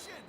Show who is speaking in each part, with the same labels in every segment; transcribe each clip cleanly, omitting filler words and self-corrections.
Speaker 1: action!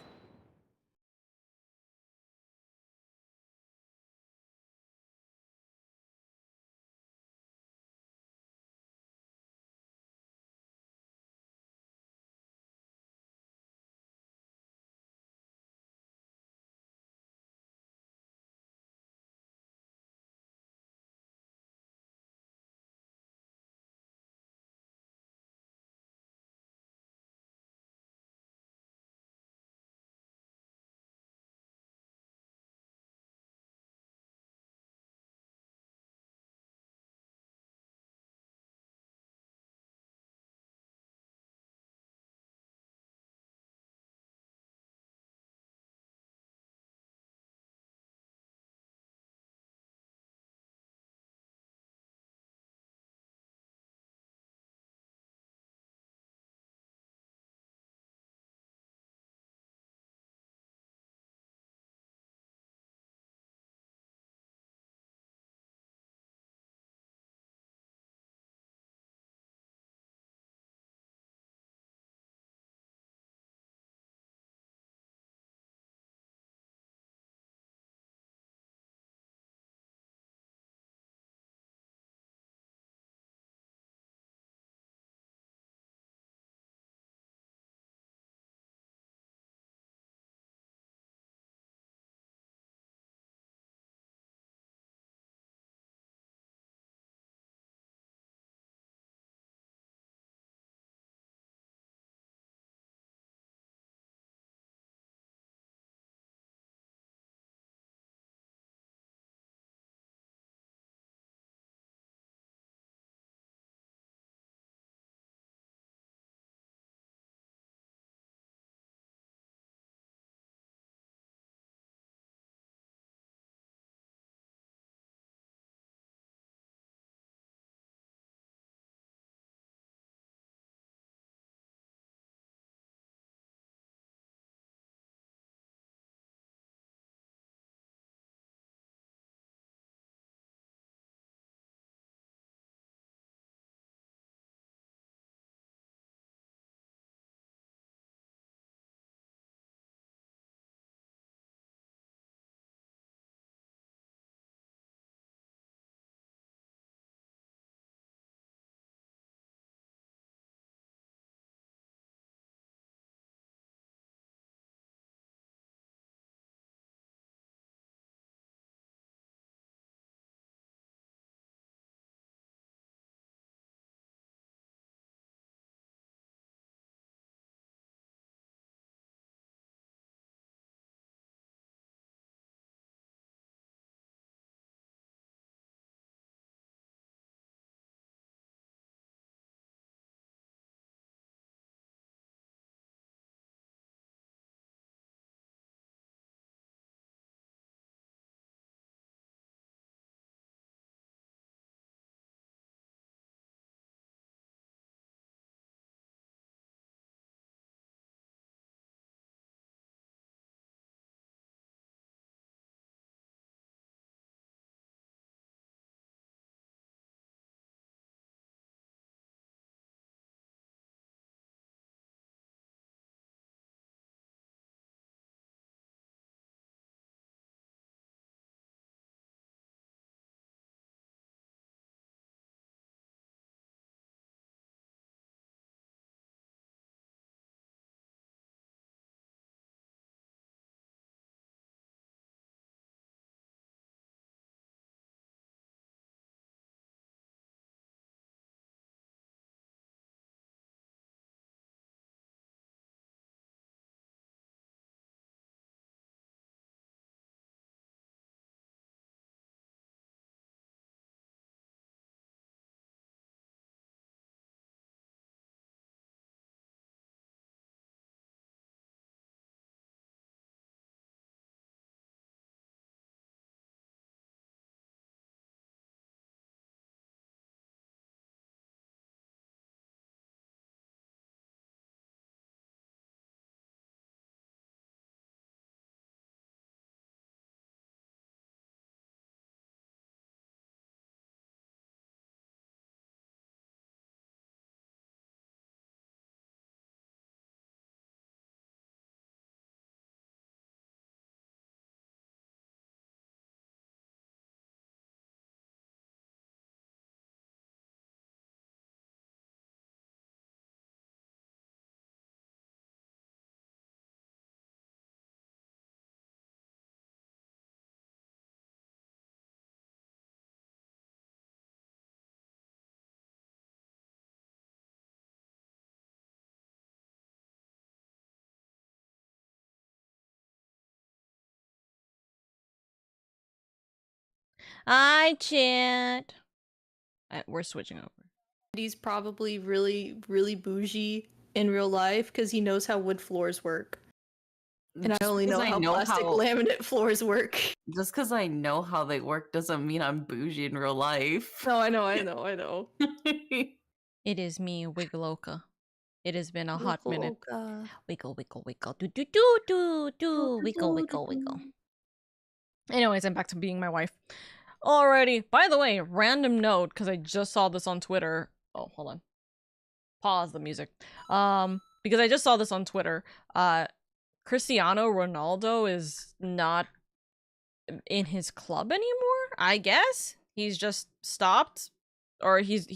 Speaker 1: Hi, chat. We're switching over.
Speaker 2: He's probably really, really bougie in real life because he knows how wood floors work. And I only know how plastic laminate floors work.
Speaker 3: Just because I know how they work doesn't mean I'm bougie in real life.
Speaker 2: No, I know.
Speaker 1: It is me, LadyOka. It has been a hot minute.
Speaker 2: Oka.
Speaker 1: Wiggle. Wiggle. Anyways, I'm back to being my wife. Alrighty. By the way, random note, because I just saw this on Twitter. Oh, hold on. Pause the music. Because I just saw this on Twitter. Cristiano Ronaldo is not in his club anymore, I guess. He's just stopped. Or he's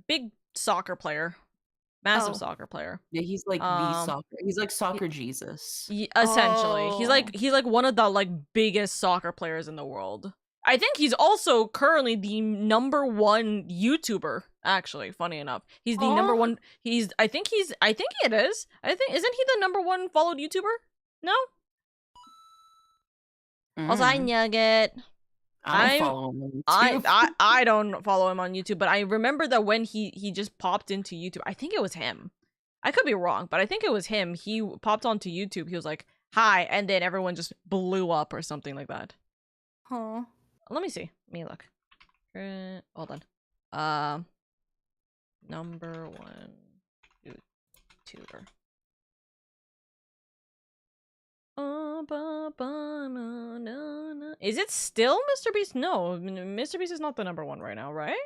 Speaker 1: big soccer player. Massive soccer player.
Speaker 3: Yeah, he's like the soccer. He's like soccer Jesus.
Speaker 1: Essentially. He's like one of the like biggest soccer players in the world. I think he's also currently the #1 YouTuber, actually, funny enough. He's the #1 I think it is. Isn't he the #1 followed YouTuber? No? Also, hi Nugget.
Speaker 3: I don't follow him on YouTube.
Speaker 1: I don't follow him on YouTube, but I remember that when he just popped into YouTube, I think it was him. I could be wrong, but I think it was him. He popped onto YouTube. He was like, "Hi," and then everyone just blew up or something like that.
Speaker 2: Huh.
Speaker 1: Let me see. Let me look. Hold on. #1 YouTuber. Is it still Mr. Beast? No, Mr. Beast is not the #1 right now, right?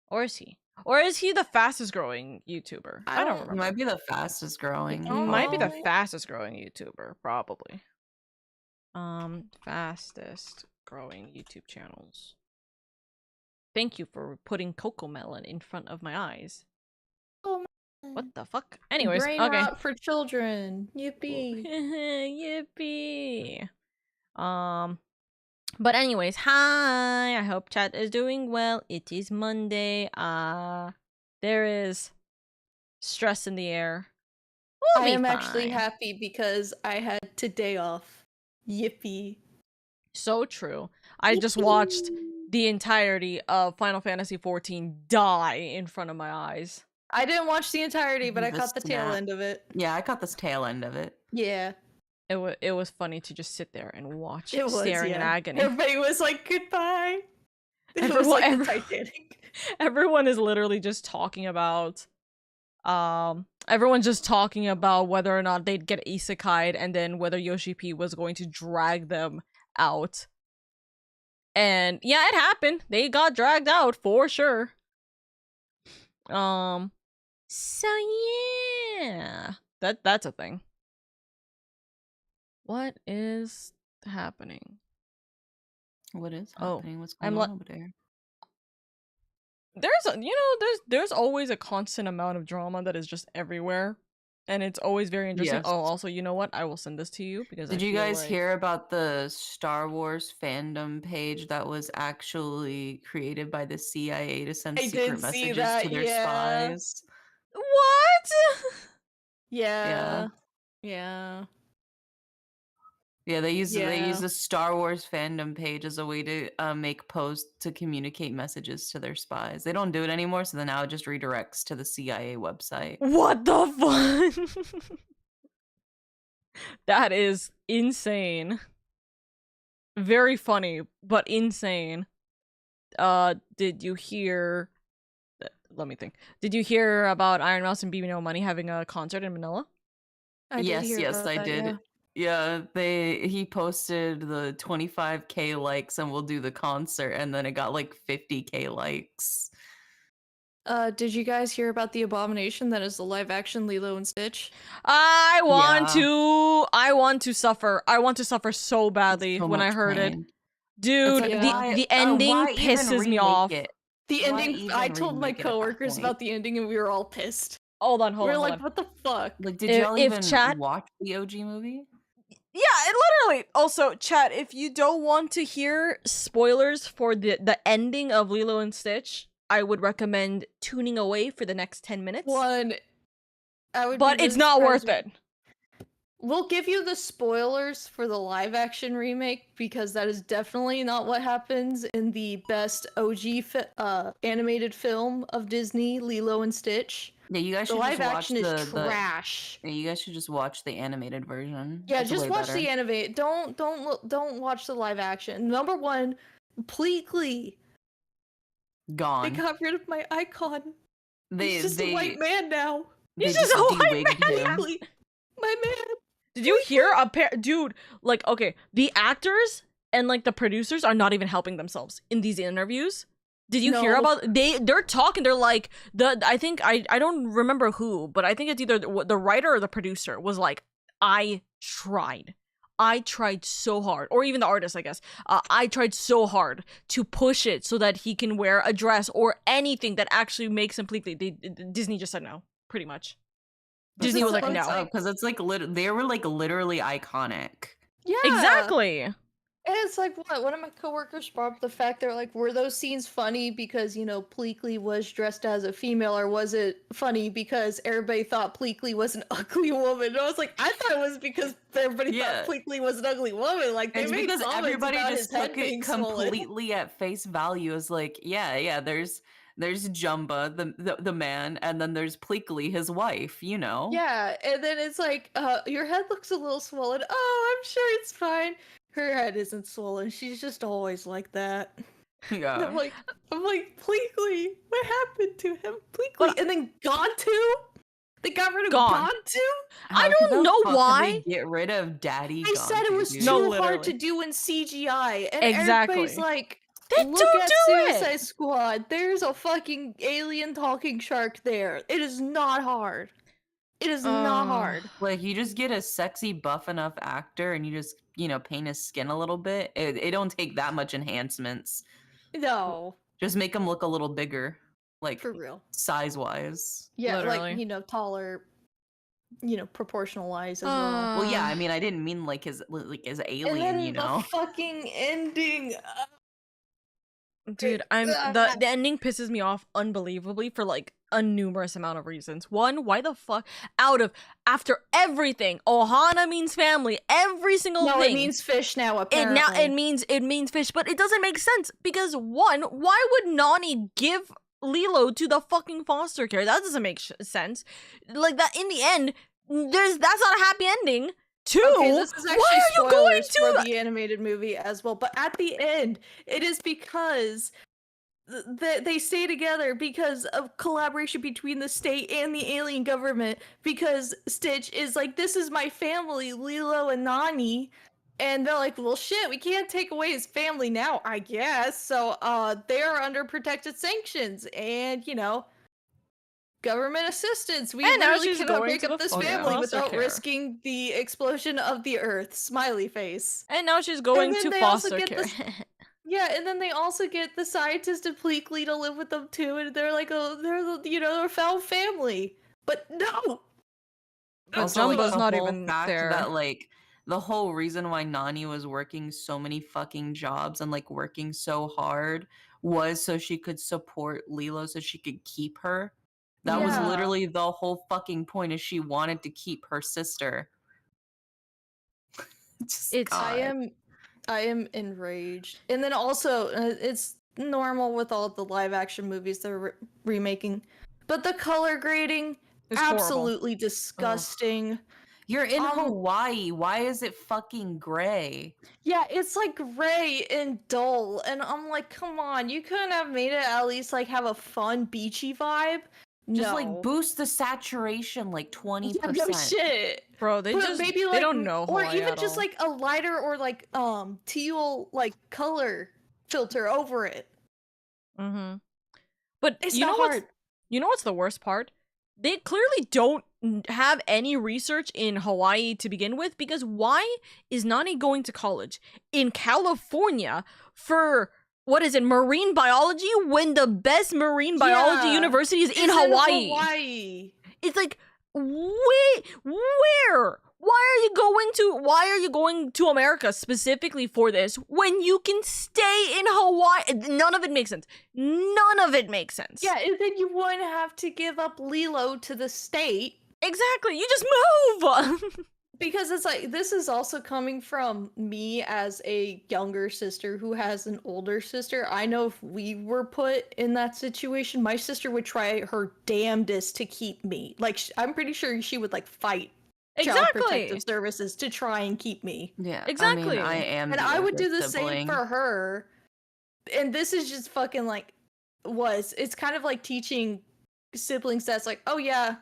Speaker 1: Or is he? Or is he the fastest growing YouTuber? I don't remember.
Speaker 3: He might be the fastest growing.
Speaker 1: He might be the fastest growing YouTuber, probably. Fastest growing YouTube channels. Thank you for putting Cocomelon in front of my eyes.
Speaker 2: Oh,
Speaker 1: what the fuck? Anyways,
Speaker 2: brain
Speaker 1: okay.
Speaker 2: rot for children. Yippee.
Speaker 1: Yippee. But anyways, hi. I hope chat is doing well. It is Monday. There is stress in the air.
Speaker 2: I am actually happy because I had today off. Yippee.
Speaker 1: So true. I just watched the entirety of Final Fantasy XIV die in front of my eyes.
Speaker 2: I didn't watch the entirety, but I caught the tail end of it.
Speaker 3: Yeah, I caught this tail end of it.
Speaker 2: Yeah.
Speaker 1: It was funny to just sit there and watch, staring in agony.
Speaker 2: Everybody was like, goodbye.
Speaker 1: Everyone is literally just talking about everyone's just talking about whether or not they'd get isekai'd, and then whether Yoshi P was going to drag them out. And yeah, it happened. They got dragged out for sure. So yeah, that's a thing. What is happening?
Speaker 3: What is happening? What's going on over there?
Speaker 1: There's always a constant amount of drama that is just everywhere, and it's always very interesting. Yes. Oh, also, you know what? I will send this to you because
Speaker 3: did you guys hear about the Star Wars fandom page that was actually created by the CIA to send secret messages to their spies?
Speaker 1: What?
Speaker 2: Yeah.
Speaker 3: Yeah, they use the Star Wars fandom page as a way to make posts to communicate messages to their spies. They don't do it anymore, so then now it just redirects to the CIA website.
Speaker 1: What the fuck? That is insane. Very funny, but insane. Did you hear? Let me think. Did you hear about Iron Mouse and BB No Money having a concert in Manila?
Speaker 3: Yes, I did. Yeah, he posted the 25K likes and we'll do the concert, and then it got like 50K likes.
Speaker 2: Did you guys hear about the abomination that is the live action Lilo and Stitch?
Speaker 1: I want to suffer. I want to suffer so badly when I heard it. Dude, the ending pisses me off.
Speaker 2: The ending, I told my coworkers about the ending and we were all pissed.
Speaker 1: Hold on.
Speaker 2: We were like, what the fuck?
Speaker 3: Like, did y'all even watch the OG movie?
Speaker 1: Yeah, it literally. Also, chat, if you don't want to hear spoilers for the ending of Lilo and Stitch, I would recommend tuning away for the next 10 minutes.
Speaker 2: But
Speaker 1: it's not worth it.
Speaker 2: We'll give you the spoilers for the live action remake because that is definitely not what happens in the best OG animated film of Disney, Lilo and Stitch.
Speaker 3: Yeah, you guys
Speaker 2: The
Speaker 3: should
Speaker 2: live
Speaker 3: just watch
Speaker 2: action is trash.
Speaker 3: Yeah, you guys should just watch the animated version.
Speaker 2: Yeah,
Speaker 3: It's
Speaker 2: just
Speaker 3: way
Speaker 2: watch
Speaker 3: better.
Speaker 2: the animated. Don't watch the live action. Number one, Pleakley.
Speaker 3: Gone.
Speaker 2: They got rid of my icon. He's just a white man now.
Speaker 1: He's just a white man.
Speaker 2: Pleakley. My man.
Speaker 1: Did you hear dude, like, okay, the actors and like the producers are not even helping themselves in these interviews. Did you hear about they're talking, they're like I think I don't remember who, but I think it's either the writer or the producer was like, I tried so hard, or even the artist, I guess. I tried so hard to push it so that he can wear a dress or anything that actually makes him completely. Disney just said no, pretty much. Disney was like, no,
Speaker 3: because it's like they were like literally iconic.
Speaker 2: Yeah,
Speaker 1: exactly.
Speaker 2: And it's like, what? One of my coworkers brought up the fact they're like, were those scenes funny because, you know, Pleakley was dressed as a female, or was it funny because everybody thought Pleakley was an ugly woman? And I was like, I thought it was because everybody thought Pleakley was an ugly woman. Like, they made because everybody just took it
Speaker 3: completely at face value as like, yeah, there's Jumba, the man, and then there's Pleakley, his wife, you know.
Speaker 2: Yeah, and then it's like, your head looks a little swollen. Oh, I'm sure it's fine. Her head isn't swollen. She's just always like that.
Speaker 3: Yeah.
Speaker 2: And I'm like, Pleakley, what happened to him? Pleakley, and then Gontu? They got rid of Gontu?
Speaker 1: I don't know why.
Speaker 3: Get rid of Daddy Gontu.
Speaker 2: I said it was too hard to do in CGI, and everybody's like, look at Suicide Squad. There's a fucking alien talking shark there. It is not hard. It is not hard.
Speaker 3: Like, you just get a sexy buff enough actor and you just, you know, paint his skin a little bit. It don't take that much enhancements.
Speaker 2: No.
Speaker 3: Just make him look a little bigger. Like,
Speaker 2: for real.
Speaker 3: Size-wise.
Speaker 2: Yeah, literally. Like, you know, taller, you know, proportional-wise as well.
Speaker 3: Well, yeah, I mean, I didn't mean like his alien,
Speaker 2: and then
Speaker 3: you know?
Speaker 2: the fucking ending.
Speaker 1: Dude, the ending pisses me off unbelievably for like a numerous amount of reasons. One, why the fuck after everything, Ohana means family, every single thing.
Speaker 2: No, it means fish now, apparently.
Speaker 1: It means fish, but it doesn't make sense because one, why would Nani give Lilo to the fucking foster care? That doesn't make sense. Like, that in the end, that's not a happy ending. Two,
Speaker 2: okay, this is actually why are you going to for the animated movie as well? But at the end, it is because they stay together because of collaboration between the state and the alien government. Because Stitch is like, this is my family, Lilo and Nani, and they're like, well, shit, we can't take away his family now, I guess. So, they are under protected sanctions, and you know, government assistance. We literally cannot break up this family without risking the explosion of the Earth. Smiley face.
Speaker 1: And now she's going to foster care.
Speaker 2: Yeah, and then they also get the scientist and Pleakley to live with them too, and they're like, they're a found family. But no.
Speaker 3: Also, Jumbo's not even there. That like the whole reason why Nani was working so many fucking jobs and like working so hard was so she could support Lilo, so she could keep her. That was literally the whole fucking point, is she wanted to keep her sister.
Speaker 2: I am enraged. And then also, it's normal with all the live action movies they're remaking, but the color grading, it's absolutely horrible. Disgusting. Ugh.
Speaker 3: You're in Hawaii. Why is it fucking gray?
Speaker 2: Yeah, it's like gray and dull. And I'm like, come on, you couldn't have made it at least like have a fun beachy vibe?
Speaker 3: Just like boost the saturation like 20%.
Speaker 2: Yeah, no shit.
Speaker 1: Bro, they don't know Hawaii
Speaker 2: or even just like a lighter or like teal like color filter over it.
Speaker 1: Mm-hmm. But
Speaker 2: it's not hard.
Speaker 1: You know what's the worst part? They clearly don't have any research in Hawaii to begin with, because why is Nani going to college in California for what is it, marine biology, when the best marine biology university is in Hawaii? It's like, where? Why are you going to America specifically for this when you can stay in Hawaii? None of it makes sense. Yeah,
Speaker 2: and then you wouldn't have to give up Lilo to the state.
Speaker 1: Exactly. You just move.
Speaker 2: Because it's like, this is also coming from me as a younger sister who has an older sister. I know if we were put in that situation, my sister would try her damnedest to keep me. Like, I'm pretty sure she would, like, fight Child Protective Services to try and keep me.
Speaker 3: Yeah,
Speaker 1: exactly.
Speaker 3: I mean, I am,
Speaker 2: and I would do the
Speaker 3: sibling.
Speaker 2: same for her. And this is just fucking like, it's kind of like teaching siblings that's like, oh yeah,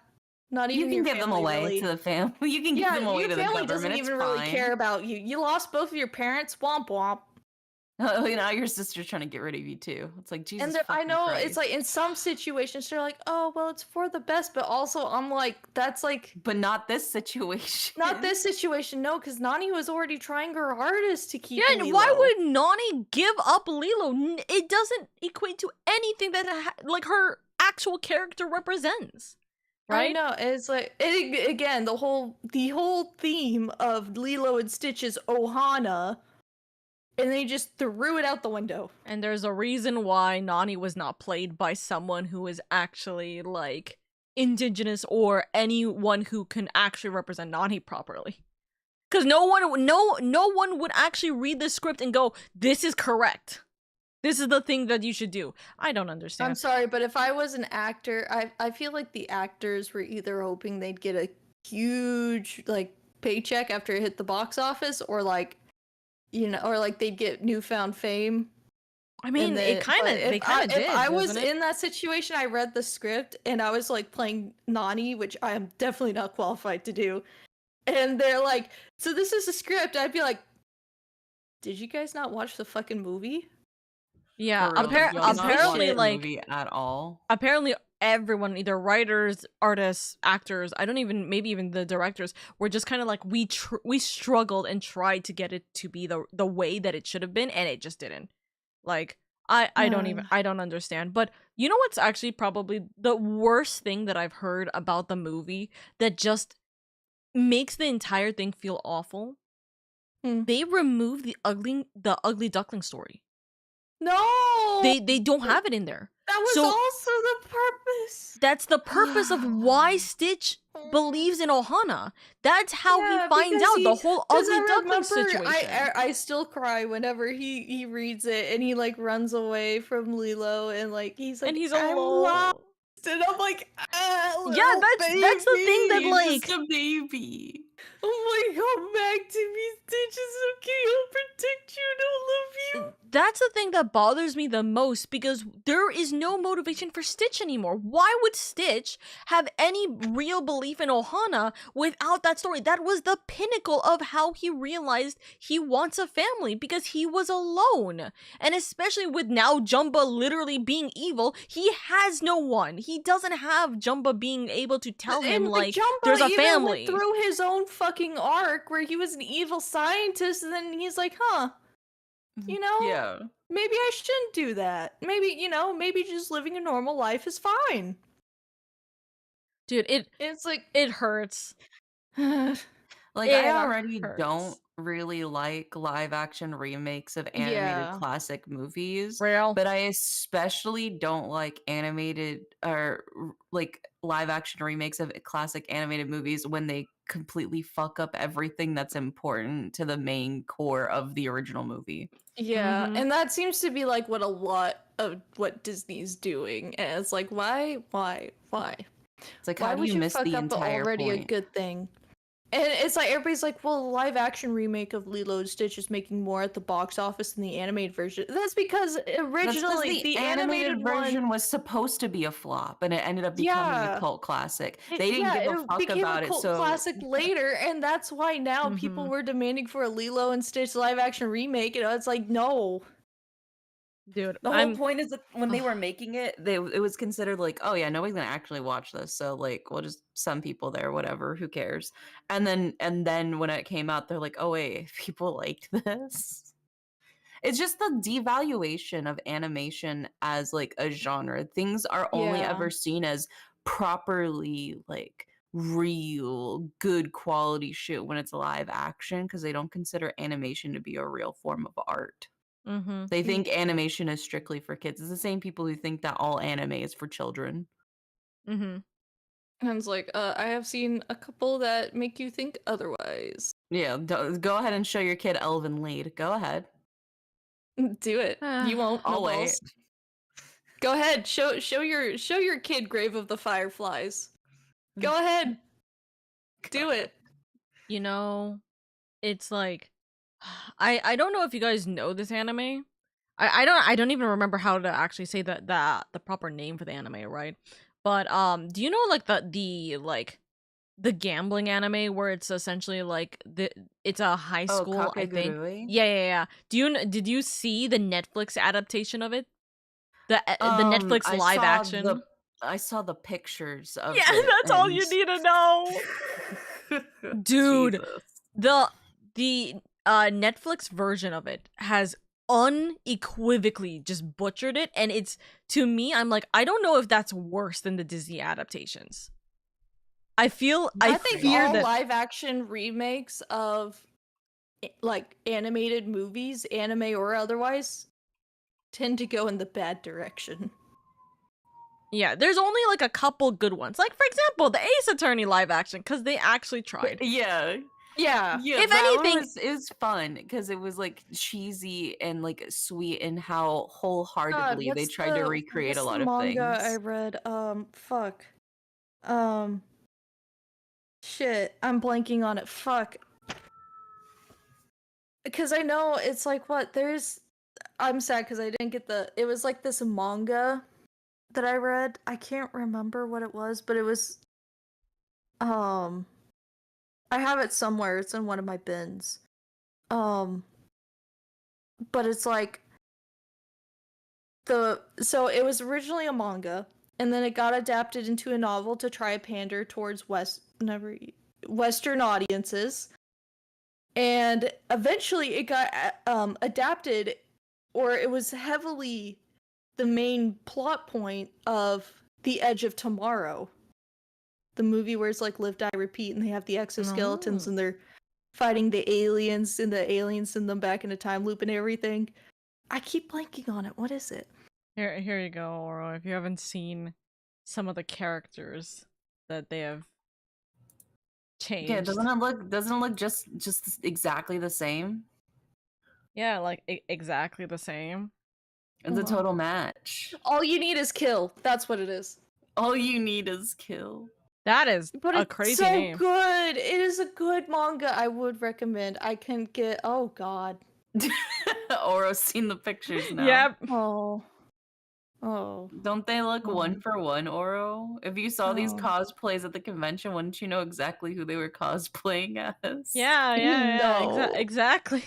Speaker 2: not even
Speaker 3: you can give them away
Speaker 2: really.
Speaker 3: to the family. You can give them away to the government.
Speaker 2: Your family doesn't even really care about you. You lost both of your parents. Womp womp.
Speaker 3: Oh, you know, your sister's trying to get rid of you too. It's like, Jesus.
Speaker 2: And I know
Speaker 3: Christ.
Speaker 2: it's like in some situations they're like, oh well, it's for the best, but also I'm like, that's like,
Speaker 3: but not this situation.
Speaker 2: Not this situation, no, because Nani was already trying her hardest to keep.
Speaker 1: Yeah, and why would Nani give up Lilo? It doesn't equate to anything that like her actual character represents. Right?
Speaker 2: I know, it's like again the whole theme of Lilo and Stitch's Ohana, and they just threw it out the window.
Speaker 1: And there's a reason why Nani was not played by someone who is actually like indigenous or anyone who can actually represent Nani properly. Because no one would actually read the script and go, "This is correct. This is the thing that you should do." I don't understand.
Speaker 2: I'm sorry, but if I was an actor, I feel like the actors were either hoping they'd get a huge like paycheck after it hit the box office, or like, you know, or like they'd get newfound fame.
Speaker 1: I mean, they kind of did.
Speaker 2: If I was in that situation, I read the script and I was like playing Nani, which I am definitely not qualified to do. And they're like, so this is a script. I'd be like, did you guys not watch the fucking movie?
Speaker 1: Yeah, apparently, like,
Speaker 3: movie at all.
Speaker 1: Apparently, everyone, either writers, artists, actors, I don't even, maybe even the directors, were just kind of like, we struggled and tried to get it to be the way that it should have been, and it just didn't. Like, I don't understand. But you know what's actually probably the worst thing that I've heard about the movie that just makes the entire thing feel awful? They removed the ugly duckling story.
Speaker 2: No!
Speaker 1: They don't have it in there.
Speaker 2: That was also the purpose.
Speaker 1: That's the purpose of why Stitch believes in Ohana. That's how he finds out the whole ugly duckling situation.
Speaker 2: I still cry whenever he reads it and he like runs away from Lilo and like he's like,
Speaker 1: and he's
Speaker 2: alone. And I'm like,
Speaker 1: yeah, that's the thing that like,
Speaker 3: just a baby.
Speaker 2: Oh my god, back to me, Stitch is okay. I'll protect you and I'll love you.
Speaker 1: That's the thing that bothers me the most, because there is no motivation for Stitch anymore. Why would Stitch have any real belief in Ohana without that story? That was the pinnacle of how he realized he wants a family, because he was alone. And especially with now Jumba literally being evil, he has no one. He doesn't have Jumba being able to tell him, like, Jumba there's a family.
Speaker 2: Went through his own fucking arc where he was an evil scientist, and then he's like, huh, you know,
Speaker 3: yeah,
Speaker 2: maybe I shouldn't do that. Maybe, you know, maybe just living a normal life is fine.
Speaker 1: Dude,
Speaker 2: it's like,
Speaker 1: it hurts.
Speaker 3: Like, I already don't really like live action remakes of animated classic movies. But I especially don't like animated or like live action remakes of classic animated movies when they completely fuck up everything that's important to the main core of the original movie.
Speaker 2: Yeah, and that seems to be like what a lot of what Disney's doing. And it's like, why?
Speaker 3: It's like, how do you miss the entire
Speaker 2: already
Speaker 3: point?
Speaker 2: A good thing. And it's like, everybody's like, well, the live action remake of Lilo and Stitch is making more at the box office than the animated version. That's because originally
Speaker 3: the animated version was supposed to be a flop, and it ended up becoming a cult classic. They didn't give a fuck about it. So
Speaker 2: classic later, and that's why now people were demanding for a Lilo and Stitch live action remake. You know, it's like, no.
Speaker 1: Dude,
Speaker 3: the whole point is that when they were making it, it was considered like, oh yeah, nobody's gonna actually watch this, so like, we'll just some people there, whatever, who cares? And then when it came out, they're like, oh wait, people liked this. It's just the devaluation of animation as like a genre. Things are only ever seen as properly like real good quality shit when it's live action, because they don't consider animation to be a real form of art. They think animation is strictly for kids. It's the same people who think that all anime is for children.
Speaker 2: And it's like, I have seen a couple that make you think otherwise.
Speaker 3: Yeah, go ahead and show your kid Elven Lead. Go ahead.
Speaker 2: Do it. You won't. No
Speaker 3: I'll
Speaker 2: balls.
Speaker 3: wait.
Speaker 2: Go ahead. Show your kid Grave of the Fireflies. Go ahead. Do it.
Speaker 1: You know, it's like I don't know if you guys know this anime. I don't even remember how to actually say the proper name for the anime, right? But do you know like the gambling anime where it's essentially like it's a high school, I think.
Speaker 3: Kakegurui?
Speaker 1: Yeah. Did you see the Netflix adaptation of it? The Netflix live action?
Speaker 3: I saw the pictures of
Speaker 1: Yeah,
Speaker 3: it,
Speaker 1: that's all you need to know. Dude,
Speaker 3: Jesus.
Speaker 1: the Netflix version of it has unequivocally just butchered it, and it's, to me, I'm like, I don't know if that's worse than the Disney adaptations. I think
Speaker 2: all live action remakes of like animated movies, anime or otherwise, tend to go in the bad direction.
Speaker 1: Yeah, there's only like a couple good ones. Like, for example, the Ace Attorney live action, because they actually tried.
Speaker 3: Yeah.
Speaker 1: If anything,
Speaker 3: it was fun because it was like cheesy and like sweet in how wholeheartedly they tried to recreate a lot of things.
Speaker 2: Manga I read, fuck, shit, I'm blanking on it. Fuck, because I know it's like what I'm sad because I didn't get it was like this manga that I read. I can't remember what it was, but it was, I have it somewhere. It's in one of my bins. But it's like so it was originally a manga, and then it got adapted into a novel to try to pander towards Western audiences. And eventually it got adapted, or it was heavily the main plot point of The Edge of Tomorrow. The movie where it's like live, die, repeat, and they have the exoskeletons and they're fighting the aliens, and the aliens send them back in a time loop and everything. I keep blanking on it. What is it?
Speaker 1: Here you go, Oro. If you haven't seen some of the characters that they have changed.
Speaker 3: Yeah, doesn't it look just exactly the same?
Speaker 1: Yeah, like exactly the same.
Speaker 3: It's a total match.
Speaker 2: All you need is kill. That's what it is.
Speaker 3: All you need is kill.
Speaker 1: That is a crazy name.
Speaker 2: It's so good. It is a good manga. I would recommend. I can get. Oh God.
Speaker 3: Oro's seen the pictures now.
Speaker 1: Yep.
Speaker 2: Oh.
Speaker 3: Don't they look one for one, Oro? If you saw these cosplays at the convention, wouldn't you know exactly who they were cosplaying as?
Speaker 1: Yeah.
Speaker 2: No.
Speaker 1: Exactly.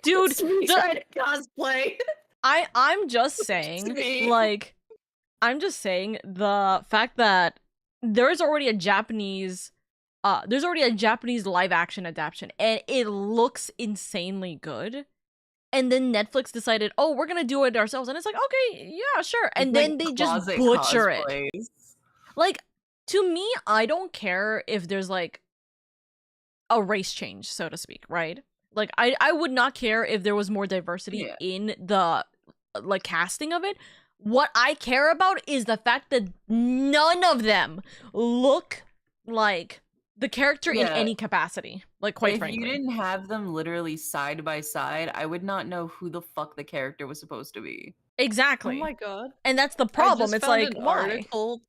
Speaker 1: Dude,
Speaker 2: trying to cosplay.
Speaker 1: I'm just saying, like, the fact that there's already a Japanese live action adaptation, and it looks insanely good. And then Netflix decided, oh, we're gonna do it ourselves, and it's like, okay, yeah, sure. And then they just butcher it. Like, to me, I don't care if there's like a race change, so to speak, right? Like, I would not care if there was more diversity in the like casting of it. What I care about is the fact that none of them look like the character in any capacity. Like, quite frankly.
Speaker 3: If you didn't have them literally side by side, I would not know who the fuck the character was supposed to be.
Speaker 1: Exactly.
Speaker 2: Oh my God.
Speaker 1: And that's the problem. It's like, why?
Speaker 2: Article.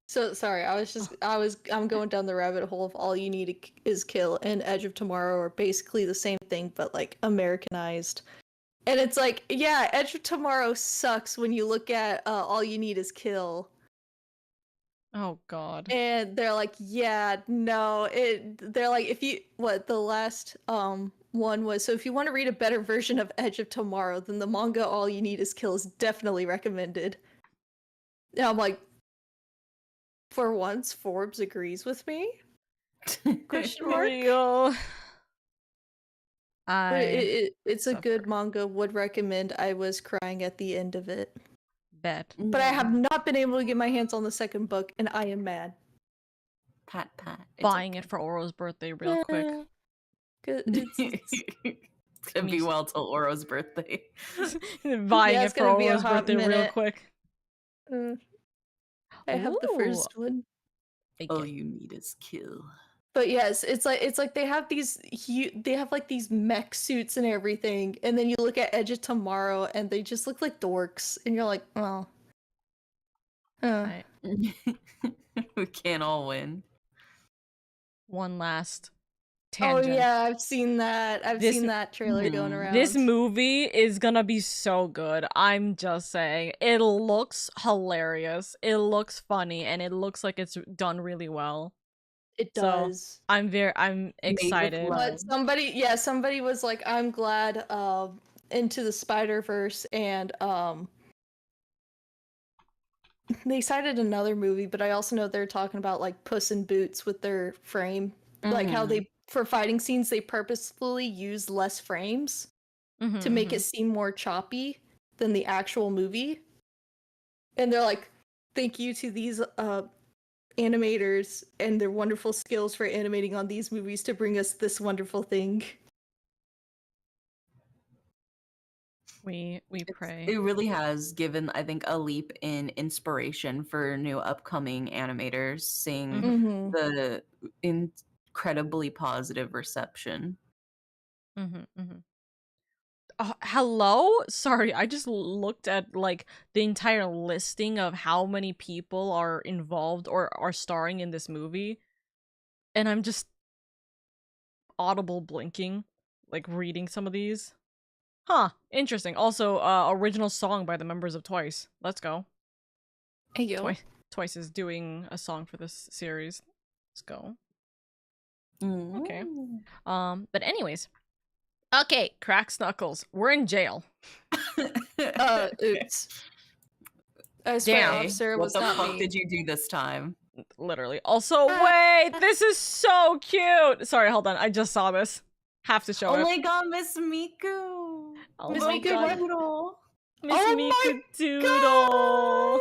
Speaker 2: So sorry, I'm going down the rabbit hole of All You Need Is Kill and Edge of Tomorrow are basically the same thing, but like Americanized. And it's like, yeah, Edge of Tomorrow sucks when you look at All You Need Is Kill.
Speaker 1: Oh God.
Speaker 2: And they're like, yeah, no, they're like, the last one was, so if you want to read a better version of Edge of Tomorrow, then the manga All You Need Is Kill is definitely recommended. And I'm like, for once, Forbes agrees with me? Question mark. It's a good manga. Would recommend. I was crying at the end of it.
Speaker 1: Bet.
Speaker 2: But I have not been able to get my hands on the second book, and I am mad.
Speaker 3: Pat.
Speaker 1: Buying it for Oro's birthday real quick.
Speaker 3: It's gonna be well till Oro's birthday.
Speaker 1: Buying it for Oro's birthday real quick.
Speaker 2: I have the first one.
Speaker 3: All you need is kill.
Speaker 2: But yes, it's like they have these like these mech suits and everything, and then you look at Edge of Tomorrow and they just look like dorks, and you're like, well,
Speaker 3: we can't all win.
Speaker 1: One last tangent.
Speaker 2: Oh yeah, I've seen that. I've seen that trailer going around.
Speaker 1: This movie is gonna be so good. I'm just saying. It looks hilarious. It looks funny, and it looks like it's done really well.
Speaker 2: It does.
Speaker 1: So, I'm excited.
Speaker 2: But somebody was like, I'm glad Into the Spider-Verse and they cited another movie, but I also know they're talking about like Puss in Boots with their frame. Like how they, for fighting scenes, they purposefully use less frames to make it seem more choppy than the actual movie. And they're like, thank you to these animators and their wonderful skills for animating on these movies to bring us this wonderful thing.
Speaker 1: We pray.
Speaker 3: It really has given, I think, a leap in inspiration for new upcoming animators, seeing the incredibly positive reception.
Speaker 1: Hello? Sorry, I just looked at like the entire listing of how many people are involved or are starring in this movie, and I'm just audible blinking, like reading some of these. Huh, interesting. Also, original song by the members of Twice. Let's go.
Speaker 2: Hey yo.
Speaker 1: Twice is doing a song for this series. Let's go. Okay. But anyways. Okay, Cracks Knuckles. We're in jail.
Speaker 2: Oops. I swear, officer,
Speaker 3: what the fuck did you do this time?
Speaker 1: Literally. Also, wait, this is so cute. Sorry, hold on. I just saw this. Have to show it.
Speaker 3: Oh my god, Miss Miku.
Speaker 2: Miss Miku Doodle.
Speaker 1: Miss Miku Doodle.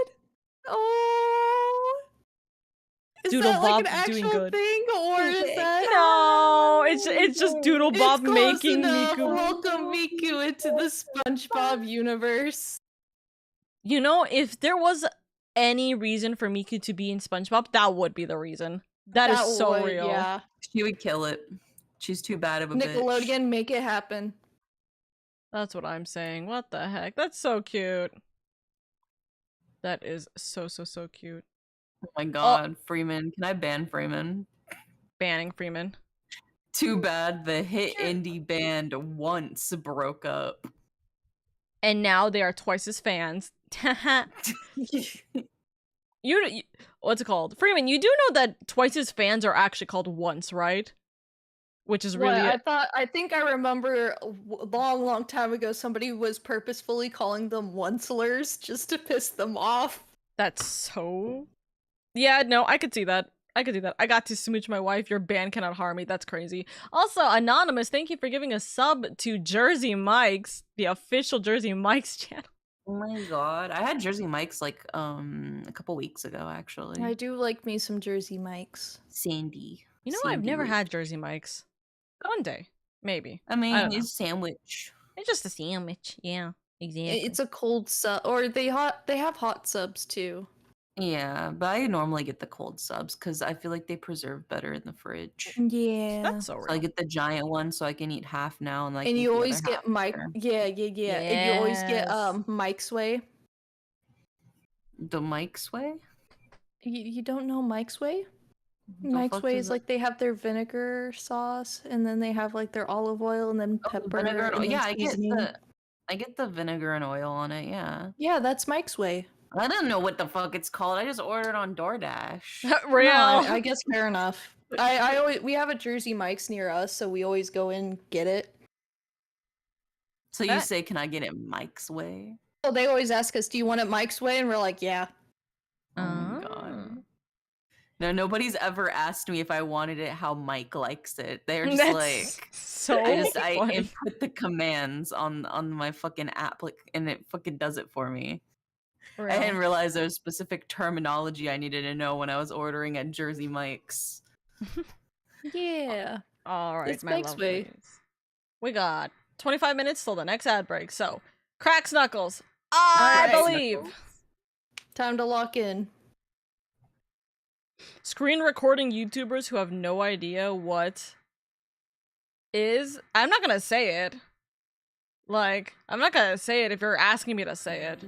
Speaker 2: Oh. Is
Speaker 1: Doodle
Speaker 2: that
Speaker 1: Bob
Speaker 2: like an actual
Speaker 1: doing good.
Speaker 2: thing, or is that
Speaker 1: no? It's just Doodle Bob making
Speaker 2: enough.
Speaker 1: Miku.
Speaker 2: Welcome Miku into the SpongeBob universe.
Speaker 1: You know, if there was any reason for Miku to be in SpongeBob, that would be the reason. That is so real.
Speaker 2: Yeah,
Speaker 3: she would kill it. She's too bad of a bitch.
Speaker 2: Nickelodeon, make it happen.
Speaker 1: That's what I'm saying. What the heck? That's so cute. That is so cute.
Speaker 3: Oh my god, Freeman. Can I ban Freeman?
Speaker 1: Banning Freeman.
Speaker 3: Too bad the hit indie band once broke up.
Speaker 1: And now they are Twice's fans. you what's it called? Freeman, you do know that Twice's fans are actually called Once, right? Which is really
Speaker 2: I think I remember a long time ago somebody was purposefully calling them oncelers just to piss them off.
Speaker 1: That's so... Yeah, no, I could see that. I got to smooch my wife. Your band cannot harm me. That's crazy. Also, Anonymous, thank you for giving a sub to Jersey Mike's, the official Jersey Mike's channel.
Speaker 3: Oh my god. I had Jersey Mike's like a couple weeks ago, actually.
Speaker 2: I do like me some Jersey Mike's.
Speaker 3: Sandy.
Speaker 1: You know, I've never had Jersey Mike's. One day. Maybe.
Speaker 3: I mean, it's a sandwich.
Speaker 1: It's just a sandwich. Yeah, exactly.
Speaker 2: It's a cold sub, or they have hot subs too.
Speaker 3: Yeah, but I normally get the cold subs because I feel like they preserve better in the fridge.
Speaker 2: Yeah,
Speaker 1: that's so real.
Speaker 3: So I get the giant one so I can eat half now, and like.
Speaker 2: And you always get Mike. Yeah.
Speaker 1: Yes.
Speaker 2: And you always get Mike's Way.
Speaker 3: The Mike's Way.
Speaker 2: You don't know Mike's Way? Mike's Way is like they have their vinegar sauce, and then they have like their olive oil, and then pepper. And
Speaker 3: yeah, I get the vinegar and oil on it. Yeah.
Speaker 2: Yeah, that's Mike's Way.
Speaker 3: I don't know what the fuck it's called. I just ordered on DoorDash.
Speaker 1: Real.
Speaker 2: No, I guess fair enough. We have a Jersey Mike's near us, so we always go in get it.
Speaker 3: So you say, "Can I get it Mike's Way?"
Speaker 2: Well, they always ask us, "Do you want it Mike's Way?" And we're like, "Yeah."
Speaker 3: Oh my god. No, nobody's ever asked me if I wanted it how Mike likes it. They're just like,
Speaker 1: so
Speaker 3: I input the commands on my fucking app, like, and it fucking does it for me. Real. I didn't realize there was specific terminology I needed to know when I was ordering at Jersey Mike's.
Speaker 2: Yeah.
Speaker 1: All right,
Speaker 2: it's Mike's Way.
Speaker 1: We got 25 minutes till the next ad break. So, Cracks Knuckles, I believe.
Speaker 2: Time to lock in.
Speaker 1: Screen recording YouTubers who have no idea what is. I'm not gonna say it. Like, I'm not gonna say it if you're asking me to say it.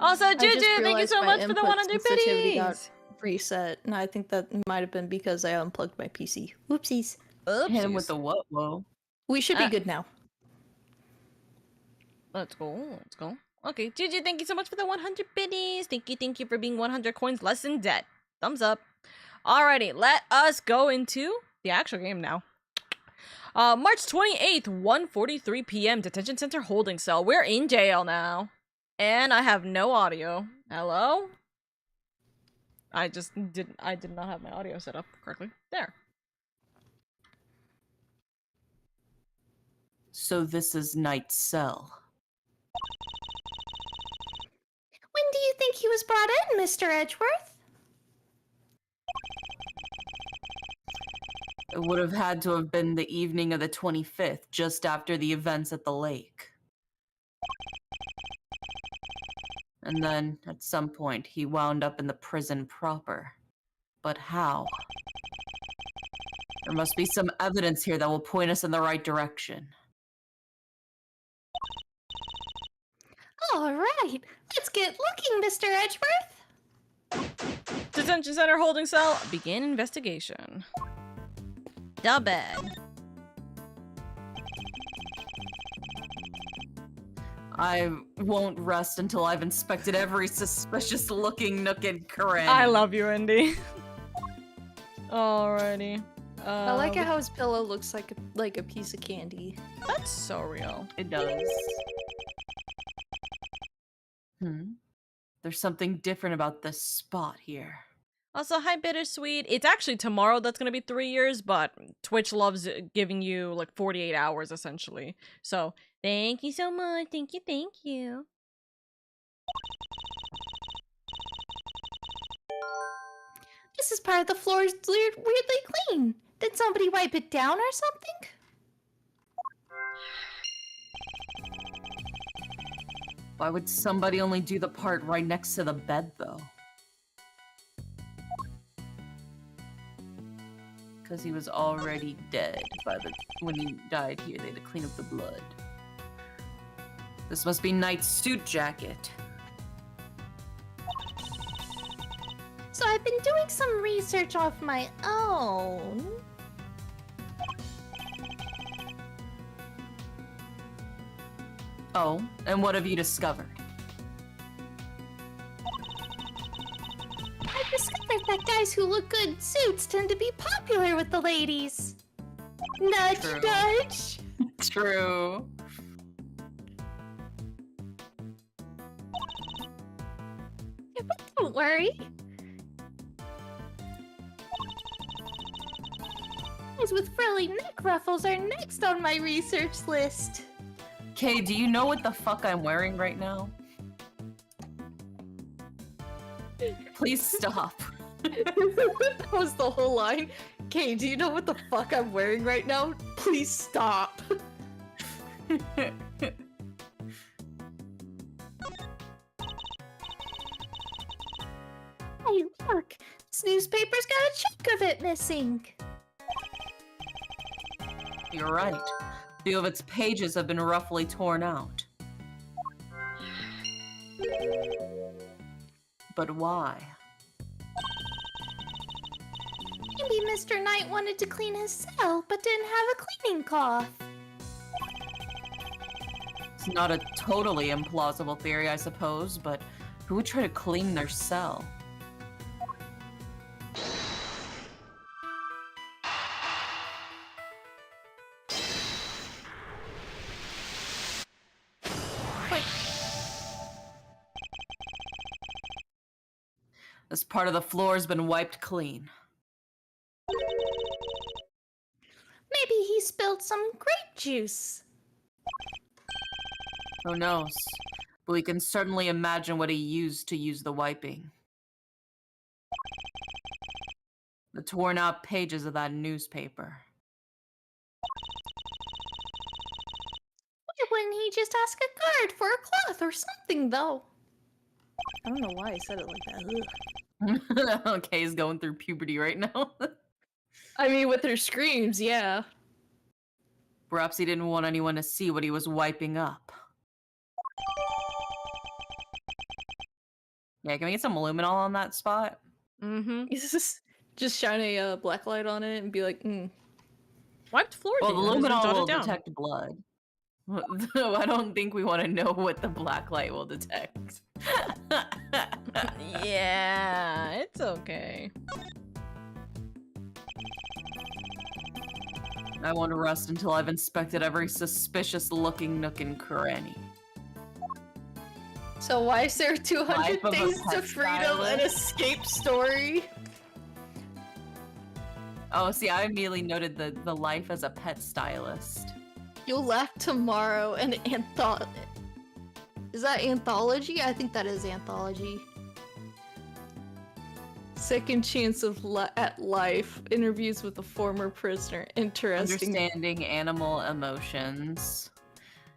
Speaker 1: Also, Juju, thank you so much for the 100 biddies!
Speaker 2: Reset, and I think that might have been because I unplugged my PC. Whoopsies.
Speaker 3: Hit him with the what, whoa.
Speaker 2: We should be good now.
Speaker 1: Let's go, let's go. Okay, Juju, thank you so much for the 100 biddies. Thank you for being 100 coins less in debt. Thumbs up. Alrighty, let us go into the actual game now. March 28th, 1:43 p.m. Detention Center holding cell. We're in jail now. And I have no audio. Hello? I did not have my audio set up correctly. There.
Speaker 3: So this is Knight's cell.
Speaker 2: When do you think he was brought in, Mr. Edgeworth?
Speaker 3: It would have had to have been the evening of the 25th, just after the events at the lake. And then, at some point, he wound up in the prison proper. But how? There must be some evidence here that will point us in the right direction.
Speaker 2: All right, let's get looking, Mr. Edgeworth.
Speaker 1: Detention Center holding cell. Begin investigation. Da bed.
Speaker 3: I won't rest until I've inspected every suspicious-looking nook and cranny.
Speaker 1: I love you, Indy. Alrighty.
Speaker 2: I like how his pillow looks like a piece of candy.
Speaker 1: That's so real.
Speaker 3: It does. There's something different about this spot here.
Speaker 1: Also, hi, Bittersweet. It's actually tomorrow that's gonna be 3 years, but Twitch loves giving you like 48 hours essentially. So, thank you so much. Thank you.
Speaker 2: This is part of the floor is weirdly clean. Did somebody wipe it down or something?
Speaker 3: Why would somebody only do the part right next to the bed, though? Because he was already dead when he died here. They had to clean up the blood. This must be Knight's suit jacket.
Speaker 2: So I've been doing some research of my own.
Speaker 3: Oh, and what have you discovered?
Speaker 2: I discovered that guys who look good in suits tend to be popular with the ladies. Nudge,
Speaker 3: True.
Speaker 2: nudge.
Speaker 3: True.
Speaker 2: Yeah, but don't worry. Guys with frilly neck ruffles are next on my research list.
Speaker 3: Kay, do you know what the fuck I'm wearing right now? Please stop.
Speaker 2: That was the whole line. Kay, do you know what the fuck I'm wearing right now? Please stop. Hey, look! This newspaper's got a chunk of it missing.
Speaker 3: You're right. A few of its pages have been roughly torn out. But why?
Speaker 2: Maybe Mr. Knight wanted to clean his cell, but didn't have a cleaning cloth.
Speaker 3: It's not a totally implausible theory, I suppose, but who would try to clean their cell? This part of the floor has been wiped clean.
Speaker 2: Maybe he spilled some grape juice.
Speaker 3: Who knows? But we can certainly imagine what he used to use the wiping. The torn out pages of that newspaper.
Speaker 2: Why wouldn't he just ask a guard for a cloth or something, though? I don't know why I said it like that. Ugh.
Speaker 3: Okay, he's going through puberty right now.
Speaker 2: I mean, with her screams, yeah.
Speaker 3: Perhaps he didn't want anyone to see what he was wiping up. Yeah, can we get some luminol on that spot?
Speaker 1: Mm-hmm.
Speaker 2: Just shine a black light on it and be like,
Speaker 1: Wiped floor.
Speaker 3: Well, the luminol will
Speaker 1: down.
Speaker 3: detect blood. I don't think we want to know what the black light will detect.
Speaker 1: Yeah, it's okay.
Speaker 3: I won't rest until I've inspected every suspicious-looking nook and cranny.
Speaker 2: So why is there 200 Days to Freedom and Escape story?
Speaker 3: Oh, see, I immediately noted the life as a pet stylist.
Speaker 2: You'll laugh tomorrow and Is that anthology? I think that is anthology. Second chance at life. Interviews with a former prisoner. Interesting.
Speaker 3: Understanding animal emotions.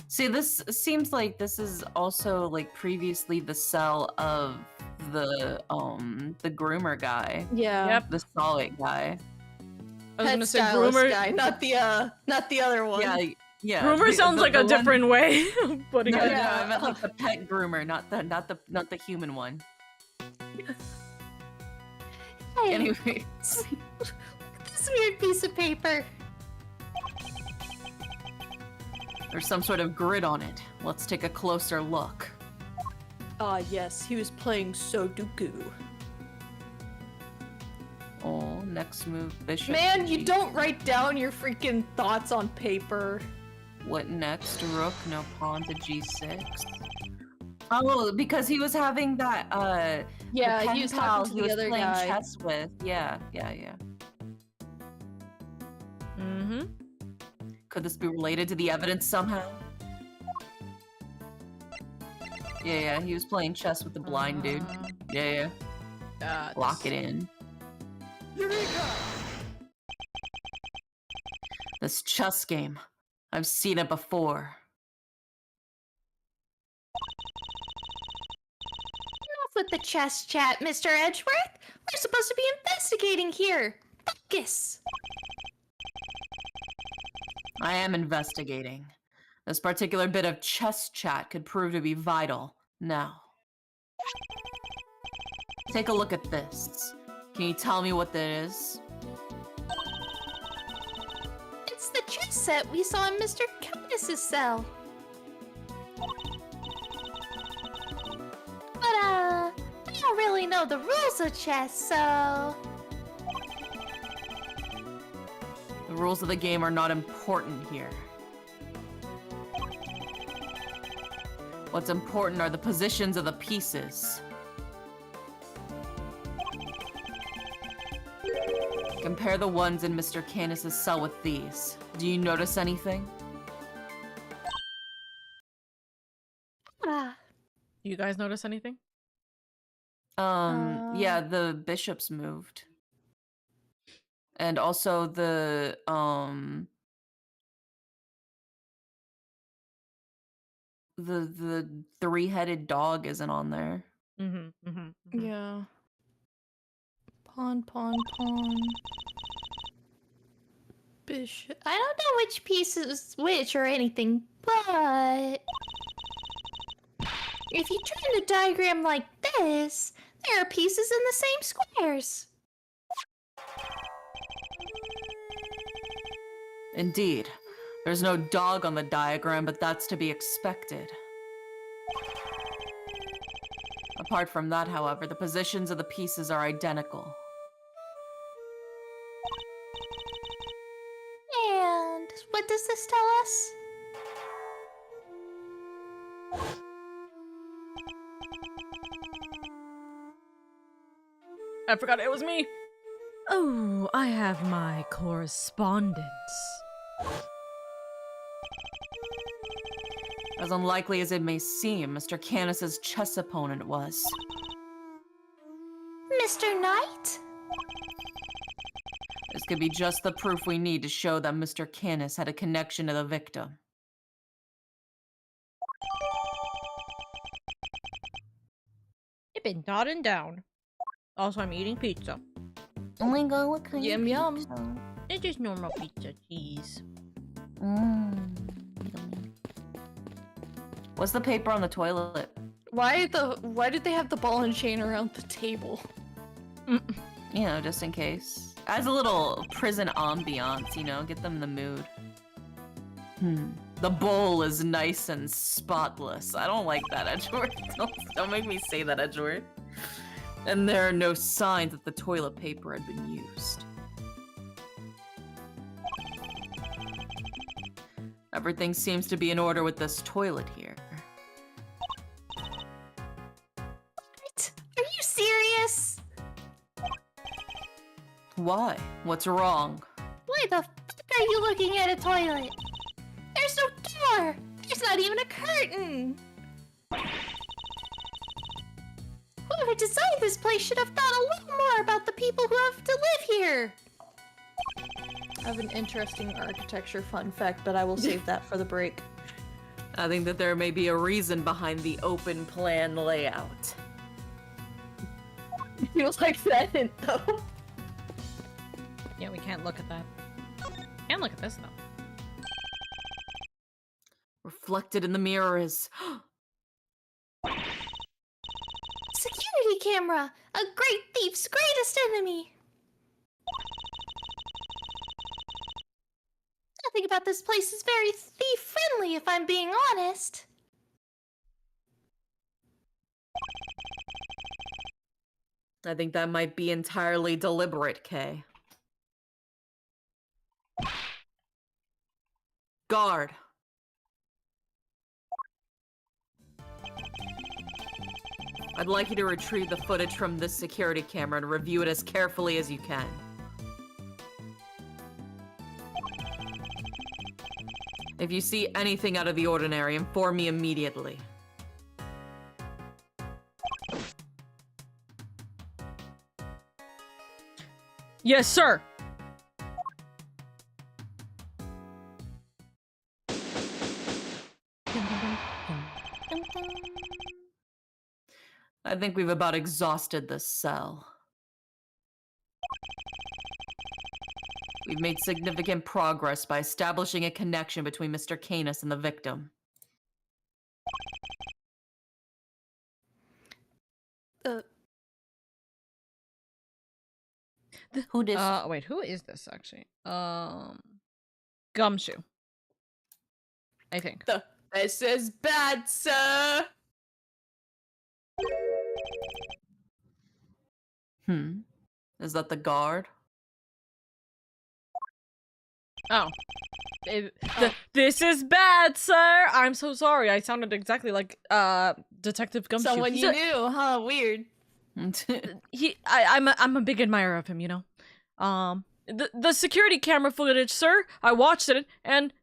Speaker 3: See, this seems like this is also like previously the cell of the groomer guy.
Speaker 2: Yeah.
Speaker 1: Yep.
Speaker 3: The solid guy.
Speaker 1: I was gonna say
Speaker 2: stylist
Speaker 1: groomer
Speaker 2: guy, not the other one.
Speaker 3: Yeah, yeah.
Speaker 1: Groomer sounds like a different way of putting it.
Speaker 3: No, I meant like the pet groomer, not the human one.
Speaker 2: Hey,
Speaker 3: Anyway,
Speaker 2: this weird piece of paper.
Speaker 3: there's some sort of grid on it. Let's take a closer look.
Speaker 2: Ah, yes, he was playing Sudoku.
Speaker 3: Oh, next move, bishop.
Speaker 2: Man,
Speaker 3: to
Speaker 2: you
Speaker 3: G6.
Speaker 2: don't write down your freaking thoughts on paper.
Speaker 3: What next? Rook, no pawn to g6. Oh, because he was having that
Speaker 2: Yeah,
Speaker 3: the
Speaker 2: he was
Speaker 3: pen pal
Speaker 2: talking to
Speaker 3: he
Speaker 2: the
Speaker 3: was
Speaker 2: other
Speaker 3: playing
Speaker 2: guy.
Speaker 3: chess with. Yeah.
Speaker 1: Mm-hmm.
Speaker 3: Could this be related to the evidence somehow? Yeah, he was playing chess with the blind dude. Yeah. Lock it in. This chess game. I've seen it before.
Speaker 2: Enough with the chess chat, Mr. Edgeworth. We're supposed to be investigating here. Focus.
Speaker 3: I am investigating. This particular bit of chess chat could prove to be vital. Now, take a look at this. Can you tell me what that is?
Speaker 2: It's the chess set we saw in Mr. Canis' cell. But, I don't really know the rules of chess, so...
Speaker 3: The rules of the game are not important here. What's important are the positions of the pieces. Compare the ones in Mr. Canis' cell with these. Do you notice anything?
Speaker 1: Do you guys notice anything?
Speaker 3: Yeah, the bishops moved. And also the three-headed dog isn't on there.
Speaker 2: Yeah. Pawn. Bishop. I don't know which piece is which or anything, but... if you turn the diagram like this, there are pieces in the same squares.
Speaker 3: Indeed. There's no dog on the diagram, but that's to be expected. Apart from that, however, the positions of the pieces are identical.
Speaker 2: And what does this tell us?
Speaker 1: I forgot it was me. Oh, I have my correspondence.
Speaker 3: As unlikely as it may seem, Mr. Canis' chess opponent was.
Speaker 2: Mr. Knight?
Speaker 3: This could be just the proof we need to show that Mr. Canis had a connection to the victim.
Speaker 1: It been nodding down. Also, I'm eating pizza.
Speaker 3: Oh my god, what kind
Speaker 2: Yum,
Speaker 3: of
Speaker 2: yum.
Speaker 3: pizza?
Speaker 1: It's just normal pizza cheese.
Speaker 3: What's the paper on the toilet?
Speaker 2: Why did they have the ball and chain around the table?
Speaker 3: You know, just in case. As a little prison ambiance, you know, get them in the mood. The bowl is nice and spotless. I don't like that, Edgeworth. Don't make me say that, Edgeworth. And there are no signs that the toilet paper had been used. Everything seems to be in order with this toilet here.
Speaker 2: What? Are you serious?
Speaker 3: Why? What's wrong?
Speaker 2: Why the fuck are you looking at a toilet? There's no door! There's not even a curtain! Whoever designed this place should have thought a little more about the people who have to live here! I have an interesting architecture fun fact, but I will save that for the break.
Speaker 3: I think that there may be a reason behind the open plan layout.
Speaker 2: Feels like that hint, though.
Speaker 1: Yeah, we can't look at that. Can't look at this though.
Speaker 3: Reflected in the mirror is...
Speaker 2: Security camera! A great thief's greatest enemy! Nothing about this place is very thief-friendly, if I'm being honest.
Speaker 3: I think that might be entirely deliberate, Kay. Guard. I'd like you to retrieve the footage from this security camera and review it as carefully as you can. If you see anything out of the ordinary, inform me immediately.
Speaker 1: Yes, sir!
Speaker 3: I think we've about exhausted this cell. We've made significant progress by establishing a connection between Mr. Canis and the victim.
Speaker 2: Who dis-
Speaker 1: Wait, who is this actually? Gumshoe. I think.
Speaker 2: This is bad, sir!
Speaker 3: Is that the guard?
Speaker 1: Oh. This is bad, sir! I'm so sorry. I sounded exactly like, Detective Gumshoe.
Speaker 2: Someone you knew, huh? Weird.
Speaker 1: I'm a big admirer of him, you know? The security camera footage, sir, I watched it, and...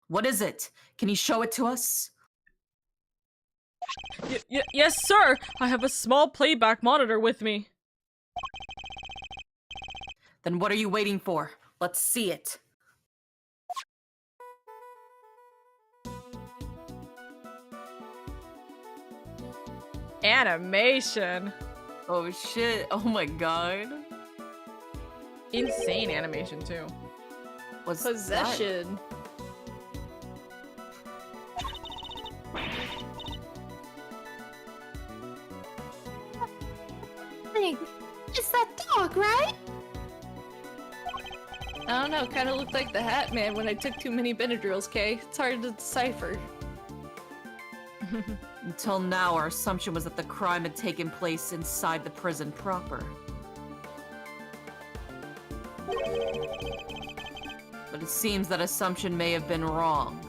Speaker 3: What is it? Can you show it to us?
Speaker 1: Yes, sir! I have a small playback monitor with me.
Speaker 3: Then what are you waiting for? Let's see it.
Speaker 1: Animation.
Speaker 3: Oh shit, oh my god.
Speaker 1: Insane animation, too.
Speaker 3: What's
Speaker 2: Possession. It's that dog, right? I don't know, kind of looked like the Hat Man when I took too many Benadryls, Kay. It's hard to decipher.
Speaker 3: Until now, our assumption was that the crime had taken place inside the prison proper. But it seems that assumption may have been wrong.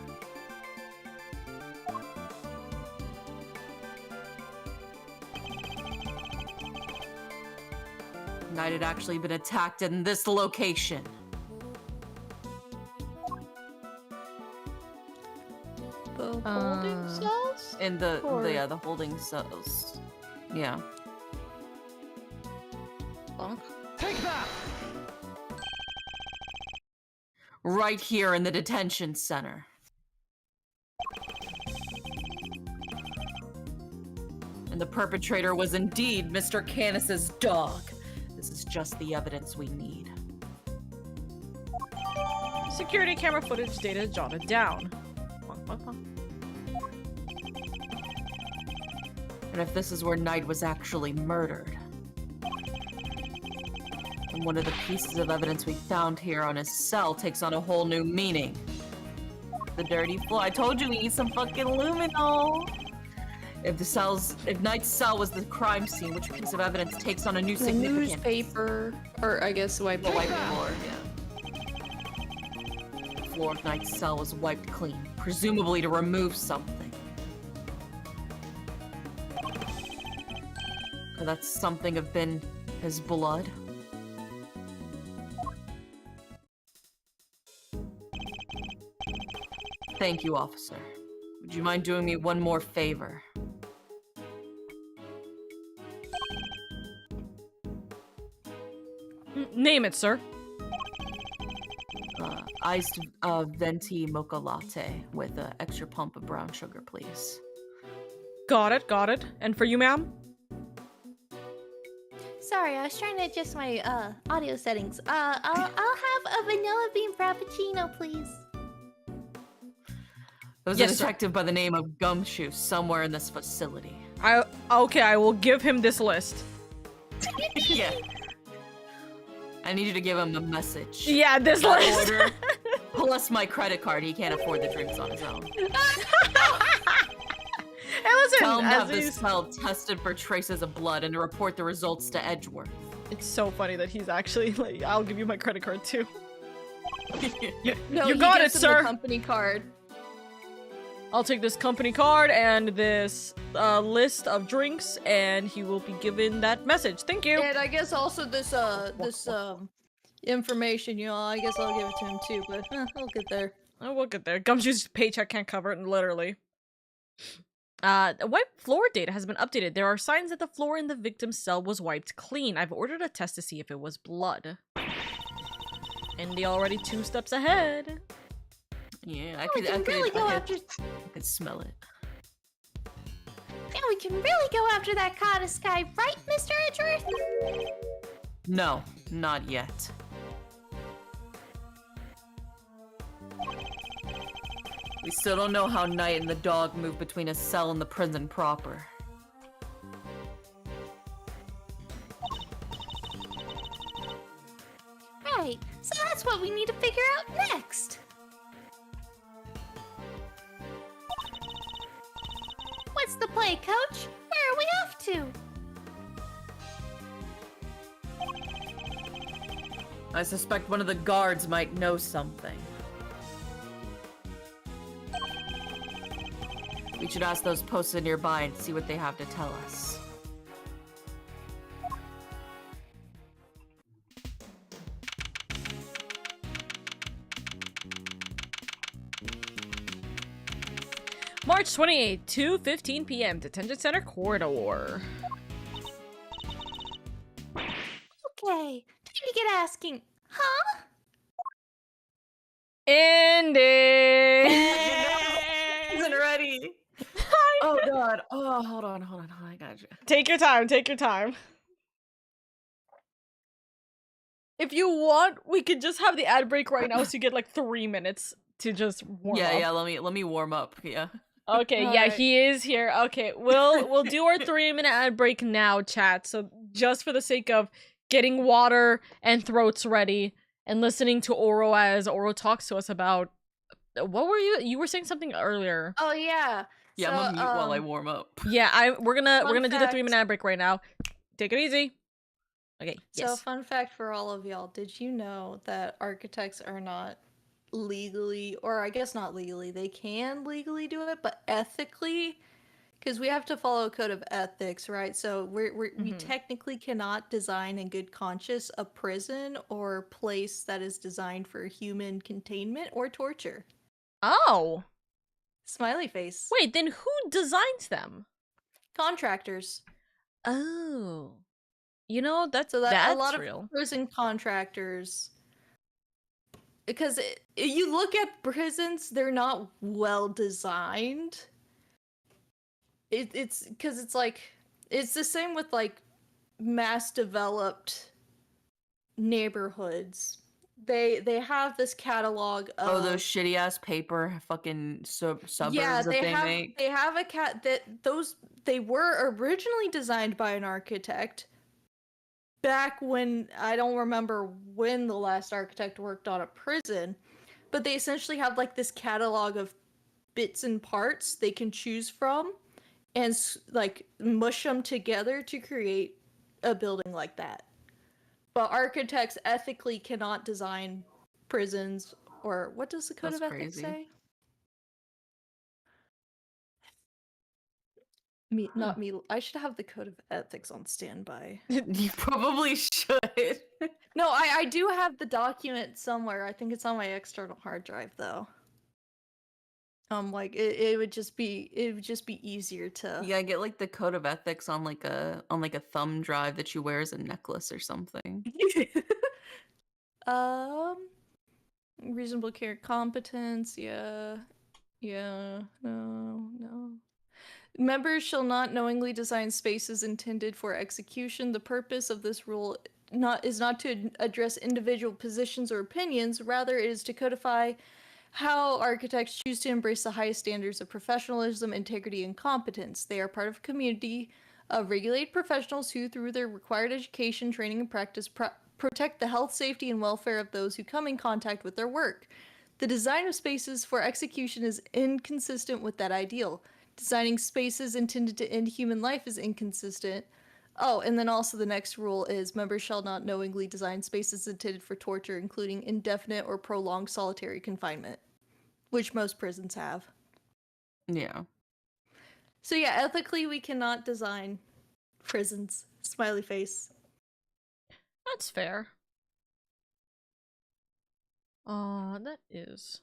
Speaker 3: Knight had actually been attacked in this location.
Speaker 2: The holding cells?
Speaker 3: In the holding cells. Yeah.
Speaker 4: Take that!
Speaker 3: Right here in the detention center. And the perpetrator was indeed Mr. Canis's dog. This is just the evidence we need.
Speaker 1: Security camera footage data jotted down.
Speaker 3: And if this is where Knight was actually murdered, then one of the pieces of evidence we found here on his cell takes on a whole new meaning. The dirty floor. I told you we need some fucking luminol. If Knight's cell was the crime scene, which piece of evidence takes on a new significance?
Speaker 2: Newspaper, or I guess wipe
Speaker 3: the white floor. Yeah. The floor of Knight's cell was wiped clean, presumably to remove something. Could that something have been his blood? Thank you, officer. Would you mind doing me one more favor?
Speaker 1: Name it, sir.
Speaker 3: Iced venti mocha latte with an extra pump of brown sugar, please.
Speaker 1: Got it, got it. And for you, ma'am?
Speaker 5: Sorry, I was trying to adjust my audio settings. I'll have a vanilla bean frappuccino, please.
Speaker 3: There's a detective by the name of Gumshoe somewhere in this facility.
Speaker 1: Okay, I will give him this list.
Speaker 3: Yeah. I need you to give him a message.
Speaker 1: Yeah, this list.
Speaker 3: Order, plus my credit card. He can't afford the drinks on his own.
Speaker 1: Hey, listen,
Speaker 3: tell him to have this cell tested for traces of blood and to report the results to Edgeworth.
Speaker 1: It's so funny that he's actually like, I'll give you my credit card too.
Speaker 2: No,
Speaker 1: you got it, sir.
Speaker 2: The company card.
Speaker 1: I'll take this company card and this list of drinks, and he will be given that message. Thank you.
Speaker 2: And I guess also this information, you know, I guess I'll give it to him too, but we'll get there.
Speaker 1: Oh, we'll get there. Gumshoe's paycheck can't cover it, literally. Wiped floor data has been updated. There are signs that the floor in the victim's cell was wiped clean. I've ordered a test to see if it was blood. Indy already 2 steps ahead.
Speaker 3: Yeah, I could smell it.
Speaker 5: Now we can really go after that Goddess guy, right, Mr. Edgeworth?
Speaker 3: No, not yet. We still don't know how Knight and the dog moved between his cell and the prison proper.
Speaker 5: Right, so that's what we need to figure out next. What's the play, Coach? Where are we off to?
Speaker 3: I suspect one of the guards might know something. We should ask those posted nearby and see what they have to tell us.
Speaker 1: March 28th, 2:15 p.m. Detention Center corridor.
Speaker 5: Okay, time to get asking. Huh?
Speaker 1: Indy!
Speaker 3: Isn't ready. Oh god. Oh, hold on. I got you.
Speaker 1: Take your time, take your time. If you want, we could just have the ad break right now so you get like 3 minutes to just warm up.
Speaker 3: Yeah, let me warm up. Yeah.
Speaker 1: Okay, yeah, right. He is here. Okay, we'll do our 3-minute ad break now, chat. So just for the sake of getting water and throats ready and listening to Oro as Oro talks to us about what were you were saying something earlier.
Speaker 2: Oh yeah.
Speaker 3: Yeah, so, I'm gonna mute while I warm up.
Speaker 1: Yeah, we're gonna do the 3-minute ad break right now. Take it easy. Okay.
Speaker 2: So fun fact for all of y'all, did you know that architects are not legally, or I guess not legally, they can legally do it, but ethically, because we have to follow a code of ethics, right? So we technically cannot design in good conscience a prison or place that is designed for human containment or torture.
Speaker 1: Oh.
Speaker 2: Smiley face.
Speaker 1: Wait, then who designs them?
Speaker 2: Contractors.
Speaker 1: Oh. You know, that's a lot real.
Speaker 2: Of prison contractors, because you look at prisons, they're not well designed. It's because it's like It's the same with like mass developed neighborhoods. They have this catalog of
Speaker 3: those shitty ass paper fucking suburbs
Speaker 2: yeah,
Speaker 3: that they make.
Speaker 2: They have a cat that they were originally designed by an architect back when I don't remember when the last architect worked on a prison, but they essentially have like this catalog of bits and parts they can choose from and like mush them together to create a building like that. But architects ethically cannot design prisons, or what does the code of ethics say? Not me. I should have the code of ethics on standby.
Speaker 3: You probably should.
Speaker 2: No, I do have the document somewhere. I think it's on my external hard drive though. Like it would just be easier to.
Speaker 3: Yeah, get like the code of ethics on like a thumb drive that you wear as a necklace or something.
Speaker 2: Reasonable care, competence. Yeah. No. Members shall not knowingly design spaces intended for execution. The purpose of this rule is not to address individual positions or opinions. Rather, it is to codify how architects choose to embrace the highest standards of professionalism, integrity, and competence. They are part of a community of regulated professionals who, through their required education, training, and practice, protect the health, safety, and welfare of those who come in contact with their work. The design of spaces for execution is inconsistent with that ideal. Designing spaces intended to end human life is inconsistent. Oh, and then also the next rule is members shall not knowingly design spaces intended for torture, including indefinite or prolonged solitary confinement, which most prisons have.
Speaker 3: Yeah.
Speaker 2: So yeah, ethically we cannot design prisons. Smiley face.
Speaker 1: That's fair. That is...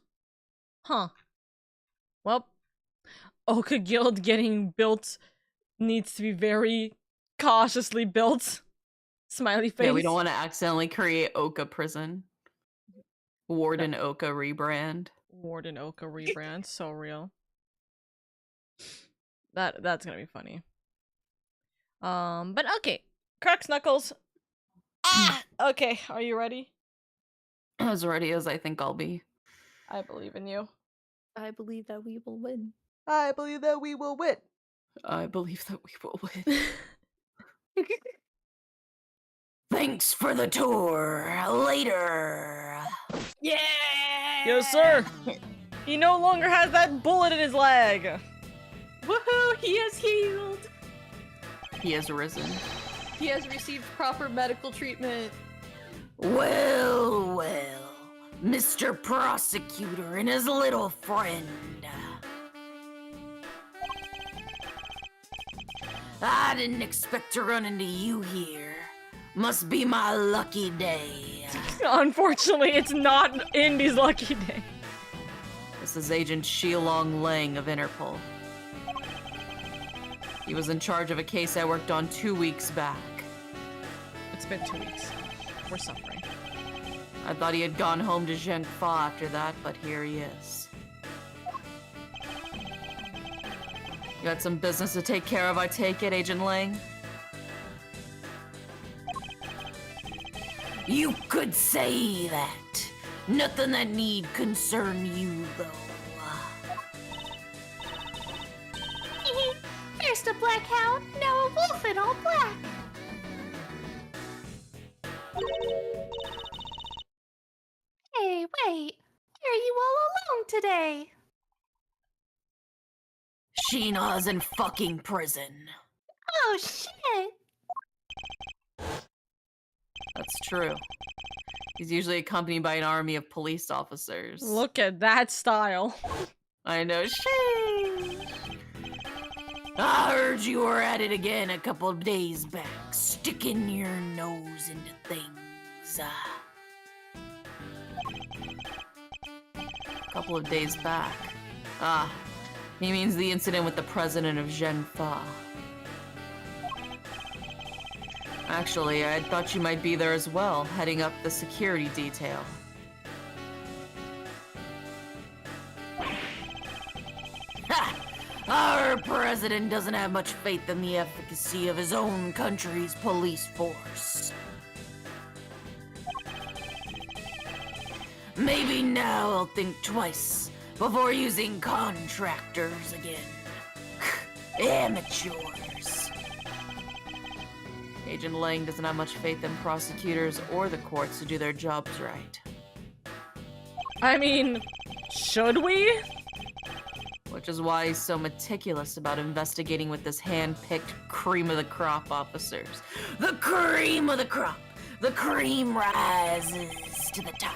Speaker 1: Huh. Well, Oka Guild getting built needs to be very cautiously built. Smiley face.
Speaker 3: Yeah, we don't want to accidentally create Oka Prison. Warden Oka rebrand.
Speaker 1: Warden Oka rebrand. So real. That's gonna be funny. But okay. Cracks Knuckles. Okay, are you ready?
Speaker 3: As ready as I think I'll be.
Speaker 1: I believe in you.
Speaker 2: I believe that we will win.
Speaker 1: I believe that we will win.
Speaker 3: I believe that we will win. Thanks for the tour. Later.
Speaker 2: Yeah!
Speaker 1: Yes, sir. He no longer has that bullet in his leg.
Speaker 2: Woohoo! He has healed.
Speaker 3: He has risen.
Speaker 2: He has received proper medical treatment.
Speaker 3: Well, Mr. Prosecutor and his little friend. I didn't expect to run into you here. Must be my lucky day.
Speaker 1: Unfortunately, it's not Indy's lucky day.
Speaker 3: This is Agent Shilong Lang of Interpol. He was in charge of a case I worked on 2 weeks back.
Speaker 1: It's been 2 weeks. We're suffering.
Speaker 3: I thought he had gone home to Zhengfa after that, but here he is. You got some business to take care of, I take it, Agent Lang? You could say that. Nothing that need concern you, though.
Speaker 5: First a black hound, now a wolf in all black. Hey, wait. Why are you all alone today?
Speaker 3: Sheena's in fucking prison.
Speaker 5: Oh, shit.
Speaker 3: That's true. He's usually accompanied by an army of police officers.
Speaker 1: Look at that style.
Speaker 3: I know. Sheesh. I heard you were at it again a couple of days back, sticking your nose into things. A couple of days back. He means the incident with the president of Zhengfa. Actually, I thought you might be there as well, heading up the security detail. Ha! Our president doesn't have much faith in the efficacy of his own country's police force. Maybe now I'll think twice before using contractors again. Amateurs. Agent Lang doesn't have much faith in prosecutors or the courts to do their jobs right.
Speaker 1: I mean, should we?
Speaker 3: Which is why he's so meticulous about investigating with this hand-picked cream of the crop officers. The cream of the crop! The cream rises to the top.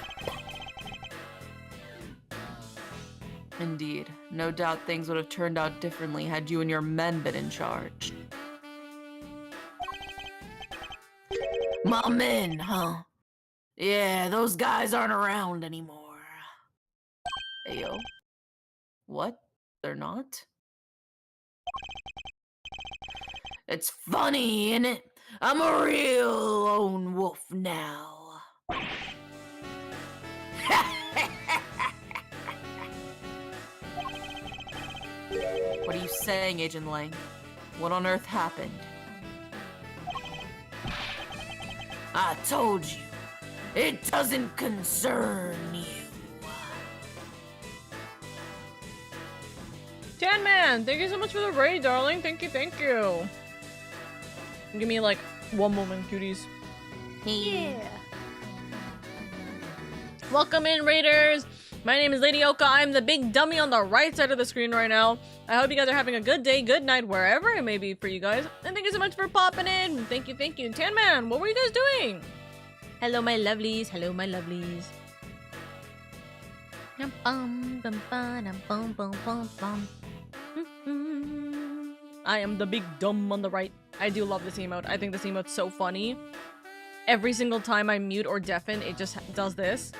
Speaker 3: Indeed, no doubt things would have turned out differently had you and your men been in charge. My men, huh? Yeah, those guys aren't around anymore. Ayo. What? They're not? It's funny, innit? I'm a real lone wolf now. What are you saying, Agent Lang? What on earth happened? I told you, it doesn't concern you.
Speaker 1: Tan Man, thank you so much for the raid, darling. Thank you, thank you. Give me like one moment, cuties.
Speaker 5: Yeah.
Speaker 1: Welcome in, raiders. My name is LadyOka. I'm the big dummy on the right side of the screen right now. I hope you guys are having a good day, good night, wherever it may be for you guys. And thank you so much for popping in. Thank you, thank you. Tan Man, what were you guys doing? Hello, my lovelies. Hello, my lovelies. I am the big dumb on the right. I do love this emote. I think this emote's so funny. Every single time I mute or deafen, it just does this.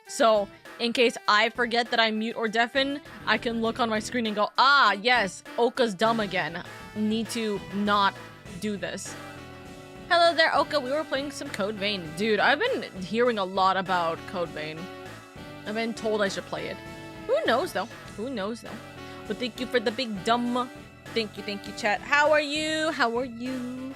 Speaker 1: So, in case I forget that I mute or deafen, I can look on my screen and go, ah, yes, Oka's dumb again. Need to not do this. Hello there, Oka. We were playing some Code Vein. Dude, I've been hearing a lot about Code Vein. I've been told I should play it. Who knows, though? Who knows, though? But thank you for the big dumb. Thank you, chat. How are you? How are you?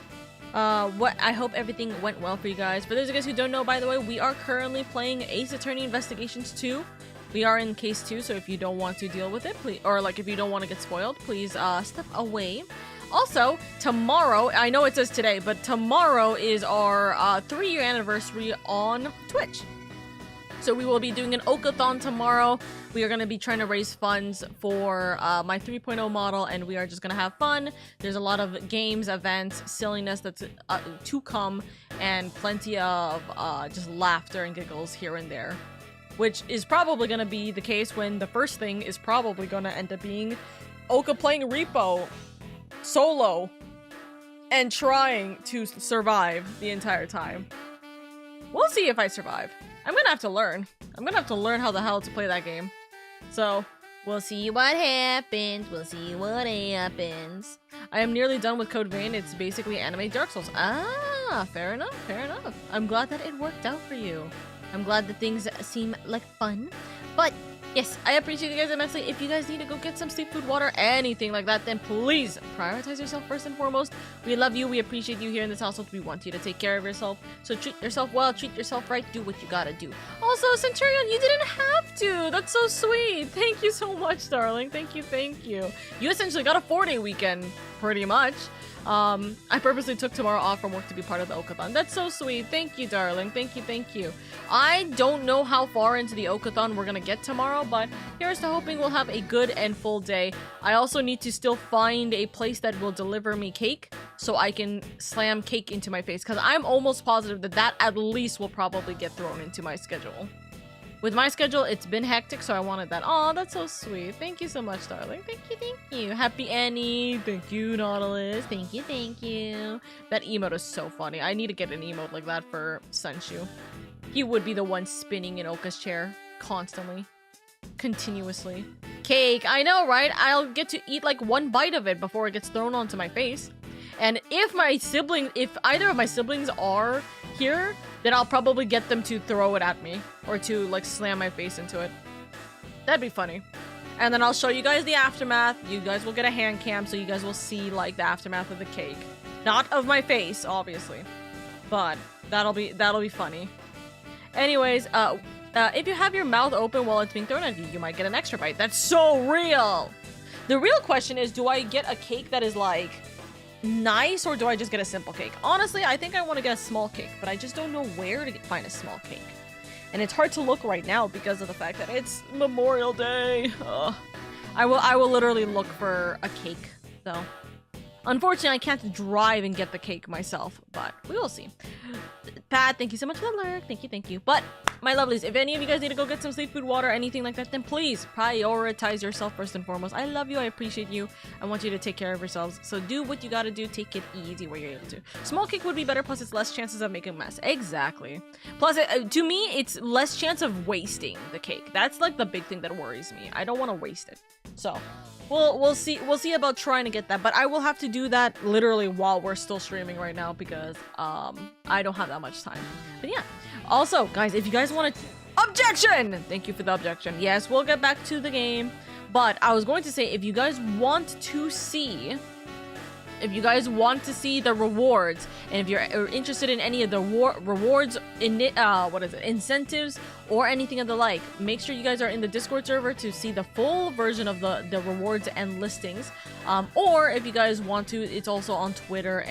Speaker 1: I hope everything went well for you guys. For those of you guys who don't know, by the way, we are currently playing Ace Attorney Investigations 2. We are in case 2, so if you don't want to deal with it, please, or like if you don't want to get spoiled, please step away. Also, tomorrow, I know it says today, but tomorrow is our 3-year anniversary on Twitch. So we will be doing an Okathon tomorrow. We are going to be trying to raise funds for my 3.0 model, and we are just going to have fun. There's a lot of games, events, silliness that's to come, and plenty of just laughter and giggles here and there. Which is probably going to be the case when the first thing is probably going to end up being Oka playing Repo solo and trying to survive the entire time. We'll see if I survive. I'm gonna have to learn. I'm gonna have to learn how the hell to play that game. So, we'll see what happens. We'll see what happens. I am nearly done with Code Vein. It's basically anime Dark Souls. Ah, fair enough, fair enough. I'm glad that it worked out for you. I'm glad that things seem like fun. But, yes, I appreciate you guys immensely. If you guys need to go get some sleep, food, water, anything like that, then please prioritize yourself first and foremost. We love you. We appreciate you here in this household. We want you to take care of yourself. So treat yourself well, treat yourself right, do what you gotta do. Also, Centurion, you didn't have to. That's so sweet. Thank you so much, darling. Thank you, thank you. You essentially got a 4-day weekend, pretty much. I purposely took tomorrow off from work to be part of the Okathon. That's so sweet. Thank you, darling. Thank you, thank you. I don't know how far into the Okathon we're gonna get tomorrow, but here's to hoping we'll have a good and full day. I also need to still find a place that will deliver me cake so I can slam cake into my face, because I'm almost positive that that at least will probably get thrown into my schedule. With my schedule, it's been hectic, so I wanted that. Aw, that's so sweet. Thank you so much, darling. Thank you, thank you. Happy Annie. Thank you, Nautilus. Thank you, thank you. That emote is so funny. I need to get an emote like that for Senshu. He would be the one spinning in Oka's chair constantly. Continuously. Cake. I know, right? I'll get to eat like one bite of it before it gets thrown onto my face. And if either of my siblings are here, then I'll probably get them to throw it at me or to like slam my face into it. That'd be funny. And then I'll show you guys the aftermath. You guys will get a hand cam, so you guys will see, like, the aftermath of the cake. Not of my face, obviously. But that'll be funny. Anyways, if you have your mouth open while it's being thrown at you, you might get an extra bite. That's so real! The real question is, do I get a cake that is, like, nice, or do I just get a simple cake? Honestly, I think I want to get a small cake, but I just don't know where to find a small cake. And it's hard to look right now because of the fact that it's Memorial Day. Ugh. I will literally look for a cake, though. Unfortunately, I can't drive and get the cake myself, but we will see. Pat, thank you so much for the lurk. Thank you. But, my lovelies, if any of you guys need to go get some sleep, food, water, anything like that, then please prioritize yourself first and foremost. I love you. I appreciate you. I want you to take care of yourselves. So do what you gotta do. Take it easy where you're able to. Small cake would be better, plus it's less chances of making a mess. Exactly. Plus, to me, it's less chance of wasting the cake. That's like the big thing that worries me. I don't want to waste it. So, we'll see about trying to get that, but I will have to do that literally while we're still streaming right now because I don't have that much time. But yeah. Also, guys, if you guys want to objection! Thank you for the objection. Yes, we'll get back to the game, but I was going to say if you guys want to see the rewards, and if you're interested in any of the rewards, incentives, or anything of the like, make sure you guys are in the Discord server to see the full version of the rewards and listings. Or if you guys want to, it's also on Twitter,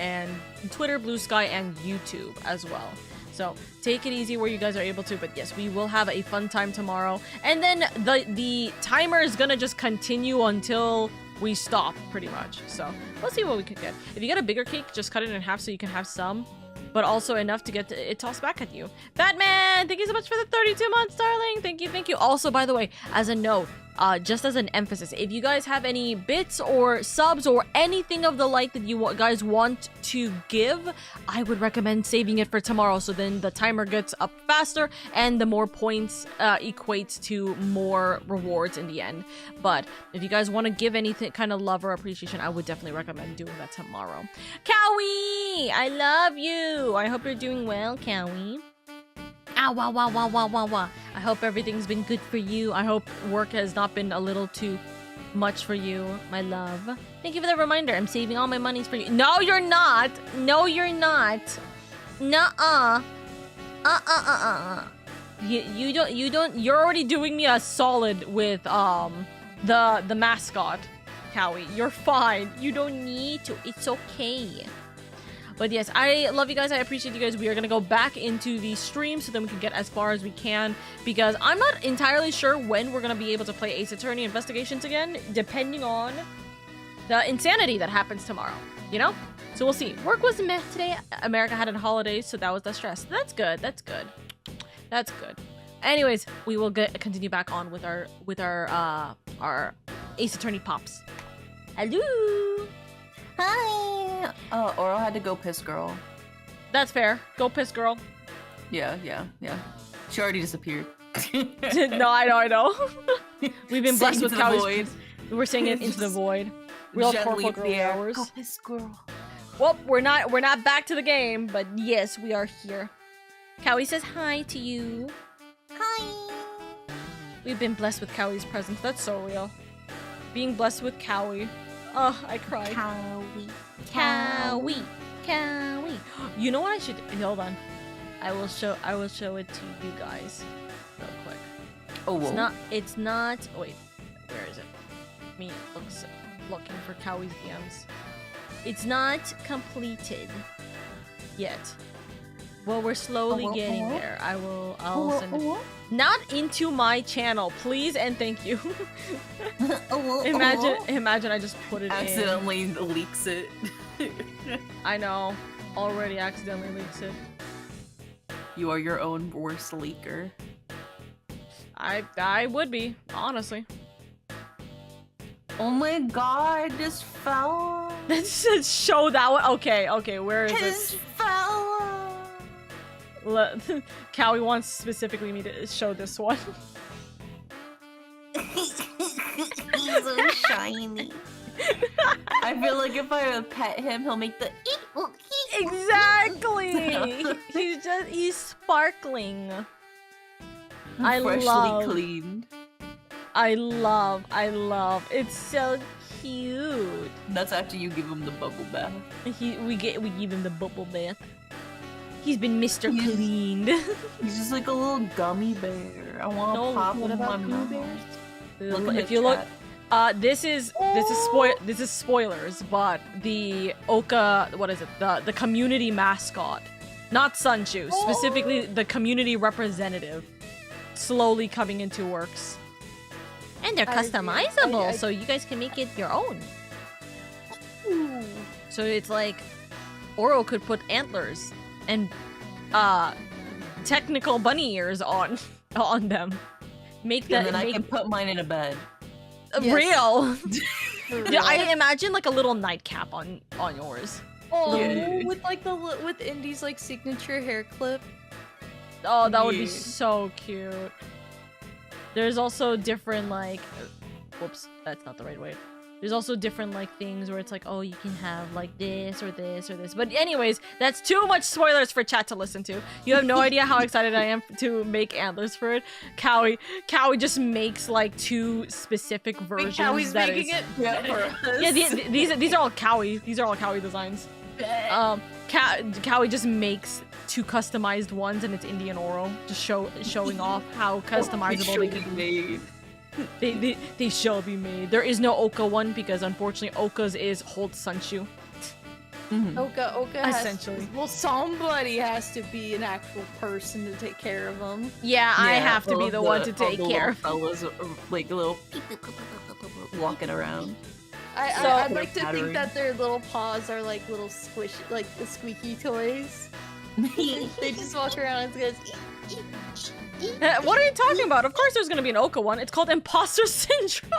Speaker 1: Blue Sky, and YouTube as well. So take it easy where you guys are able to, but yes, we will have a fun time tomorrow. And then the timer is gonna just continue until we stop, pretty much. So we'll see what we can get. If you get a bigger cake, just cut it in half so you can have some, but also enough to get it tossed back at you. Batman, thank you so much for the 32 months, darling. Thank you. Also, by the way, as a note, just as an emphasis, if you guys have any bits or subs or anything of the like that you guys want to give, I would recommend saving it for tomorrow, so then the timer gets up faster and the more points equates to more rewards in the end. But if you guys want to give anything kind of love or appreciation, I would definitely recommend doing that tomorrow. Cowie, I love you. I hope you're doing well, Cowie. Ow, wow. I hope everything's been good for you. I hope work has not been a little too much for you, my love. Thank you for the reminder. I'm saving all my monies for you. No, you're not. No, you're not. Nuh-uh. You don't. You're already doing me a solid with the mascot, Cowie. You're fine. You don't need to. It's okay. But yes, I love you guys. I appreciate you guys. We are going to go back into the stream so then we can get as far as we can, because I'm not entirely sure when we're going to be able to play Ace Attorney Investigations again, depending on the insanity that happens tomorrow, you know? So we'll see. Work was meh today. America had a holiday, so that was the stress. That's good. That's good. Anyways, we will continue back on with our Ace Attorney pops. Hello.
Speaker 3: Hi! Oro had to go piss girl.
Speaker 1: That's fair. Go piss girl.
Speaker 3: Yeah. She already disappeared.
Speaker 1: No, I know. We've been blessed with Cowie's. We're saying it into the void. Real corporal girl hours.
Speaker 3: Go piss girl.
Speaker 1: Well, we're not back to the game, but yes, we are here. Cowie says hi to you.
Speaker 5: Hi.
Speaker 1: We've been blessed with Cowie's presence. That's so real. Being blessed with Cowie. Oh, I cried. Cowie. You know what I should... Hold on. I will show it to you guys real quick.
Speaker 3: Oh, whoa.
Speaker 1: It's not... Wait. Where is it? Me looking for Cowie's DMs. It's not completed yet. Well, we're slowly getting there. I'll send it. Not into my channel, please and thank you. Imagine I just put it
Speaker 3: accidentally leaks it.
Speaker 1: I know. Already accidentally leaks it.
Speaker 3: You are your own worst leaker.
Speaker 1: I would be, honestly.
Speaker 3: Oh my god, this fell.
Speaker 1: Let's just show that one. Okay, where is
Speaker 3: his
Speaker 1: it?
Speaker 3: Fella.
Speaker 1: Cowie wants specifically me to show this one.
Speaker 3: He's so shiny. I feel like if I pet him, he'll make the
Speaker 1: exactly. He's sparkling.
Speaker 3: Freshly cleaned.
Speaker 1: I love. It's so cute.
Speaker 3: That's after you give him the bubble bath.
Speaker 1: We give him the bubble bath. He's been Mr. Cleaned.
Speaker 3: He's just like a little gummy bear. I want to pop him in my mouth.
Speaker 1: If you look, this is spoilers, but the Oka, what is it? The community mascot, not Sunshu, specifically the community representative, slowly coming into works. And they're customizable, so you guys can make it your own.
Speaker 2: Ooh.
Speaker 1: So it's like, Oro could put antlers and technical bunny ears on them. Make that.
Speaker 3: And then I can put mine in a bed.
Speaker 1: Yes. Real. Yeah, I imagine like a little nightcap on yours.
Speaker 2: Oh,
Speaker 3: Yeah.
Speaker 2: with like with Indy's like signature hair clip.
Speaker 1: Oh, that would be so cute. There's also different like, whoops, that's not the right way. There's also different like things where it's like, oh, you can have like this or this or this. But anyways, that's too much spoilers for chat to listen to. You have no idea how excited I am to make antlers for it. Cowie just makes like 2 specific versions.
Speaker 2: Cowie's
Speaker 1: that
Speaker 2: making
Speaker 1: is...
Speaker 2: it for us.
Speaker 1: Yeah, these are all Cowie. These are all Cowie designs. Cowie just makes 2 customized ones, and it's Indian Oro, just showing off how customizable they could be. They shall be made. There is no Oka one because unfortunately Oka's is Hold Sunshu.
Speaker 2: Oka
Speaker 1: essentially.
Speaker 2: Somebody has to be an actual person to take care of them.
Speaker 1: Yeah, I have to be the one to take care of.
Speaker 3: Fellas are like little walking around.
Speaker 2: I'd like to think that their little paws are like little squish, like the squeaky toys. They just walk around and goes.
Speaker 1: What are you talking about? Of course there's gonna be an Oka one. It's called Imposter Syndrome.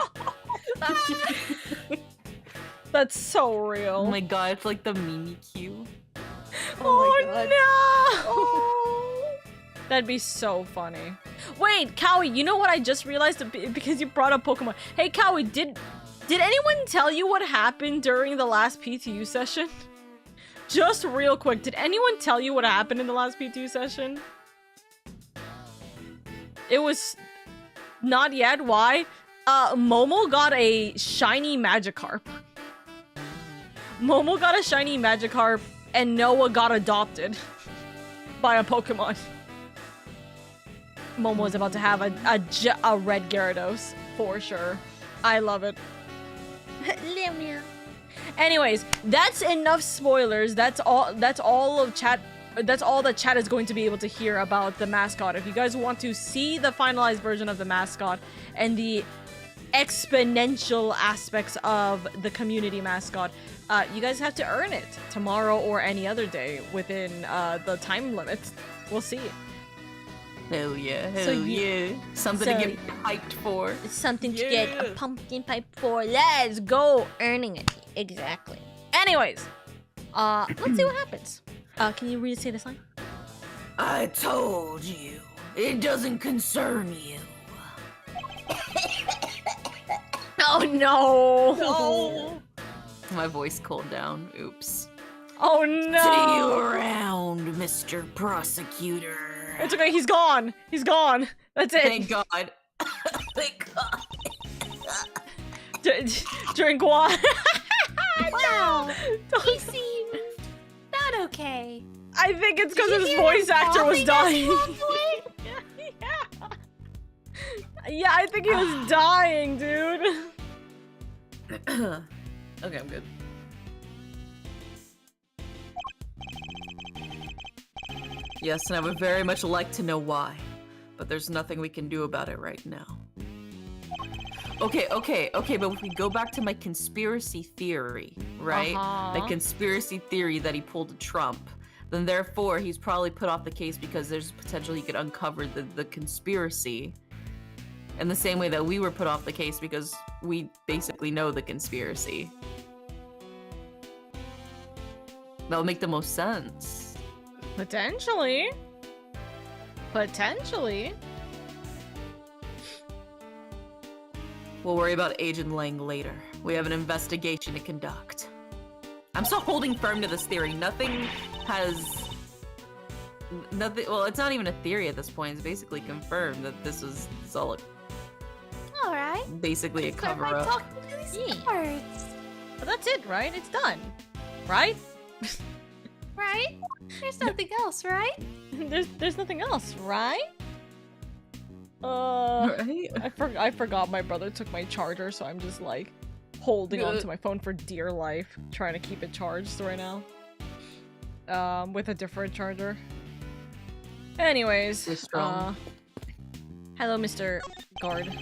Speaker 1: That's so real.
Speaker 3: Oh my god, it's like the Mimikyu.
Speaker 1: Oh no! Oh. That'd be so funny. Wait, Cowie, you know what I just realized because you brought up Pokemon. Hey Cowie, did anyone tell you what happened during the last PTU session? Just real quick, did anyone tell you what happened in the last PTU session? It was not yet. Why? Momo got a shiny Magikarp. Momo got a shiny Magikarp, and Noah got adopted by a Pokemon. Momo is about to have a red Gyarados for sure. I love it. Anyways, that's enough spoilers. That's all of chat. That's all that chat is going to be able to hear about the mascot. If you guys want to see the finalized version of the mascot and the exponential aspects of the community mascot, you guys have to earn it tomorrow or any other day within the time limit. We'll see.
Speaker 3: Hell yeah, yeah. Something to get hyped for.
Speaker 1: Something to get a pumpkin pipe for. Let's go earning it. Exactly. Anyways, let's see what happens. Can you re-say this line?
Speaker 3: I told you. It doesn't concern you.
Speaker 1: Oh no!
Speaker 2: No.
Speaker 3: My voice cooled down. Oops.
Speaker 1: Oh no!
Speaker 3: See you around, Mr. Prosecutor.
Speaker 1: It's okay, he's gone. He's gone. That's it.
Speaker 3: Thank God. Thank God.
Speaker 1: Drink water.
Speaker 5: Wow.
Speaker 1: No.
Speaker 5: He seemed not okay.
Speaker 1: I think it's because
Speaker 5: Did
Speaker 1: his
Speaker 5: you hear
Speaker 1: voice
Speaker 5: him
Speaker 1: actor was
Speaker 5: bawling at
Speaker 1: dying. Yeah, I think he was dying, dude.
Speaker 3: Okay, I'm good. Yes, and I would very much like to know why, but there's nothing we can do about it right now. Okay, but if we go back to my conspiracy theory, right? The conspiracy theory that he pulled a Trump, then therefore he's probably put off the case because there's potential he could uncover the conspiracy. In the same way that we were put off the case because we basically know the conspiracy. That'll make the most sense.
Speaker 1: Potentially.
Speaker 3: We'll worry about Agent Lang later. We have an investigation to conduct. I'm still holding firm to this theory. Nothing, well, it's not even a theory at this point. It's basically confirmed that this is all
Speaker 5: All right.
Speaker 3: Basically a
Speaker 5: Start by
Speaker 3: cover-up.
Speaker 5: talking to these cards.
Speaker 1: But that's it, right? It's done. Right?
Speaker 5: Right? There's nothing else, right?
Speaker 1: There's nothing else, right?
Speaker 3: Right?
Speaker 1: I forgot my brother took my charger, so I'm just like holding onto my phone for dear life, trying to keep it charged right now. With a different charger. Anyways, hello, Mr. Guard.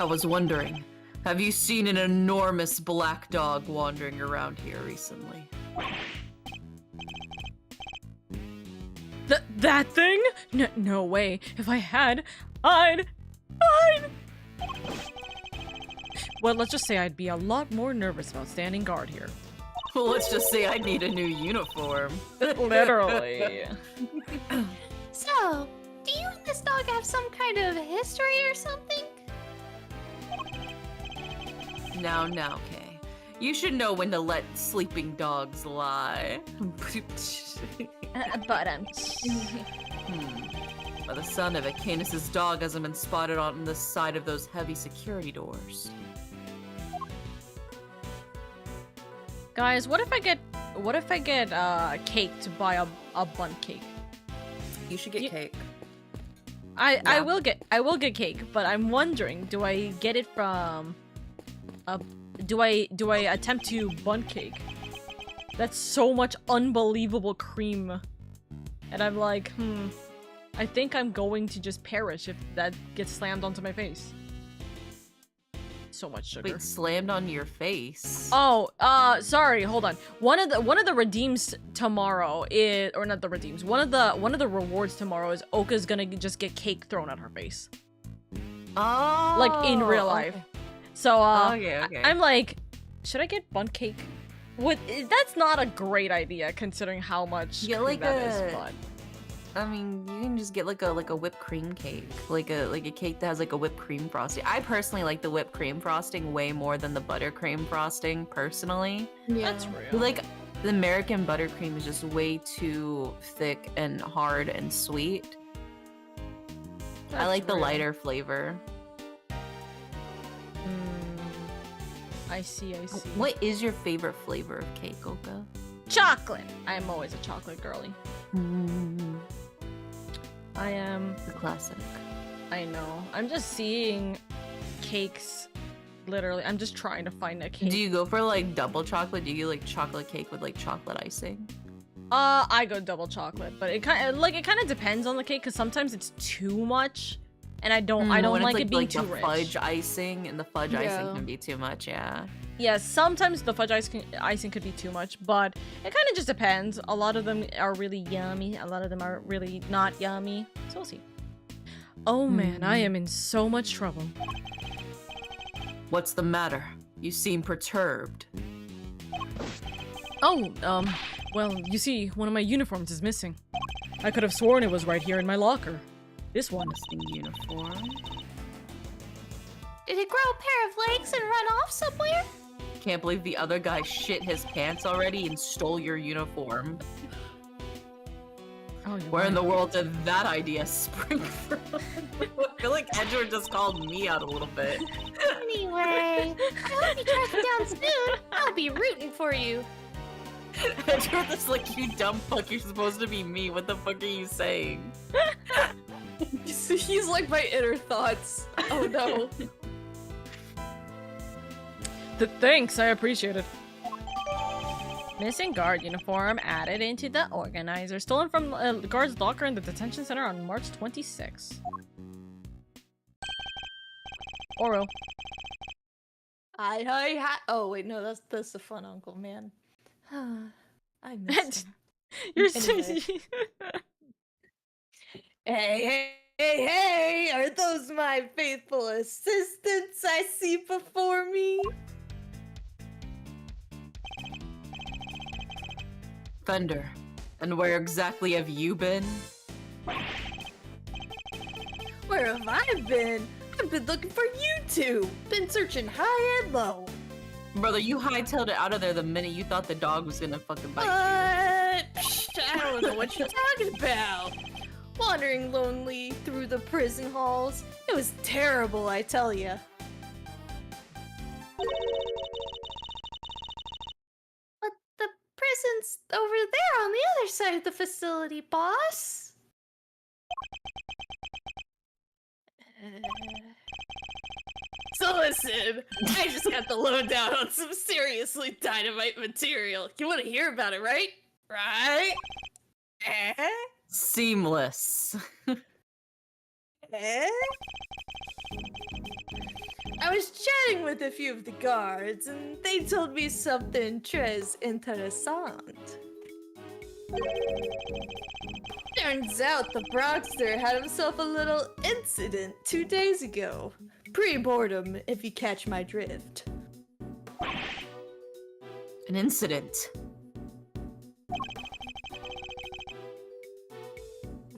Speaker 3: I was wondering, have you seen an enormous black dog wandering around here recently?
Speaker 1: That thing? No way. If I had, I'd... Well, let's just say I'd be a lot more nervous about standing guard here.
Speaker 3: Well, let's just say I need a new uniform.
Speaker 1: Literally.
Speaker 5: So, do you and this dog have some kind of history or something?
Speaker 3: Now, Kay. You should know when to let sleeping dogs lie. By the sound of it, Canis's dog hasn't been spotted on the side of those heavy security doors.
Speaker 1: Guys, what if I get cake to buy a bun cake?
Speaker 3: You should get cake.
Speaker 1: I will get cake, but I'm wondering, do I get it from do I attempt to bun cake? That's so much unbelievable cream. And I'm like, I think I'm going to just perish if that gets slammed onto my face. So much sugar.
Speaker 3: Wait, slammed onto your face?
Speaker 1: Oh, sorry, hold on. One of the redeems tomorrow is, or not the redeems. One of the rewards tomorrow is Oka's gonna just get cake thrown at her face.
Speaker 3: Oh,
Speaker 1: like in real life.
Speaker 3: Okay.
Speaker 1: So
Speaker 3: okay.
Speaker 1: I'm like, should I get bun cake? That's not a great idea considering how much cream that is, but
Speaker 3: I mean, you can just get like a whipped cream cake, like a cake that has like a whipped cream frosting. I personally like the whipped cream frosting way more than the buttercream frosting. Personally,
Speaker 2: Yeah.
Speaker 1: that's real.
Speaker 3: Like the American buttercream is just way too thick and hard and sweet. I like the lighter flavor.
Speaker 1: I see.
Speaker 3: What is your favorite flavor of cake, Oka?
Speaker 1: Chocolate. I'm always a chocolate girly. I am
Speaker 3: the classic.
Speaker 1: I know. I'm just seeing cakes. Literally, I'm just trying to find a cake.
Speaker 3: Do you go for like double chocolate? Do you like chocolate cake with like chocolate icing?
Speaker 1: I go double chocolate, but it kind of depends on the cake because sometimes it's too much, and I don't like it being too rich.
Speaker 3: Fudge icing and the fudge icing can be too much.
Speaker 1: Yeah, sometimes the fudge icing could be too much, but it kind of just depends. A lot of them are really yummy. A lot of them are really not yummy. So we'll see. Oh man, I am in so much trouble.
Speaker 3: What's the matter? You seem perturbed.
Speaker 1: Oh, well, you see, one of my uniforms is missing. I could have sworn it was right here in my locker. This one.
Speaker 3: Missing uniform?
Speaker 5: Did it grow a pair of legs and run off somewhere?
Speaker 3: Can't believe the other guy shit his pants already and stole your uniform.
Speaker 1: Oh,
Speaker 3: where in the world did that idea spring from? I feel like Edward just called me out a little bit.
Speaker 5: Anyway, I hope you track it down soon. I'll be rooting for you.
Speaker 3: Edward is like, you dumb fuck, you're supposed to be me. What the fuck are you saying?
Speaker 2: He's like my inner thoughts. Oh no.
Speaker 1: Thanks, I appreciate it. Missing guard uniform added into the organizer. Stolen from the guard's locker in the detention center on March 26. Oro.
Speaker 2: Hi. Oh wait, no, that's the fun uncle, man. I miss him.
Speaker 1: You're
Speaker 2: Anyway. Hey, are those my faithful assistants I see before me?
Speaker 3: Thunder. And where exactly have you been?
Speaker 2: Where have I been? I've been looking for you two. Been searching high and low.
Speaker 3: Brother, you hightailed it out of there the minute you thought the dog was gonna fucking bite you.
Speaker 2: I don't know what you're talking about. wandering lonely through the prison halls. It was terrible, I tell ya.
Speaker 5: But the prison's over there on the other side of the facility, boss.
Speaker 2: So listen, I just got the lowdown on some seriously dynamite material. You want to hear about it, right? Right? Eh?
Speaker 3: Seamless.
Speaker 2: Eh? I was chatting with a few of the guards, and they told me something très interessant. Turns out the Brockster had himself a little incident 2 days ago. Pre-boredom, if you catch my drift.
Speaker 3: An incident.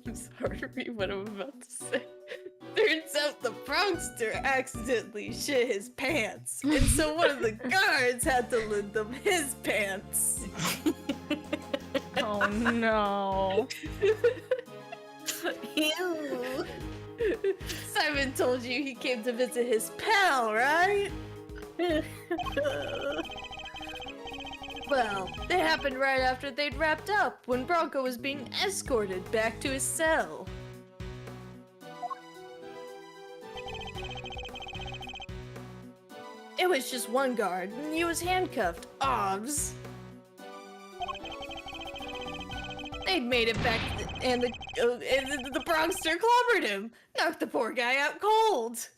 Speaker 2: I'm sorry to read what I'm about to say. Turns out the Brockster accidentally shit his pants, and so one of the guards had to lend them his pants.
Speaker 1: Oh no.
Speaker 2: Ew. Simon told you he came to visit his pal, right? Well, it happened right after they'd wrapped up, when Bronco was being escorted back to his cell. It was just one guard, and he was handcuffed. Obs. They'd made it back, and the Bronxster clobbered him, knocked the poor guy out cold.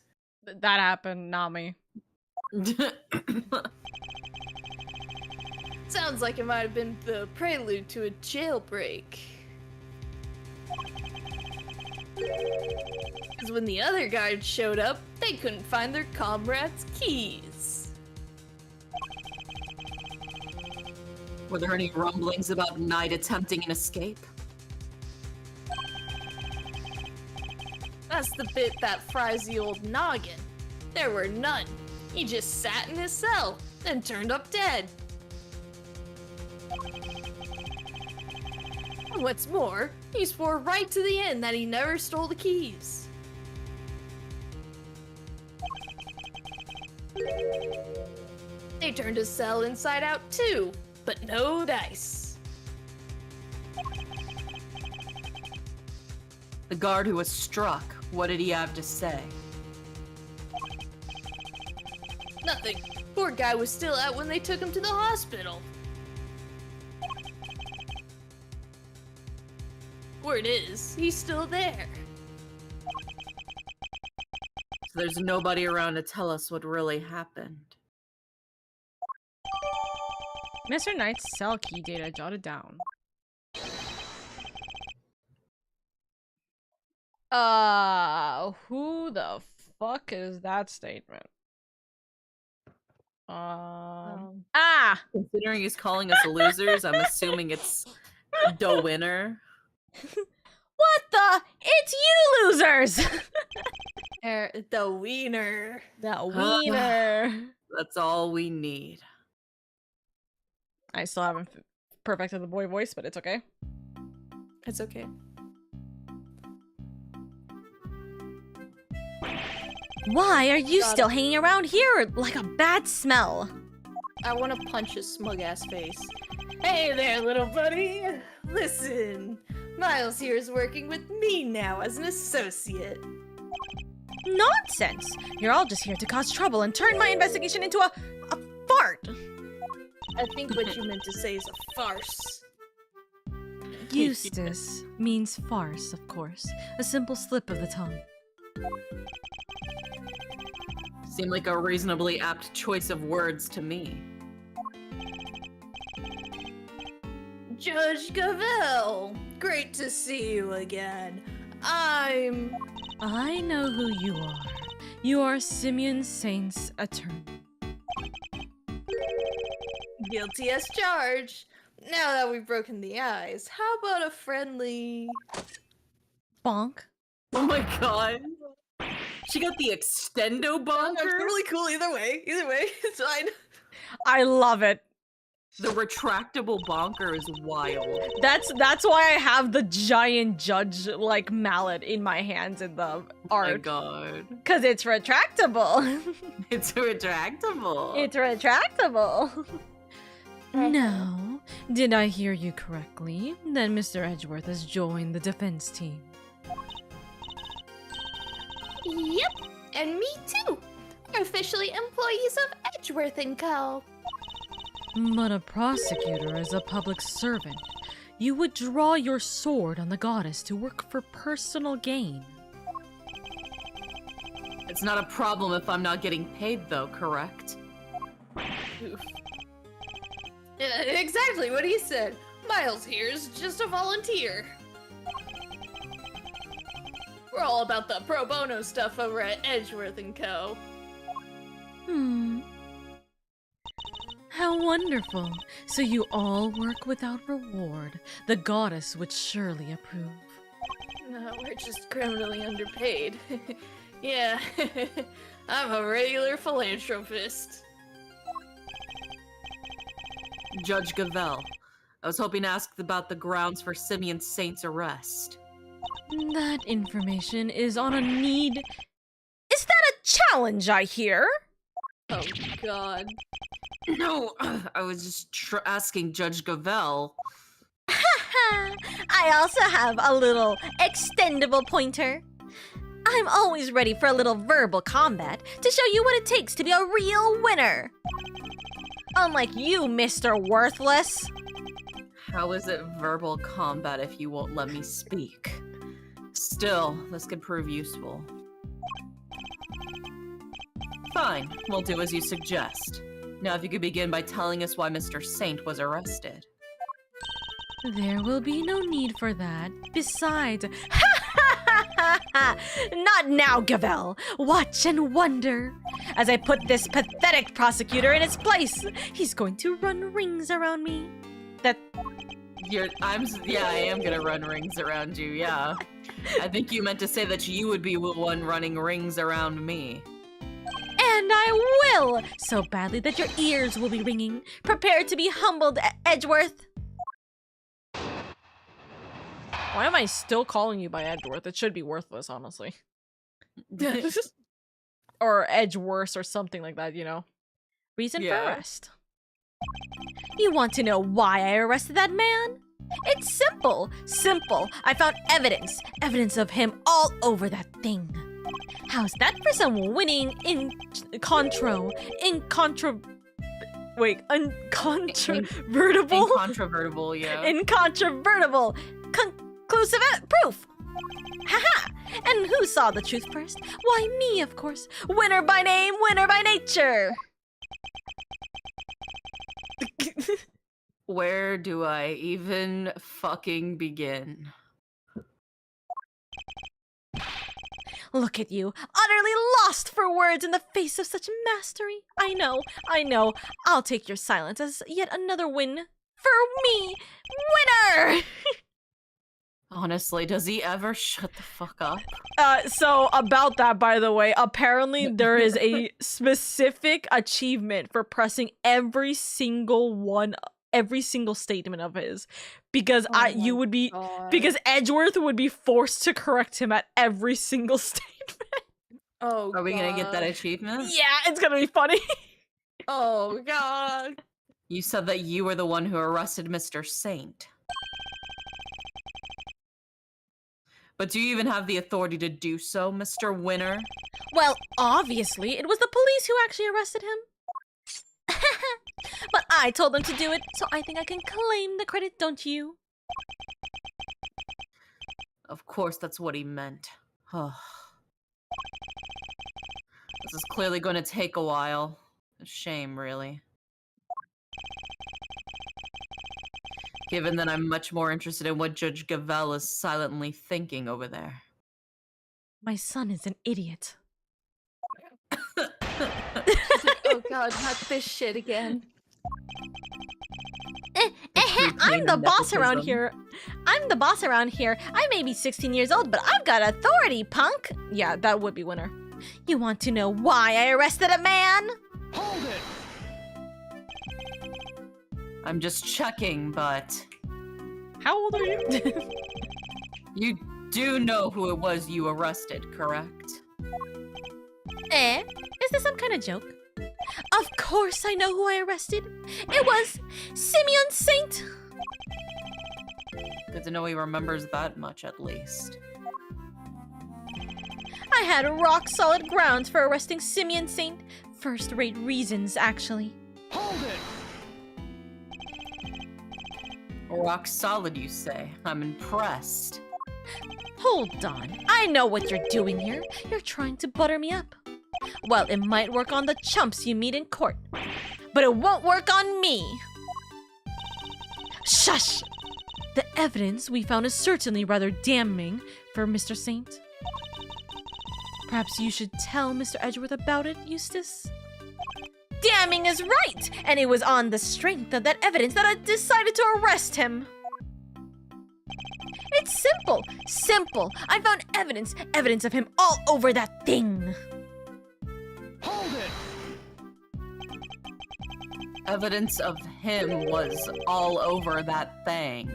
Speaker 1: That happened, not me.
Speaker 2: Sounds like it might have been the prelude to a jailbreak. Because when the other guards showed up, they couldn't find their comrade's keys.
Speaker 3: Were there any rumblings about Knight attempting an escape?
Speaker 2: That's the bit that fries the old noggin. There were none. He just sat in his cell, then turned up dead. What's more, he swore right to the end that he never stole the keys. They turned his cell inside out too, but no dice.
Speaker 3: The guard who was struck, what did he have to say?
Speaker 2: Nothing. Poor guy was still out when they took him to the hospital. Word is, he's still there.
Speaker 3: So there's nobody around to tell us what really happened.
Speaker 1: Mr. Knight's cell key data jotted down. Who the fuck is that statement?
Speaker 3: Considering he's calling us losers, I'm assuming it's the winner.
Speaker 1: What the? It's you losers!
Speaker 2: The wiener.
Speaker 1: That wiener.
Speaker 3: That's all we need.
Speaker 1: I still haven't perfected the boy voice, but it's okay.
Speaker 2: It's okay.
Speaker 1: Why are you still hanging around here like a bad smell?
Speaker 2: I want to punch his smug-ass face. Hey there, little buddy. Listen, Miles here is working with me now as an associate.
Speaker 1: Nonsense! You're all just here to cause trouble and turn my investigation into a fart!
Speaker 2: I think what you meant to say is a farce.
Speaker 1: Eustace means farce, of course. A simple slip of the tongue.
Speaker 3: Seemed like a reasonably apt choice of words to me.
Speaker 2: Judge Gavel, great to see you again. I
Speaker 1: know who you are. You are Simeon Saint's attorney.
Speaker 2: Guilty as charged. Now that we've broken the ice, how about a friendly...
Speaker 1: Bonk?
Speaker 3: Oh my god. She got the extendo bonker?
Speaker 2: That's really cool either way. Either way, it's fine.
Speaker 1: I love it.
Speaker 3: The retractable bonker is wild.
Speaker 1: That's why I have the giant judge like mallet in my hands in the art.
Speaker 3: Oh my god.
Speaker 1: Cause it's retractable.
Speaker 3: It's retractable.
Speaker 1: It's retractable. Now, did I hear you correctly? That Mr. Edgeworth has joined the defense team.
Speaker 5: Yep, and me too. We're officially employees of Edgeworth & Co.
Speaker 1: But a prosecutor is a public servant. You would draw your sword on the goddess to work for personal gain.
Speaker 3: It's not a problem if I'm not getting paid, though, correct?
Speaker 2: Exactly what he said. Miles here is just a volunteer. We're all about the pro bono stuff over at Edgeworth & Co.
Speaker 1: How wonderful. So you all work without reward. The goddess would surely approve.
Speaker 2: No, we're just criminally underpaid. Yeah, I'm a regular philanthropist.
Speaker 3: Judge Gavel, I was hoping to ask about the grounds for Simeon Saint's arrest.
Speaker 1: That information is on a need... Is that a challenge, I hear?
Speaker 2: Oh, God.
Speaker 3: No, I was just asking Judge Gavel.
Speaker 1: I also have a little extendable pointer. I'm always ready for a little verbal combat to show you what it takes to be a real winner. Unlike you, Mr. Worthless.
Speaker 3: How is it verbal combat if you won't let me speak? Still, this could prove useful. Fine, we'll do as you suggest. Now if you could begin by telling us why Mr. Saint was arrested.
Speaker 1: There will be no need for that. Besides... Not now, Gavel! Watch and wonder! As I put this pathetic prosecutor in its place, he's going to run rings around me.
Speaker 3: I am gonna run rings around you, yeah. I think you meant to say that you would be the one running rings around me.
Speaker 1: And I will! So badly that your ears will be ringing. Prepare to be humbled, Edgeworth. Why am I still calling you by Edgeworth? It should be Worthless, honestly. Or Edgeworse or something like that, you know? Reason for arrest. You want to know why I arrested that man? It's simple. Simple. I found evidence. Evidence of him all over that thing. How's that for some winning incontrovertible?
Speaker 3: Incontrovertible, yeah.
Speaker 1: Incontrovertible. Conclusive proof. Haha. And who saw the truth first? Why, me, of course. Winner by name, winner by nature.
Speaker 3: Where do I even fucking begin?
Speaker 1: Look at you, utterly lost for words in the face of such mastery. I know. I'll take your silence as yet another win for me. Winner!
Speaker 3: Honestly, does he ever shut the fuck up?
Speaker 1: So about that, by the way, apparently there is a specific achievement for pressing every single statement of his, because because Edgeworth would be forced to correct him at every single statement.
Speaker 2: Oh,
Speaker 3: are we gonna get that achievement?
Speaker 1: Yeah, it's gonna be funny.
Speaker 2: Oh God!
Speaker 3: You said that you were the one who arrested Mr. Saint. But do you even have the authority to do so, Mr. Winner?
Speaker 1: Well, obviously, it was the police who actually arrested him. But I told them to do it, so I think I can claim the credit, don't you?
Speaker 3: Of course, that's what he meant. This is clearly going to take a while. A shame, really. Given that I'm much more interested in what Judge Gavel is silently thinking over there.
Speaker 1: My son is an idiot.
Speaker 2: Oh God, not this shit again.
Speaker 1: I'm the boss around here. I may be 16 years old, but I've got authority, punk. Yeah, that would be winner. You want to know why I arrested a man?
Speaker 4: Hold it!
Speaker 3: I'm just checking, but...
Speaker 1: How old are you?
Speaker 3: You do know who it was you arrested, correct?
Speaker 5: Is this some kind of joke? Of course I know who I arrested. It was Simeon Saint.
Speaker 3: Good to know he remembers that much, at least.
Speaker 5: I had rock-solid grounds for arresting Simeon Saint. First-rate reasons, actually.
Speaker 4: Hold it!
Speaker 3: Rock solid, you say? I'm impressed.
Speaker 5: Hold on. I know what you're doing here. You're trying to butter me up. Well, it might work on the chumps you meet in court, but it won't work on me. Shush! The evidence we found is certainly rather damning for Mr. Saint. Perhaps you should tell Mr. Edgeworth about it, Eustace? Damning is right! And it was on the strength of that evidence that I decided to arrest him. It's simple. Simple. I found evidence of him all over that thing.
Speaker 4: Hold it!
Speaker 3: Evidence of him was all over that thing.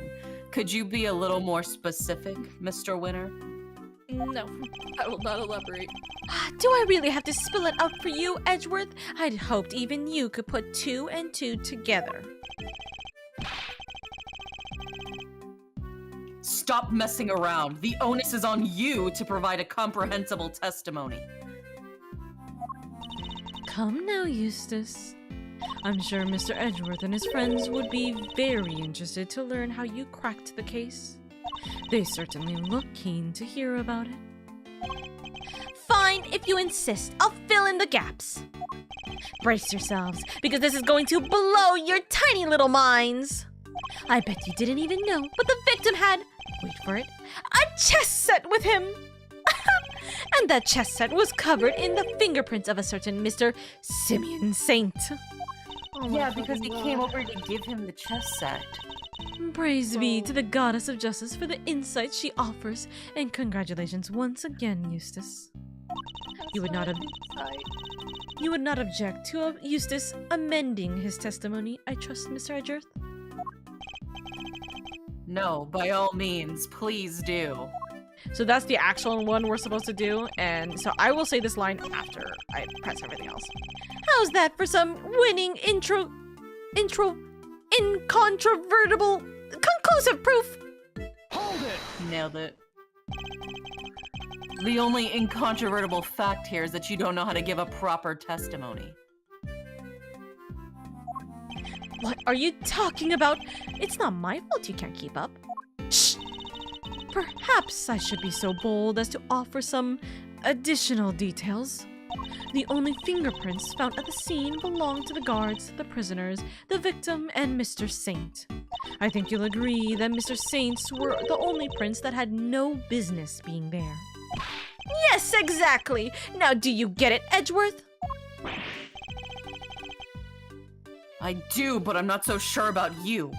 Speaker 3: Could you be a little more specific, Mr. Winner?
Speaker 2: No, I will not elaborate.
Speaker 5: Do I really have to spill it out for you, Edgeworth? I'd hoped even you could put 2 and 2 together.
Speaker 3: Stop messing around. The onus is on you to provide a comprehensible testimony.
Speaker 1: Come now, Eustace. I'm sure Mr. Edgeworth and his friends would be very interested to learn how you cracked the case. They certainly look keen to hear about it.
Speaker 5: Fine, if you insist. I'll fill in the gaps. Brace yourselves, because this is going to blow your tiny little minds. I bet you didn't even know, but the victim had, wait for it, a chess set with him. And that chess set was covered in the fingerprints of a certain Mr. Simeon Saint.
Speaker 3: Oh yeah, because he came over to give him the chess set.
Speaker 1: Praise be to the goddess of justice for the insight she offers, and congratulations once again, Eustace. You would not object to Eustace amending his testimony, I trust, Mr. Edgeworth?
Speaker 3: No, by all means, please do.
Speaker 1: So that's the actual one we're supposed to do, and so I will say this line after I press everything else.
Speaker 5: How's that for some winning incontrovertible, conclusive proof?
Speaker 4: Hold it!
Speaker 3: Nailed it. The only incontrovertible fact here is that you don't know how to give a proper testimony.
Speaker 5: What are you talking about? It's not my fault you can't keep up. Shh!
Speaker 1: Perhaps I should be so bold as to offer some additional details. The only fingerprints found at the scene belonged to the guards, the prisoners, the victim, and Mr. Saint. I think you'll agree that Mr. Saint's were the only prints that had no business being there.
Speaker 5: Yes, exactly! Now do you get it, Edgeworth?
Speaker 3: I do, but I'm not so sure about you.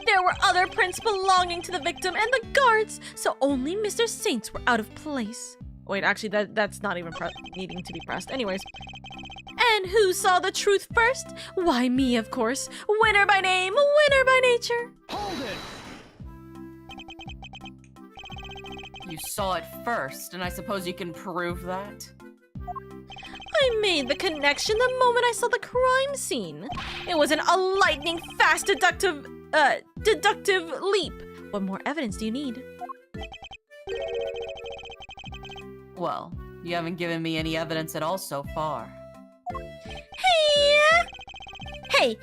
Speaker 5: There were other prints belonging to the victim and the guards, so only Mr. Saint's were out of place.
Speaker 1: Wait, actually, that's not even needing to be pressed. Anyways.
Speaker 5: And who saw the truth first? Why, me, of course. Winner by name, winner by nature.
Speaker 4: Hold it!
Speaker 3: You saw it first, and I suppose you can prove that?
Speaker 5: I made the connection the moment I saw the crime scene. It wasn't a lightning-fast deductive leap. What more evidence do you need?
Speaker 3: Well, you haven't given me any evidence at all so far.
Speaker 5: Hey,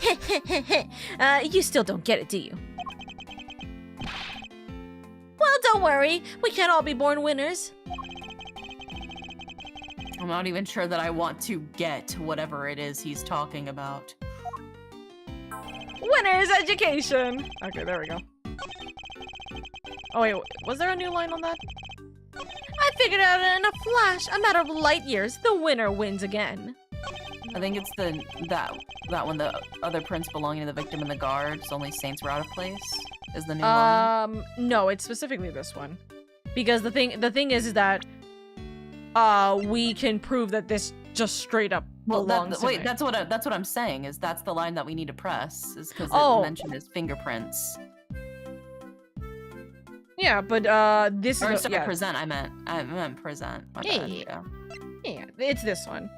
Speaker 5: you still don't get it, do you? Well, don't worry. We can't all be born winners.
Speaker 3: I'm not even sure that I want to get whatever it is he's talking about.
Speaker 1: Winner's education! Okay, there we go. Oh wait, was there a new line on that?
Speaker 5: I figured out in a flash, a matter of light years, the winner wins again.
Speaker 3: I think it's that one, the other prints belonging to the victim and the guards, only Saints were out of place, is the new line.
Speaker 1: No, it's specifically this one. Because the thing is that we can prove that this just straight up belongs to me.
Speaker 3: That's what I'm saying. Is that's the line that we need to press? Is because it mentioned his fingerprints.
Speaker 1: Yeah, but this is
Speaker 3: present. I meant present. My bad. Yeah,
Speaker 1: it's this one.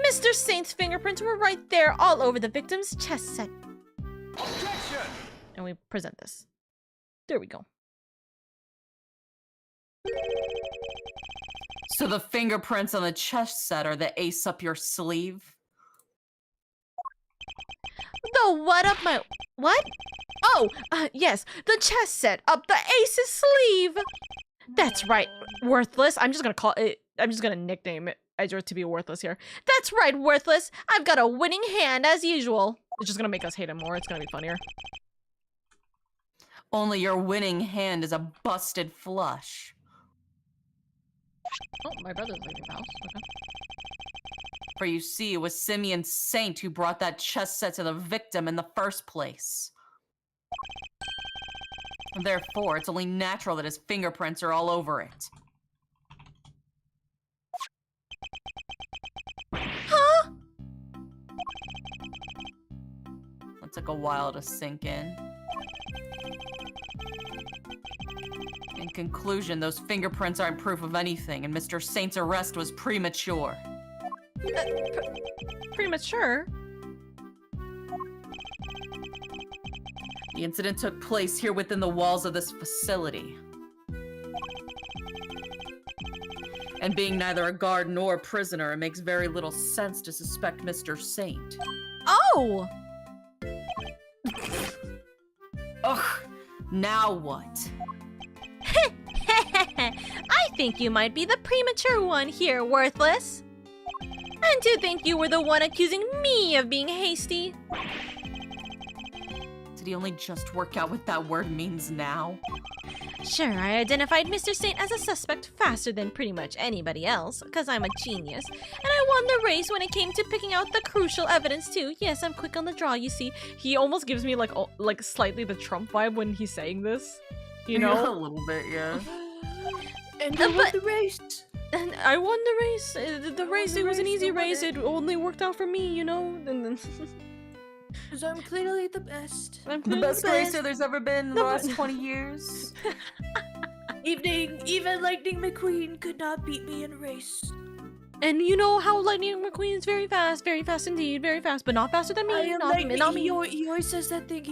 Speaker 5: Mr. Saint's fingerprints were right there, all over the victim's chest set.
Speaker 4: Objection!
Speaker 1: And we present this. There we go.
Speaker 3: So the fingerprints on the chest set are the ace up your sleeve?
Speaker 5: The what up my... What?
Speaker 1: Oh, yes, the chest set up the ace's sleeve. That's right, Worthless. I'm just gonna nickname it Edgeworth to be Worthless here. That's right, Worthless. I've got a winning hand as usual. It's just gonna make us hate him more. It's gonna be funnier.
Speaker 3: Only your winning hand is a busted flush.
Speaker 1: Oh, my brother's leaving the house. Okay.
Speaker 3: For you see, it was Simeon Saint who brought that chest set to the victim in the first place. Therefore, it's only natural that his fingerprints are all over it.
Speaker 5: Huh?
Speaker 3: That took a while to sink in. In conclusion, those fingerprints aren't proof of anything, and Mr. Saint's arrest was premature.
Speaker 1: Premature?
Speaker 3: The incident took place here within the walls of this facility. And being neither a guard nor a prisoner, it makes very little sense to suspect Mr. Saint.
Speaker 5: Oh!
Speaker 3: Ugh, now what?
Speaker 5: I think you might be the premature one here, Worthless. And to think you were the one accusing me of being hasty.
Speaker 3: Did he only just work out what that word means now?
Speaker 5: Sure, I identified Mr. Saint as a suspect faster than pretty much anybody else, because I'm a genius. And I won the race when it came to picking out the crucial evidence, too. Yes, I'm quick on the draw, you see.
Speaker 1: He almost gives me, like slightly the Trump vibe when he's saying this. You know?
Speaker 3: Yeah, a little bit, yeah.
Speaker 2: And I won the race.
Speaker 1: And I won the race. The race, it was an easy race. It only worked out for me, you know? And then...
Speaker 2: Because I'm clearly the best.
Speaker 1: I'm
Speaker 3: The best racer there's ever been in the last 20 years.
Speaker 2: Even Lightning McQueen could not beat me in a race.
Speaker 1: And you know how Lightning McQueen is very fast indeed, very fast, but not faster than me.
Speaker 2: I am
Speaker 1: not me.
Speaker 2: He always says that thing.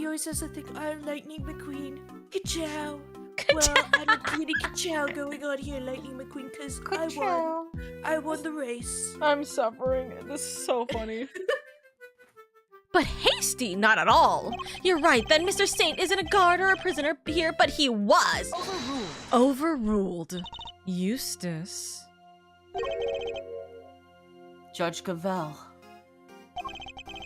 Speaker 2: I'm Lightning McQueen. Ka-chow.
Speaker 1: Ka-chow.
Speaker 2: Well, I don't really ka-chow going on here, Lightning McQueen, because I won the race.
Speaker 1: I'm suffering. This is so funny.
Speaker 5: But hasty, not at all. You're right, then Mr. Saint isn't a guard or a prisoner here, but he was.
Speaker 1: Overruled. Eustace.
Speaker 3: Judge Gavelle.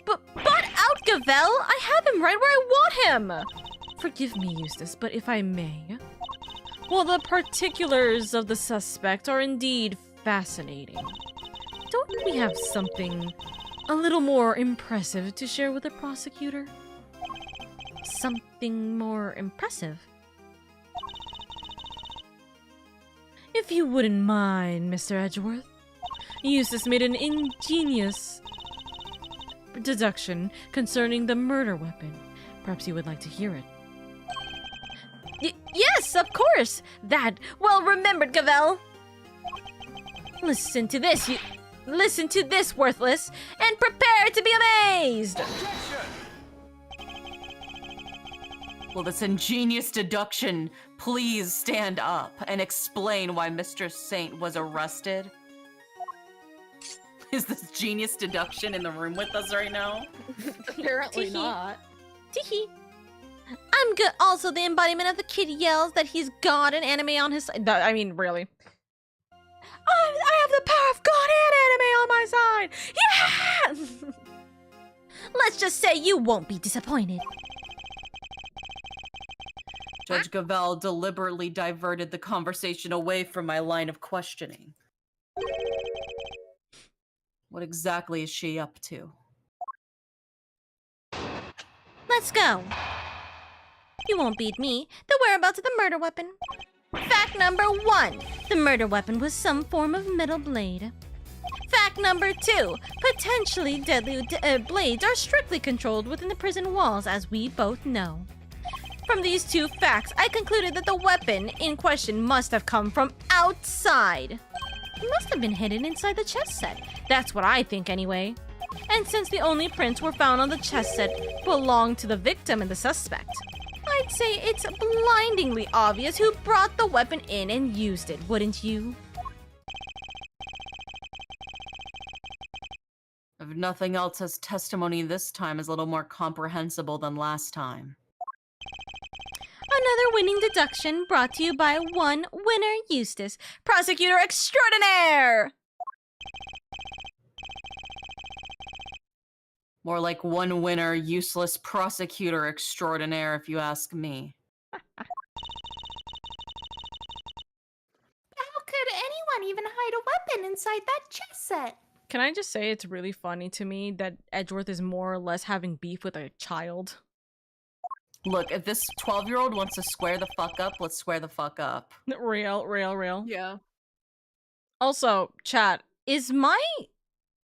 Speaker 5: But out, Gavelle! I have him right where I want him!
Speaker 1: Forgive me, Eustace, but if I may... Well, the particulars of the suspect are indeed fascinating. Don't we have something a little more impressive to share with the prosecutor?
Speaker 5: Something more impressive?
Speaker 1: If you wouldn't mind, Mr. Edgeworth. Eustace made an ingenious deduction concerning the murder weapon. Perhaps you would like to hear it.
Speaker 5: Yes, of course! That, well remembered, Gavelle! Listen to this, Listen to this, Worthless, and prepare to be amazed!
Speaker 3: Will this ingenious deduction please stand up and explain why Mr. Saint was arrested? Is this genius deduction in the room with us right now?
Speaker 2: Apparently not.
Speaker 5: Teehee. I'm good. Also, the embodiment of the kid yells that he's God and anime on his side.
Speaker 1: I mean, really. I have the power of God and anime on my side! Yeah!
Speaker 5: Let's just say you won't be disappointed.
Speaker 3: Judge Gavelle deliberately diverted the conversation away from my line of questioning. What exactly is she up to?
Speaker 5: Let's go. You won't beat me. The whereabouts of the murder weapon. Fact number 1. The murder weapon was some form of metal blade. Fact number 2. Potentially deadly blades are strictly controlled within the prison walls, as we both know. From these 2 facts, I concluded that the weapon in question must have come from outside. It must have been hidden inside the chess set. That's what I think anyway. And since the only prints were found on the chess set belonged to the victim and the suspect, I'd say it's blindingly obvious who brought the weapon in and used it, wouldn't you?
Speaker 3: If nothing else, his testimony this time is a little more comprehensible than last time.
Speaker 5: Another winning deduction brought to you by one winner Eustace, prosecutor extraordinaire!
Speaker 3: More like one winner, useless prosecutor extraordinaire, if you ask me.
Speaker 2: How could anyone even hide a weapon inside that chess set?
Speaker 1: Can I just say it's really funny to me that Edgeworth is more or less having beef with a child?
Speaker 3: Look, if this 12-year-old wants to square the fuck up, let's square the fuck up.
Speaker 1: Real.
Speaker 2: Yeah.
Speaker 1: Also, chat, is the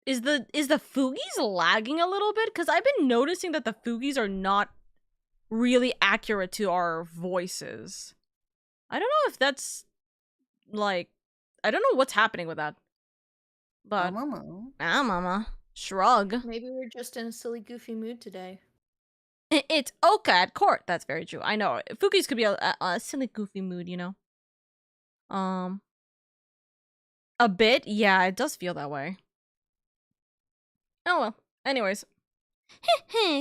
Speaker 1: Foogies lagging a little bit? Because I've been noticing that the Foogies are not really accurate to our voices. I don't know if that's, like, I don't know what's happening with that. But, mama. Shrug.
Speaker 2: Maybe we're just in a silly, goofy mood today.
Speaker 1: It's Oka at court. That's very true. I know. Foogies could be a silly, goofy mood, you know? A bit? Yeah, it does feel that way. Oh well. Anyways.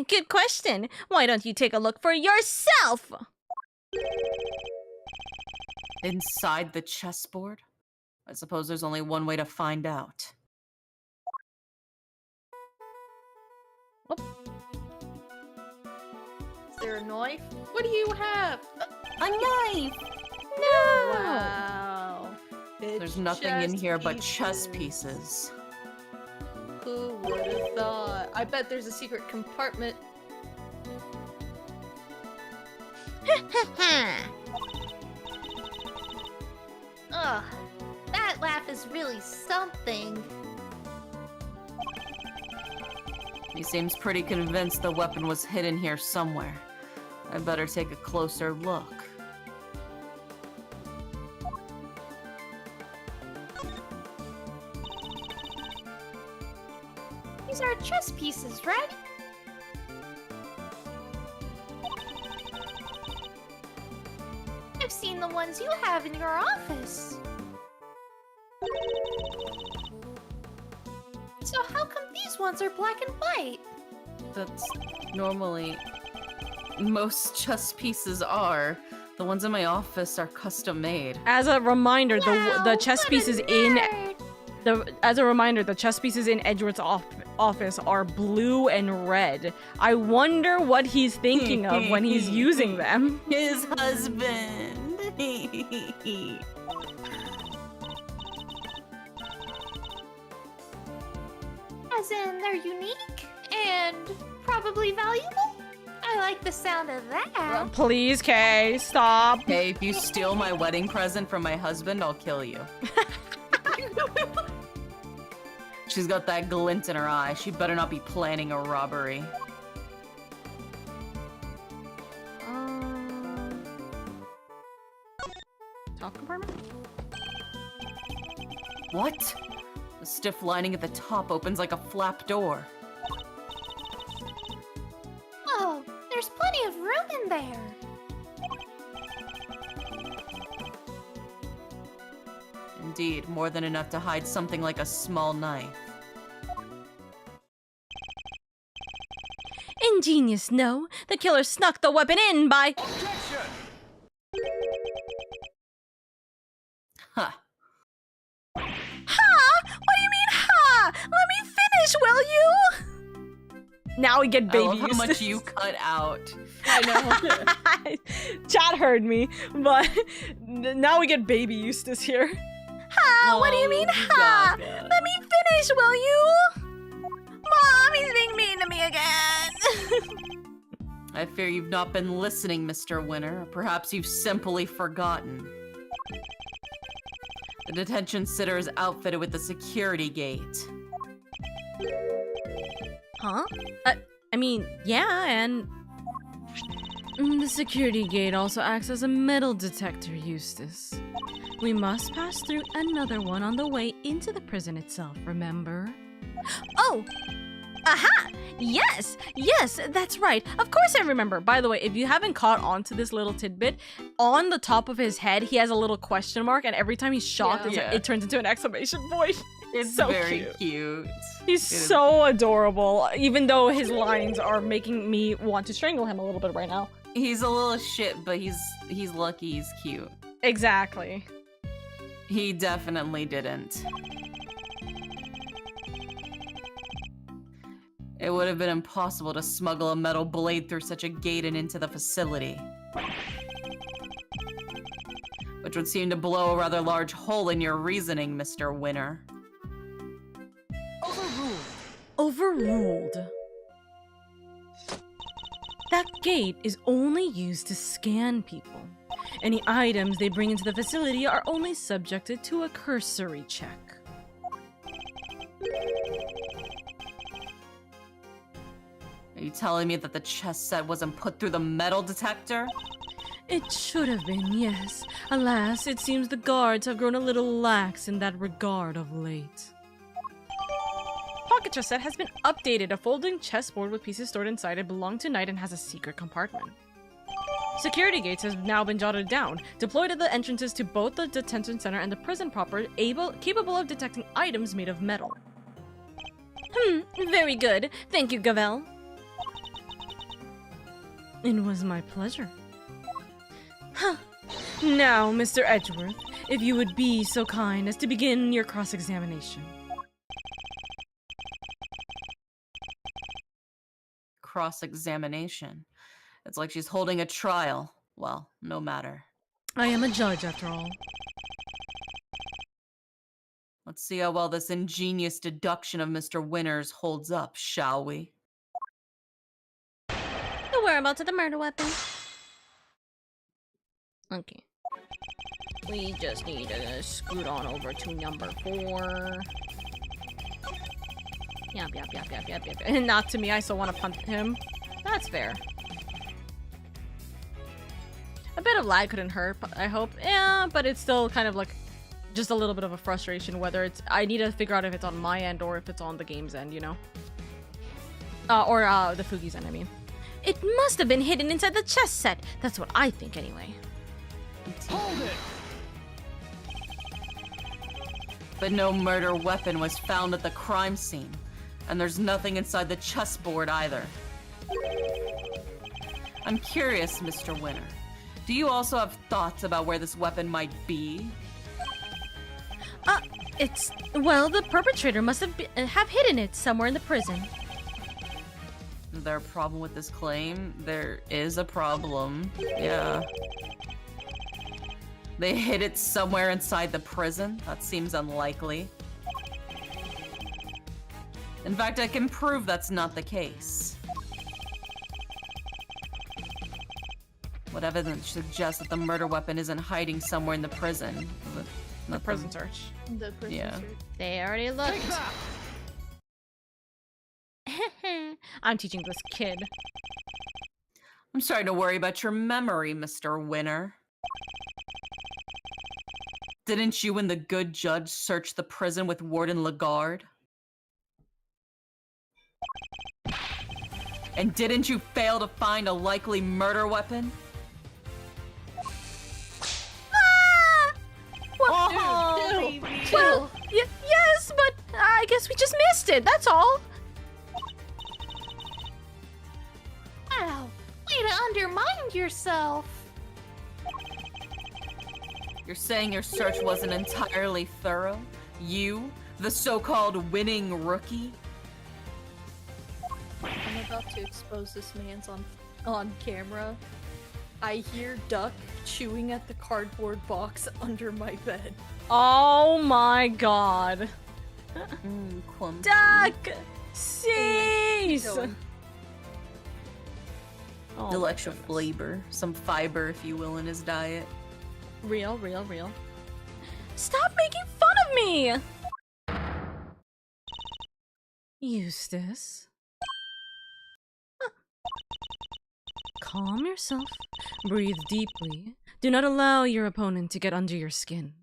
Speaker 5: Good question. Why don't you take a look for yourself?
Speaker 3: Inside the chessboard? I suppose there's only one way to find out.
Speaker 2: Is there a knife? What do you have?
Speaker 3: A knife!
Speaker 5: No!
Speaker 2: Wow.
Speaker 3: There's nothing in here but chess pieces.
Speaker 2: Who would have thought? I bet there's a secret compartment.
Speaker 6: Ugh, that laugh is really something.
Speaker 3: He seems pretty convinced the weapon was hidden here somewhere. I better take a closer look.
Speaker 6: These are chess pieces, right? I've seen the ones you have in your office. So how come these ones are black and white?
Speaker 3: That's normally... most chess pieces are. The ones in my office are custom made.
Speaker 1: As a reminder,
Speaker 6: Wow,
Speaker 1: the chess
Speaker 6: what a
Speaker 1: pieces in
Speaker 6: nerd.
Speaker 1: as a reminder, the chess pieces in Edgeworth's office are blue and red. I wonder what he's thinking of when he's using them.
Speaker 3: His husband.
Speaker 6: As in, they're unique and probably valuable? I like the sound of that.
Speaker 1: Please, Kay, stop.
Speaker 3: Hey, if you steal my wedding present from my husband, I'll kill you. She's got that glint in her eye. She better not be planning a robbery.
Speaker 1: Top compartment?
Speaker 3: What? The stiff lining at the top opens like a flap door.
Speaker 6: Oh, there's plenty of room in there.
Speaker 3: Indeed, more than enough to hide something like a small knife.
Speaker 5: Ingenious, no? The killer snuck the weapon in by...
Speaker 4: Objection!
Speaker 3: Huh.
Speaker 5: Ha! What do you mean, ha? Let me finish, will you?
Speaker 1: Now we get
Speaker 3: I
Speaker 1: baby
Speaker 3: love how much
Speaker 1: Eustace.
Speaker 3: you cut out.
Speaker 2: I know.
Speaker 1: Chat heard me, but now we get baby Eustace here.
Speaker 5: Ha! What do you mean, ha?
Speaker 3: Gaga.
Speaker 5: Let me finish, will you? Mom, he's being mean to me again.
Speaker 3: I fear you've not been listening, Mr. Winner. Perhaps you've simply forgotten. The detention center is outfitted with the security gate.
Speaker 5: Huh? I mean, yeah, and...
Speaker 1: The security gate also acts as a metal detector, Eustace. We must pass through another one on the way into the prison itself, remember?
Speaker 5: Oh! Aha! Yes! Yes, that's right. Of course I remember.
Speaker 1: By the way, if you haven't caught on to this little tidbit, on the top of his head, he has a little question mark, and every time he's shocked, it turns into an exclamation point.
Speaker 3: It's
Speaker 1: so
Speaker 3: very cute.
Speaker 1: He's so adorable, even though his lines are making me want to strangle him a little bit right now.
Speaker 3: He's a little shit, but he's lucky he's cute.
Speaker 1: Exactly.
Speaker 3: He definitely didn't. It would have been impossible to smuggle a metal blade through such a gate and into the facility. Which would seem to blow a rather large hole in your reasoning, Mr. Winner.
Speaker 1: Overruled. That gate is only used to scan people. Any items they bring into the facility are only subjected to a cursory check.
Speaker 3: Are you telling me that the chess set wasn't put through the metal detector?
Speaker 1: It should have been, yes. Alas, it seems the guards have grown a little lax in that regard of late. Pocket chess set has been updated. A folding chessboard with pieces stored inside it belonged to Knight and has a secret compartment. Security gates have now been jotted down, deployed at the entrances to both the detention center and the prison proper, capable of detecting items made of metal.
Speaker 5: Very good. Thank you, Gavel.
Speaker 1: It was my pleasure. Now, Mr. Edgeworth, if you would be so kind as to begin your cross-examination.
Speaker 3: Cross-examination. It's like she's holding a trial. Well, no matter.
Speaker 1: I am a judge, after all.
Speaker 3: Let's see how well this ingenious deduction of Mr. Winner's holds up, shall we?
Speaker 5: The whereabouts of the murder weapon.
Speaker 1: Okay. We just need to scoot on over to number 4. Yep. Not to me, I still want to punt him. That's fair. A bit of lag couldn't hurt, I hope. Yeah, but it's still kind of like just a little bit of a frustration, whether it's... I need to figure out if it's on my end or if it's on the game's end, you know? Or the Fugi's end, I mean.
Speaker 5: It must have been hidden inside the chess set. That's what I think, anyway.
Speaker 4: Hold it!
Speaker 3: But no murder weapon was found at the crime scene. And there's nothing inside the chessboard either. I'm curious, Mr. Winner. Do you also have thoughts about where this weapon might be?
Speaker 5: Well, the perpetrator must have hidden it somewhere in the prison.
Speaker 3: Is there a problem with this claim? There is a problem. Yeah. They hid it somewhere inside the prison? That seems unlikely. In fact, I can prove that's not the case. What evidence suggests that the murder weapon isn't hiding somewhere in the prison?
Speaker 1: The prison search.
Speaker 2: The prison search.
Speaker 5: They already looked.
Speaker 1: I'm teaching this kid.
Speaker 3: I'm starting to worry about your memory, Mr. Winner. Didn't you and the good judge search the prison with Warden Lagarde? And didn't you fail to find a likely murder weapon?
Speaker 5: Well, yes, but I guess we just missed it, that's all.
Speaker 6: Wow, way to undermine yourself.
Speaker 3: You're saying your search wasn't entirely thorough? You, the so-called winning rookie?
Speaker 2: I'm about to expose this man's on camera. I hear Duck chewing at the cardboard box under my bed.
Speaker 1: Oh my god.
Speaker 3: Clumsy.
Speaker 1: Duck! Cease!
Speaker 3: Intellectual flavor, some fiber, if you will, in his diet.
Speaker 1: Real. Stop making fun of me! Eustace. Calm yourself. Breathe deeply. Do not allow your opponent to get under your skin.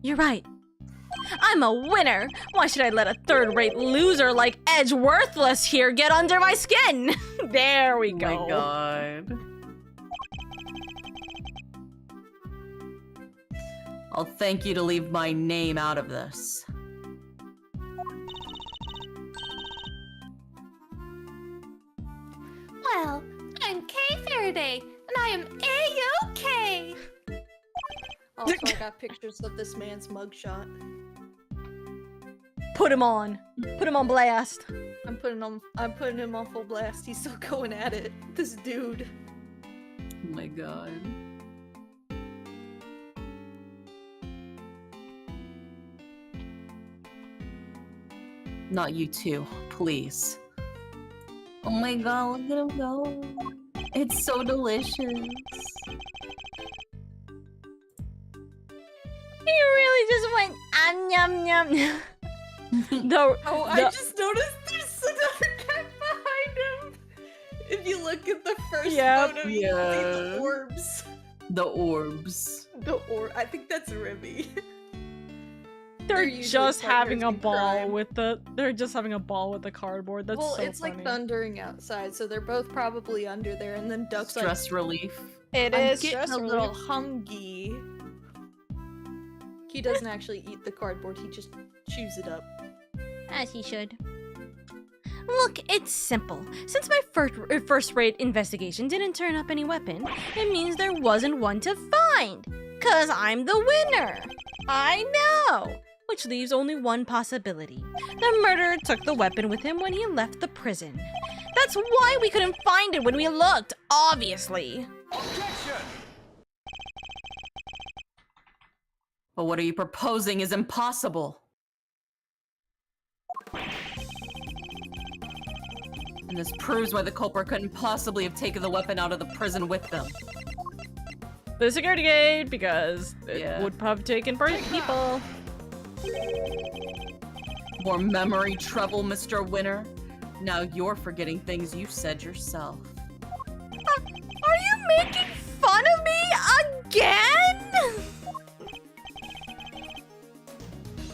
Speaker 1: You're right. I'm a winner! Why should I let a third-rate loser like Edgeworthless here get under my skin? There we go.
Speaker 3: Oh my god. I'll thank you to leave my name out of this.
Speaker 6: Well, I'm Kay Faraday, and I am A-OK!
Speaker 2: Also, I got pictures of this man's mugshot.
Speaker 1: Put him on. Put him on blast.
Speaker 2: I'm putting him on full blast. He's still going at it. This dude.
Speaker 3: Oh my god. Not you too, please. Oh my god, look at him go. It's so delicious.
Speaker 5: He really just went yum yum.
Speaker 2: I just noticed there's another guy behind him. If you look at the first photo, you see the orbs.
Speaker 3: The orbs.
Speaker 2: I think that's Ribby.
Speaker 1: They're just having a ball with the. They're just having a ball with the cardboard. That's
Speaker 2: well,
Speaker 1: so
Speaker 2: it's
Speaker 1: funny.
Speaker 2: like thundering outside, so they're both probably under there. And then Duck's
Speaker 3: stress relief.
Speaker 1: It
Speaker 2: I'm
Speaker 1: is
Speaker 2: getting
Speaker 1: stress
Speaker 2: a
Speaker 1: relief.
Speaker 2: little hungry. He doesn't actually eat the cardboard. He just chews it up.
Speaker 5: As he should. Look, it's simple. Since my first-rate investigation didn't turn up any weapon, it means there wasn't one to find. 'Cause I'm the winner. I know. Which leaves only one possibility. The murderer took the weapon with him when he left the prison. That's why we couldn't find it when we looked, obviously.
Speaker 4: Objection!
Speaker 3: But what are you proposing is impossible. And this proves why the culprit couldn't possibly have taken the weapon out of the prison with them.
Speaker 1: The security gate, because it would have taken people.
Speaker 3: More memory trouble, Mr. Winner. Now you're forgetting things you said yourself.
Speaker 5: Are you making fun of me again?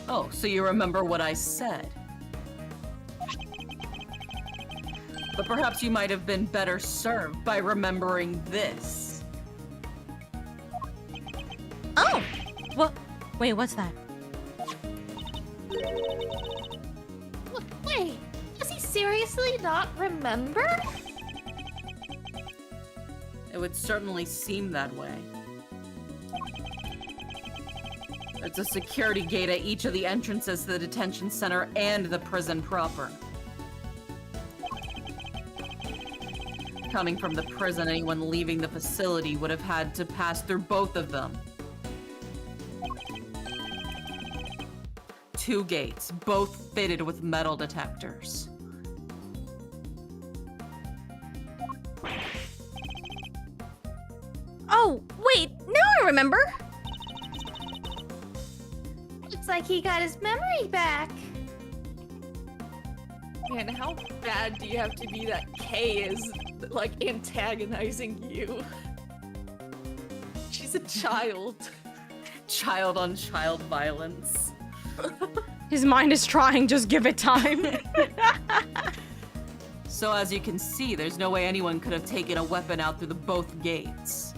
Speaker 3: Oh, so you remember what I said. But perhaps you might have been better served by remembering this.
Speaker 5: Oh! What? Wait, what's that?
Speaker 6: Wait, does he seriously not remember?
Speaker 3: It would certainly seem that way. There's a security gate at each of the entrances to the detention center and the prison proper. Coming from the prison, anyone leaving the facility would have had to pass through both of them. 2 gates, both fitted with metal detectors.
Speaker 5: Oh, wait, now I remember.
Speaker 6: Looks like he got his memory back.
Speaker 2: Man, how bad do you have to be that Kay is, like, antagonizing you? She's a child.
Speaker 3: Child on child violence.
Speaker 1: His mind is trying, just give it time.
Speaker 3: So as you can see, there's no way anyone could have taken a weapon out through both gates.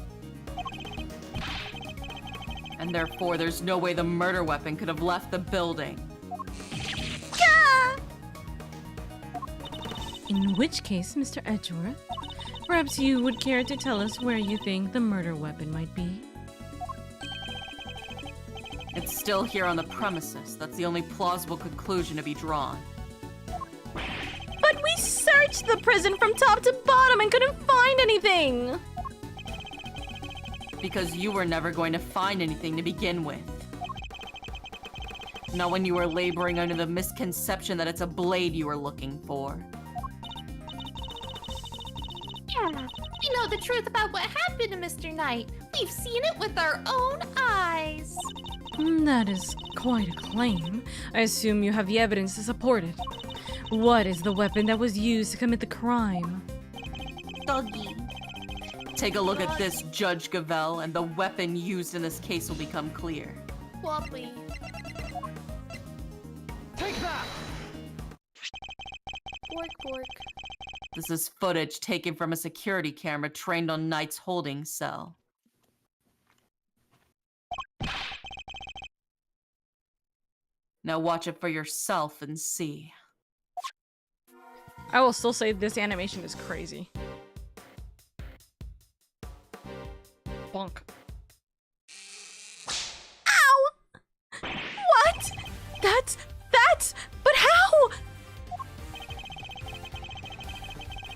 Speaker 3: And therefore, there's no way the murder weapon could have left the building.
Speaker 1: In which case, Mr. Edgeworth, perhaps you would care to tell us where you think the murder weapon might be?
Speaker 3: It's still here on the premises. That's the only plausible conclusion to be drawn.
Speaker 5: But we searched the prison from top to bottom and couldn't find anything.
Speaker 3: Because you were never going to find anything to begin with. Not when you were laboring under the misconception that it's a blade you were looking for.
Speaker 6: have. We know the truth about what happened to Mr. Knight. We've seen it with our own eyes.
Speaker 5: That is quite a claim. I assume you have the evidence to support it. What is the weapon that was used to commit the crime?
Speaker 6: Doggy.
Speaker 3: Take a look at this, Judge Gavel, and the weapon used in this case will become clear.
Speaker 6: Whoppy.
Speaker 4: Take that!
Speaker 6: Bork, bork.
Speaker 3: This is footage taken from a security camera trained on Knight's holding cell. Now watch it for yourself and see.
Speaker 1: I will still say this animation is crazy. Bonk.
Speaker 5: Ow! What? That's... But how?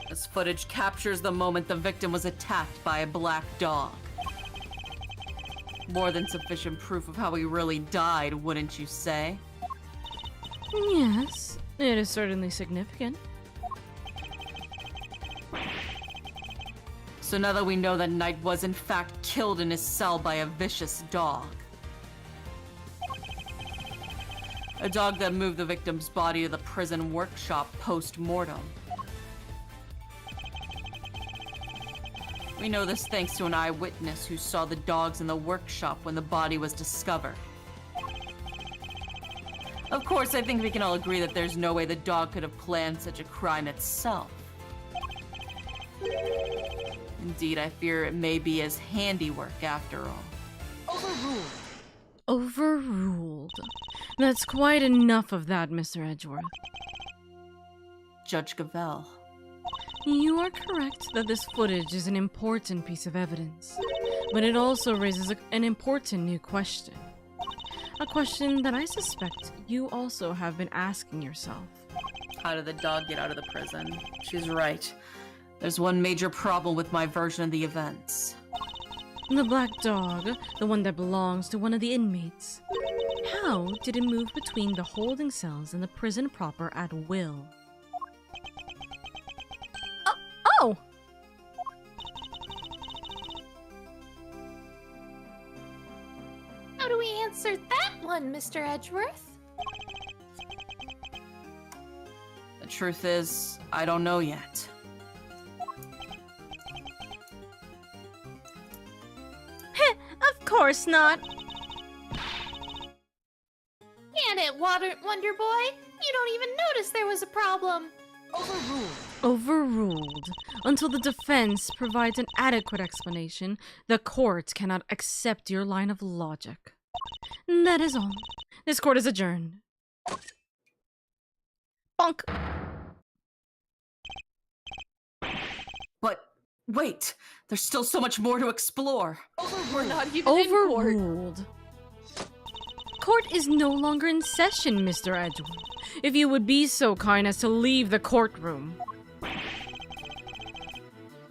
Speaker 3: This footage captures the moment the victim was attacked by a black dog. More than sufficient proof of how he really died, wouldn't you say?
Speaker 5: Yes, it is certainly significant.
Speaker 3: So now that we know that Knight was in fact killed in his cell by a vicious dog. A dog that moved the victim's body to the prison workshop post-mortem. We know this thanks to an eyewitness who saw the dogs in the workshop when the body was discovered. Of course, I think we can all agree that there's no way the dog could have planned such a crime itself. Indeed, I fear it may be his handiwork after all.
Speaker 4: Overruled.
Speaker 5: Overruled. That's quite enough of that, Mr. Edgeworth.
Speaker 3: Judge Gavel.
Speaker 5: You are correct that this footage is an important piece of evidence, but it also raises an important new question. A question that I suspect you also have been asking yourself.
Speaker 3: How did the dog get out of the prison? She's right. There's one major problem with my version of the events.
Speaker 5: The black dog, the one that belongs to one of the inmates. How did it move between the holding cells and the prison proper at will?
Speaker 1: Oh!
Speaker 6: How do we answer that one, Mr. Edgeworth?
Speaker 3: The truth is, I don't know yet.
Speaker 5: Of course not.
Speaker 6: Can it, Wonder Boy? You don't even notice there was a problem.
Speaker 4: Overruled.
Speaker 5: Overruled. Until the defense provides an adequate explanation, the court cannot accept your line of logic. That is all. This court is adjourned.
Speaker 1: Bonk.
Speaker 3: But wait, there's still so much more to explore.
Speaker 2: We're not even in court.
Speaker 5: Overruled. Court is no longer in session, Mr. Edgeworth. If you would be so kind as to leave the courtroom.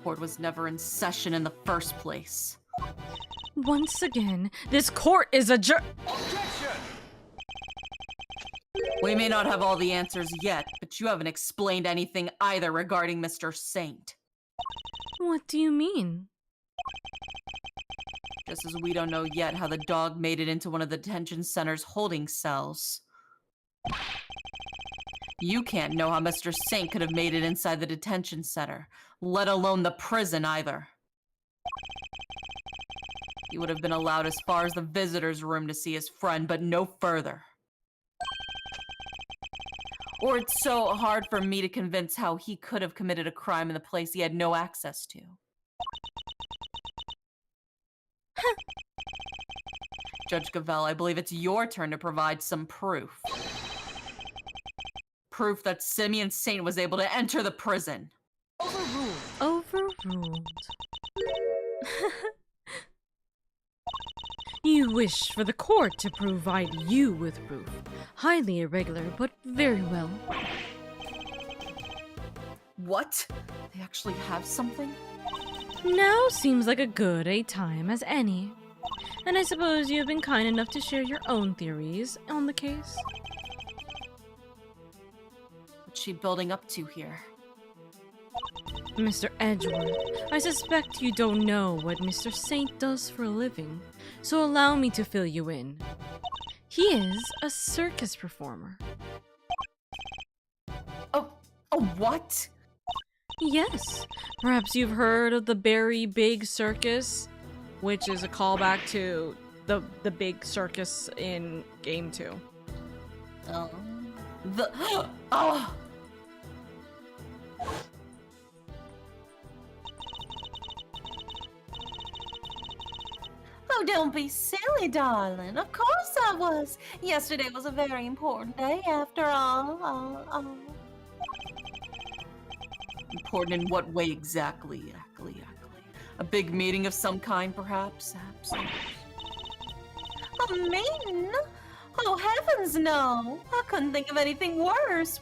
Speaker 3: Court was never in session in the first place.
Speaker 5: Once again, this court is adjourned.
Speaker 4: Objection!
Speaker 3: We may not have all the answers yet, but you haven't explained anything either regarding Mr. Saint.
Speaker 5: What do you mean?
Speaker 3: Just as we don't know yet how the dog made it into one of the detention center's holding cells. You can't know how Mr. Saint could have made it inside the detention center, let alone the prison either. He would have been allowed as far as the visitor's room to see his friend, but no further. Or it's so hard for me to convince how he could have committed a crime in the place he had no access to. Judge Gavel, I believe it's your turn to provide some proof. Proof that Simeon Saint was able to enter the prison.
Speaker 4: Overruled.
Speaker 5: Overruled. You wish for the court to provide you with proof. Highly irregular, but very well.
Speaker 3: What? They actually have something?
Speaker 5: Now seems like a good a time as any. And I suppose you have been kind enough to share your own theories on the case?
Speaker 3: What's she building up to here?
Speaker 5: Mr. Edgeworth, I suspect you don't know what Mr. Saint does for a living, so allow me to fill you in. He is a circus performer.
Speaker 3: Oh, what?
Speaker 5: Yes, perhaps you've heard of the Very Big Circus, which is a callback to the big circus in Game 2.
Speaker 3: Oh. Oh, don't be silly, darling. Of course I was. Yesterday was a very important day, after all. Important in what way exactly? A big meeting of some kind, perhaps? A meeting? Oh, heavens no! I couldn't think of anything worse.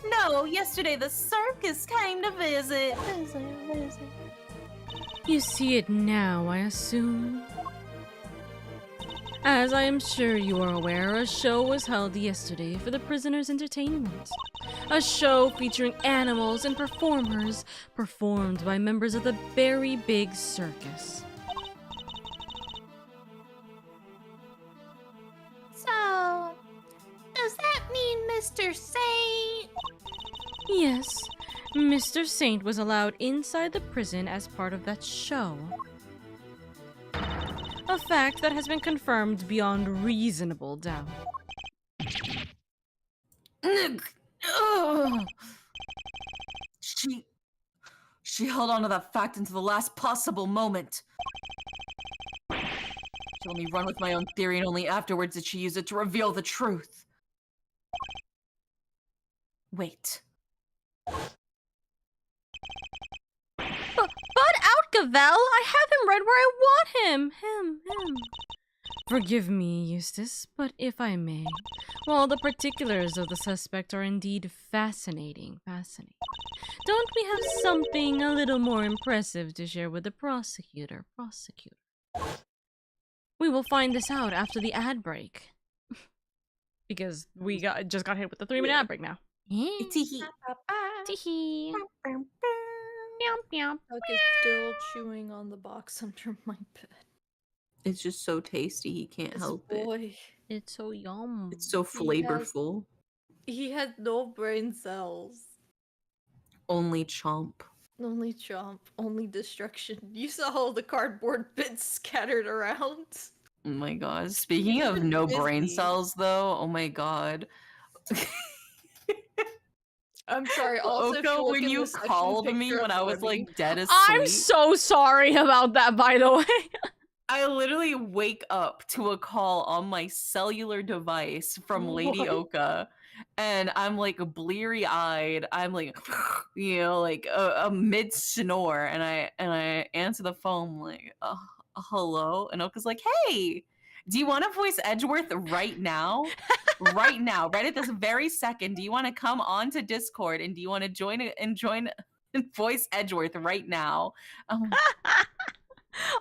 Speaker 3: No, yesterday the circus came to visit.
Speaker 5: You see it now, I assume? As I am sure you are aware, a show was held yesterday for the prisoners' entertainment. A show featuring animals and performers performed by members of the Very Big Circus.
Speaker 6: So, does that mean Mr. Saint?
Speaker 5: Yes, Mr. Saint was allowed inside the prison as part of that show. A fact that has been confirmed beyond reasonable doubt.
Speaker 3: She held on to that fact until the last possible moment. She let me run with my own theory, and only afterwards did she use it to reveal the truth. Wait.
Speaker 5: But out, Gavel! I have him right where I want him! Him. Forgive me, Eustace, but if I may, while the particulars of the suspect are indeed fascinating, don't we have something a little more impressive to share with the prosecutor? We will find this out after the ad break. Because we just got hit with the 3-minute ad break now.
Speaker 2: Tuck is still chewing on the box under my bed.
Speaker 3: It's just so tasty, he can't help it.
Speaker 5: It's so yum.
Speaker 3: It's so flavorful.
Speaker 2: He had no brain cells.
Speaker 3: Only chomp.
Speaker 2: Only chomp. Only destruction. You saw all the cardboard bits scattered around.
Speaker 3: Oh my god. Speaking of no brain cells, though, oh my god.
Speaker 2: I'm sorry. Also,
Speaker 3: Oka, when you called me when I was like dead asleep.
Speaker 1: I'm so sorry about that, by the way.
Speaker 3: I literally wake up to a call on my cellular device from LadyOka, and I'm like bleary-eyed. I'm like, like a mid snore, and I answer the phone like, hello, and Oka's like, hey, do you want to voice Edgeworth right now? Right now, right at this very second. Do you want to come on to Discord and do you want to join voice Edgeworth right now?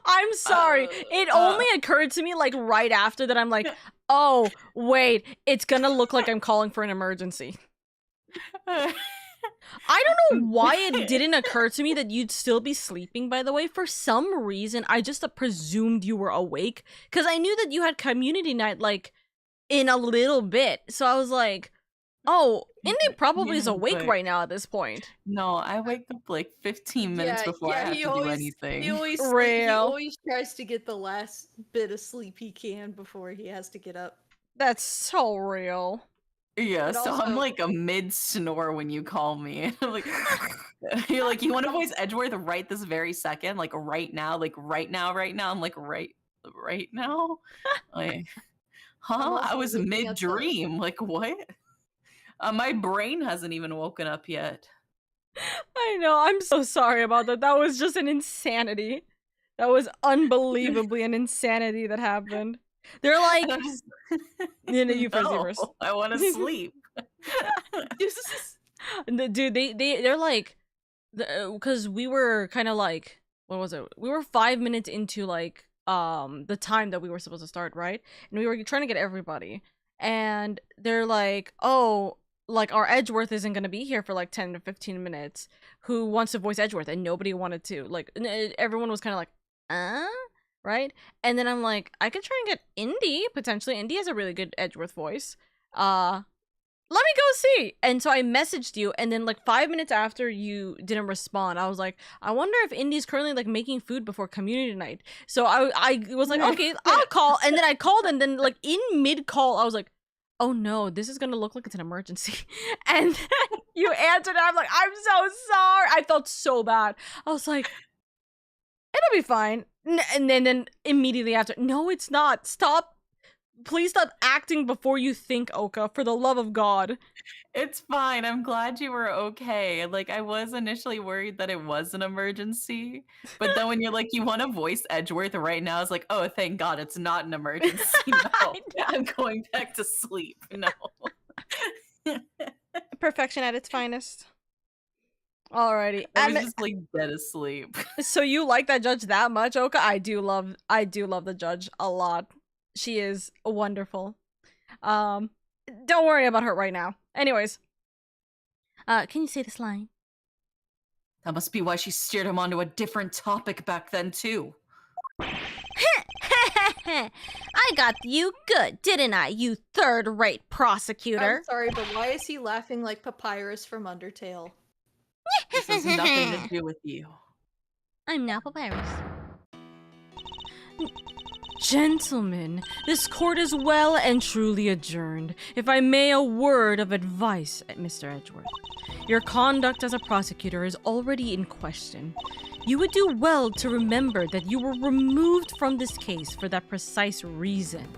Speaker 1: I'm sorry. It only occurred to me like right after that. I'm like, oh, wait, it's gonna look like I'm calling for an emergency. I don't know why it didn't occur to me that you'd still be sleeping, by the way. For some reason, I just presumed you were awake because I knew that you had community night like in a little bit. So I was like, oh, Indy probably is awake right now at this point.
Speaker 3: No, I wake up like 15 minutes before I have to do anything.
Speaker 2: He always tries to get the last bit of sleep he can before he has to get up.
Speaker 1: That's so real.
Speaker 3: Yeah, so also, I'm like a mid snore when you call me. Like, you're like, you want to voice Edgeworth right this very second? Like right now? Like right now? I'm like, right now? Like, huh? I was mid dream. Like, what? My brain hasn't even woken up yet.
Speaker 1: I know. I'm so sorry about that. That was just an insanity. That was unbelievably an insanity that happened. They're like, you first.
Speaker 3: I want to sleep.
Speaker 1: Dude, they're like, because we were kind of like, what was it? We were 5 minutes into like the time that we were supposed to start, right? And we were trying to get everybody, and they're like, oh, like, our Edgeworth isn't gonna be here for like 10 to 15 minutes, who wants to voice Edgeworth, and nobody wanted to. Like, everyone was kind of like, right? And then I'm like, I could try and get Indy, potentially. Indy has a really good Edgeworth voice. Let me go see. And so I messaged you, and then like 5 minutes after you didn't respond, I was like, I wonder if Indy's currently like making food before community night. So I was like, okay, I'll call. And then I called, and then like in mid-call, I was like, oh no, this is gonna look like it's an emergency. And then you answered, and I'm like, I'm so sorry. I felt so bad. I was like, it'll be fine. And then immediately after, no, it's not. Stop. Please stop acting before you think, Oka, for the love of God.
Speaker 3: It's fine. I'm glad you were okay. Like, I was initially worried that it was an emergency. But then when you're like, you want to voice Edgeworth right now, it's like, oh, thank God it's not an emergency. No, I'm going back to sleep. No.
Speaker 1: Perfection at its finest. Alrighty.
Speaker 3: I was just like dead asleep.
Speaker 1: So you like that judge that much, Oka? I do love the judge a lot. She is wonderful. Don't worry about her right now. Anyways.
Speaker 5: Can you say this line?
Speaker 3: That must be why she steered him onto a different topic back then, too.
Speaker 5: I got you good, didn't I, you third-rate prosecutor?
Speaker 2: I'm sorry, but why is he laughing like Papyrus from Undertale?
Speaker 3: This has nothing to do with you.
Speaker 5: I'm now Papyrus.
Speaker 1: Gentlemen, this court is well and truly adjourned. If I may, a word of advice, Mr. Edgeworth. Your conduct as a prosecutor is already in question. You would do well to remember that you were removed from this case for that precise reason.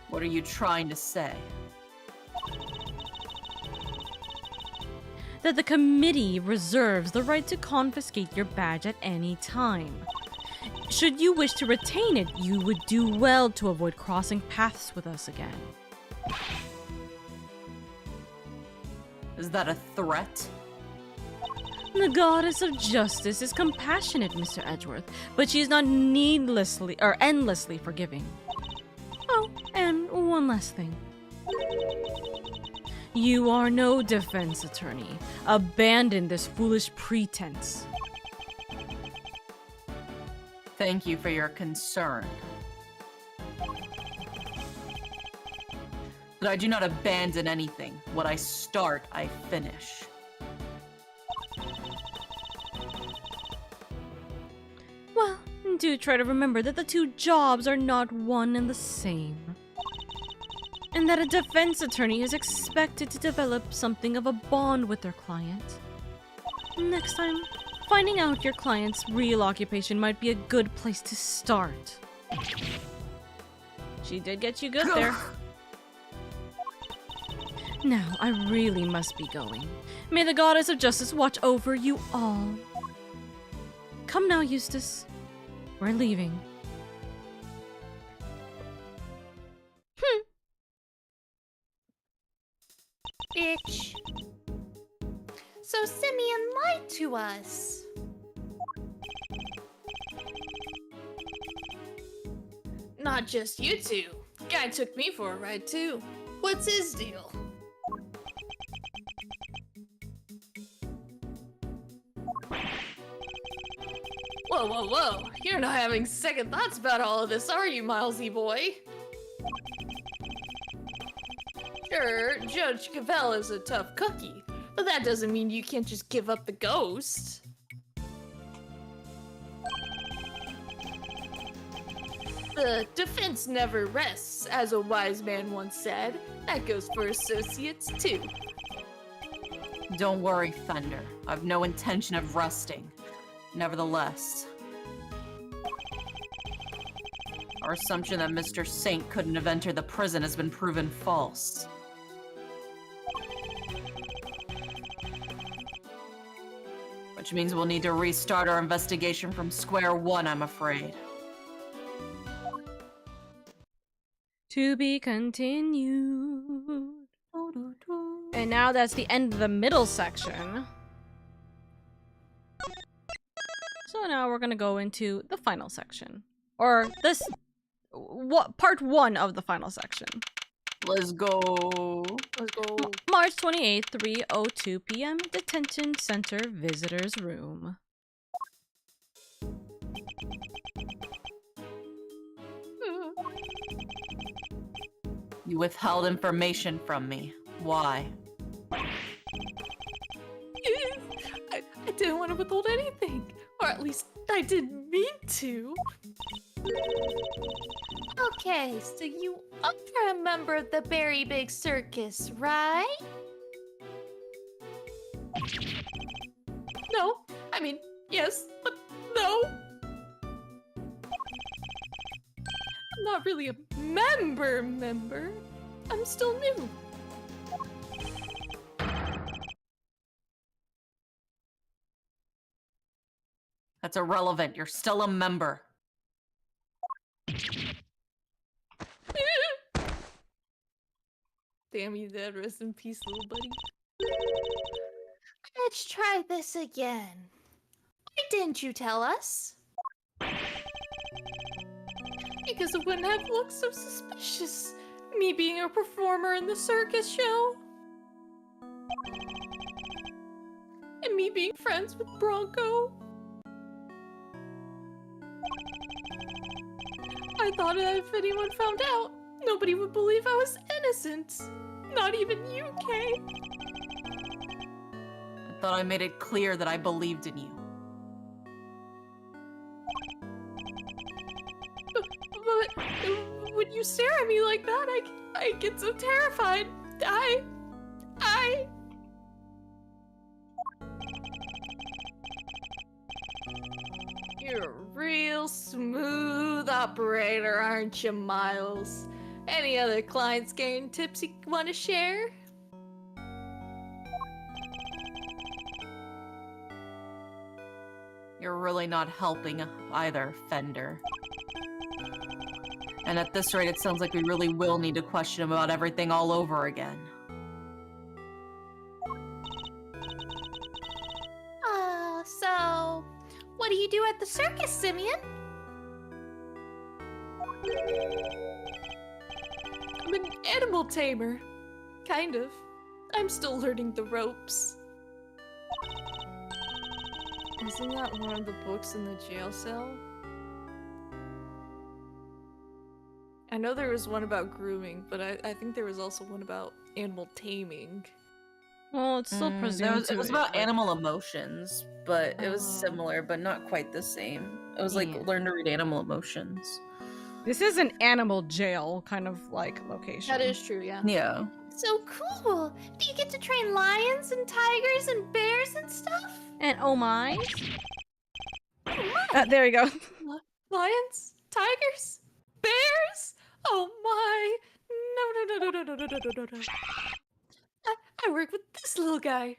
Speaker 3: What are you trying to say?
Speaker 1: That the committee reserves the right to confiscate your badge at any time. Should you wish to retain it, you would do well to avoid crossing paths with us again.
Speaker 3: Is that a threat?
Speaker 1: The goddess of justice is compassionate, Mr. Edgeworth, but she is not needlessly or endlessly forgiving. Oh, and one last thing. You are no defense attorney. Abandon this foolish pretense.
Speaker 3: Thank you for your concern. But I do not abandon anything. What I start, I finish.
Speaker 1: Well, do try to remember that the two jobs are not one and the same. And that a defense attorney is expected to develop something of a bond with their client. Next time, finding out your client's real occupation might be a good place to start. She did get you good there. Now, I really must be going. May the goddess of justice watch over you all. Come now, Eustace. We're leaving.
Speaker 6: Bitch. So Simeon lied to us.
Speaker 2: Not just you two. Guy took me for a ride too. What's his deal? Whoa, whoa, whoa. You're not having second thoughts about all of this, are you, Milesy boy? Sure, Judge Cavell is a tough cookie, but that doesn't mean you can't just give up the ghost. The defense never rests, as a wise man once said. That goes for associates, too.
Speaker 3: Don't worry, Fender. I've no intention of resting. Nevertheless, our assumption that Mr. Saint couldn't have entered the prison has been proven false. Which means we'll need to restart our investigation from square one, I'm afraid.
Speaker 1: To be continued. And now that's the end of the middle section. So now we're gonna go into the final section. Or this... part one of the final section.
Speaker 3: Let's go.
Speaker 2: Let's go.
Speaker 5: March 28th, 3:02 p.m. Detention Center Visitors Room.
Speaker 3: You withheld information from me. Why?
Speaker 2: I didn't want to withhold anything. Or at least I didn't mean to.
Speaker 6: Okay, so you are a member of the Berry Big Circus, right?
Speaker 2: No. I mean, yes, but no. I'm not really a member. I'm still new.
Speaker 3: That's irrelevant. You're still a member.
Speaker 2: Damn you dead. Rest in peace, little buddy.
Speaker 6: Let's try this again. Why didn't you tell us?
Speaker 2: Because it wouldn't have looked so suspicious. Me being a performer in the circus show. And me being friends with Bronco. I thought that if anyone found out, nobody would believe I was innocent. Not even you, Kay.
Speaker 3: I thought I made it clear that I believed in you.
Speaker 2: But when you stare at me like that, I get so terrified. You're a real smooth operator, aren't you, Miles? Any other clients getting tips you want to share?
Speaker 3: You're really not helping either, Fender. And at this rate, it sounds like we really will need to question him about everything all over again.
Speaker 6: So, what do you do at the circus, Simeon?
Speaker 2: I'm an animal tamer. Kind of. I'm still learning the ropes. Isn't that one of the books in the jail cell? I know there was one about grooming, but I think there was also one about animal taming.
Speaker 1: Well, it's still presumed
Speaker 3: It was about animal emotions, but it was similar, but not quite the same. It was like learn to read animal emotions.
Speaker 1: This is an animal jail kind of like location.
Speaker 2: That is true, yeah.
Speaker 3: Yeah.
Speaker 6: So cool! Do you get to train lions and tigers and bears and stuff?
Speaker 5: And oh my.
Speaker 1: There we go.
Speaker 2: Lions? Tigers? Bears? Oh my! No. I work with this little guy.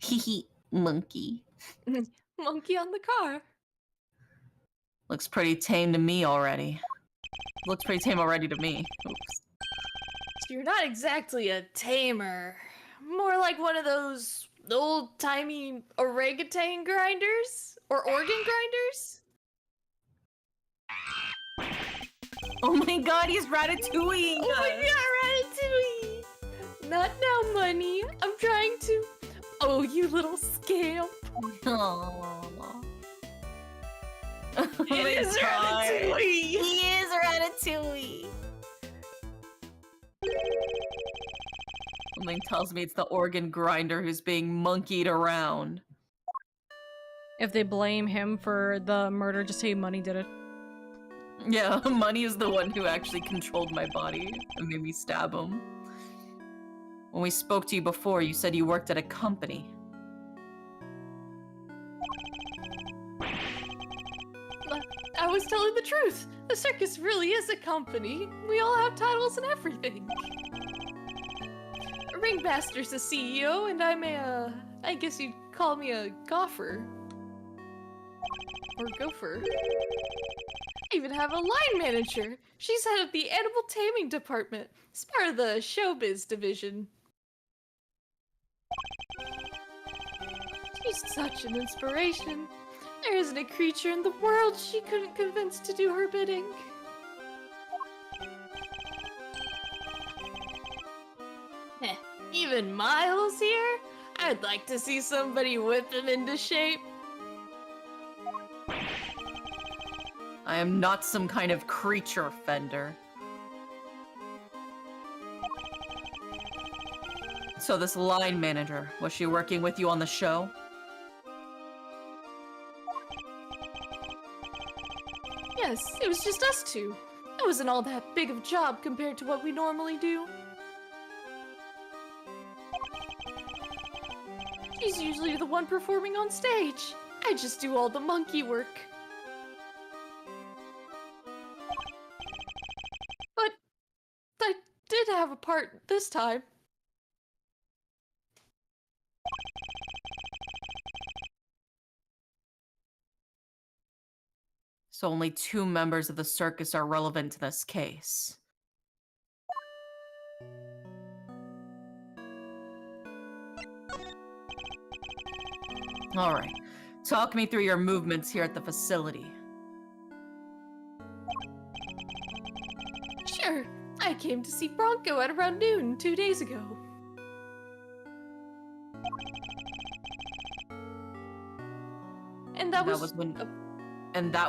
Speaker 3: Hee monkey.
Speaker 2: Monkey on the car.
Speaker 3: Looks pretty tame to me already. Looks pretty tame already to me. Oops.
Speaker 2: So you're not exactly a tamer. More like one of those old-timey orangutan grinders? Or organ grinders?
Speaker 3: Oh my god, he's Ratatouille!
Speaker 2: Oh my god, Ratatouille! Not now, money. I'm trying to... Oh, you little scamp.
Speaker 3: It is
Speaker 2: Ratatouille!
Speaker 3: He is Ratatouille! Something tells me it's the organ grinder who's being monkeyed around.
Speaker 1: If they blame him for the murder, just say Money did it.
Speaker 3: Yeah, Money is the one who actually controlled my body and made me stab him. When we spoke to you before, you said you worked at a company.
Speaker 2: I was telling the truth. The circus really is a company. We all have titles and everything. Ringmaster's the CEO, and I'm a, I guess you'd call me a gopher. Or gopher. I even have a line manager. She's head of the animal taming department. It's part of the showbiz division. She's such an inspiration. There isn't a creature in the world she couldn't convince to do her bidding. Even Miles here? I'd like to see somebody whip him into shape.
Speaker 3: I am not some kind of creature, Fender. So this line manager, was she working with you on the show?
Speaker 2: Yes, it was just us two. It wasn't all that big of a job compared to what we normally do. She's usually the one performing on stage. I just do all the monkey work. But I did have a part this time.
Speaker 3: So only 2 members of the circus are relevant to this case. Alright, talk me through your movements here at the facility.
Speaker 2: Sure, I came to see Bronco at around noon 2 days ago. And that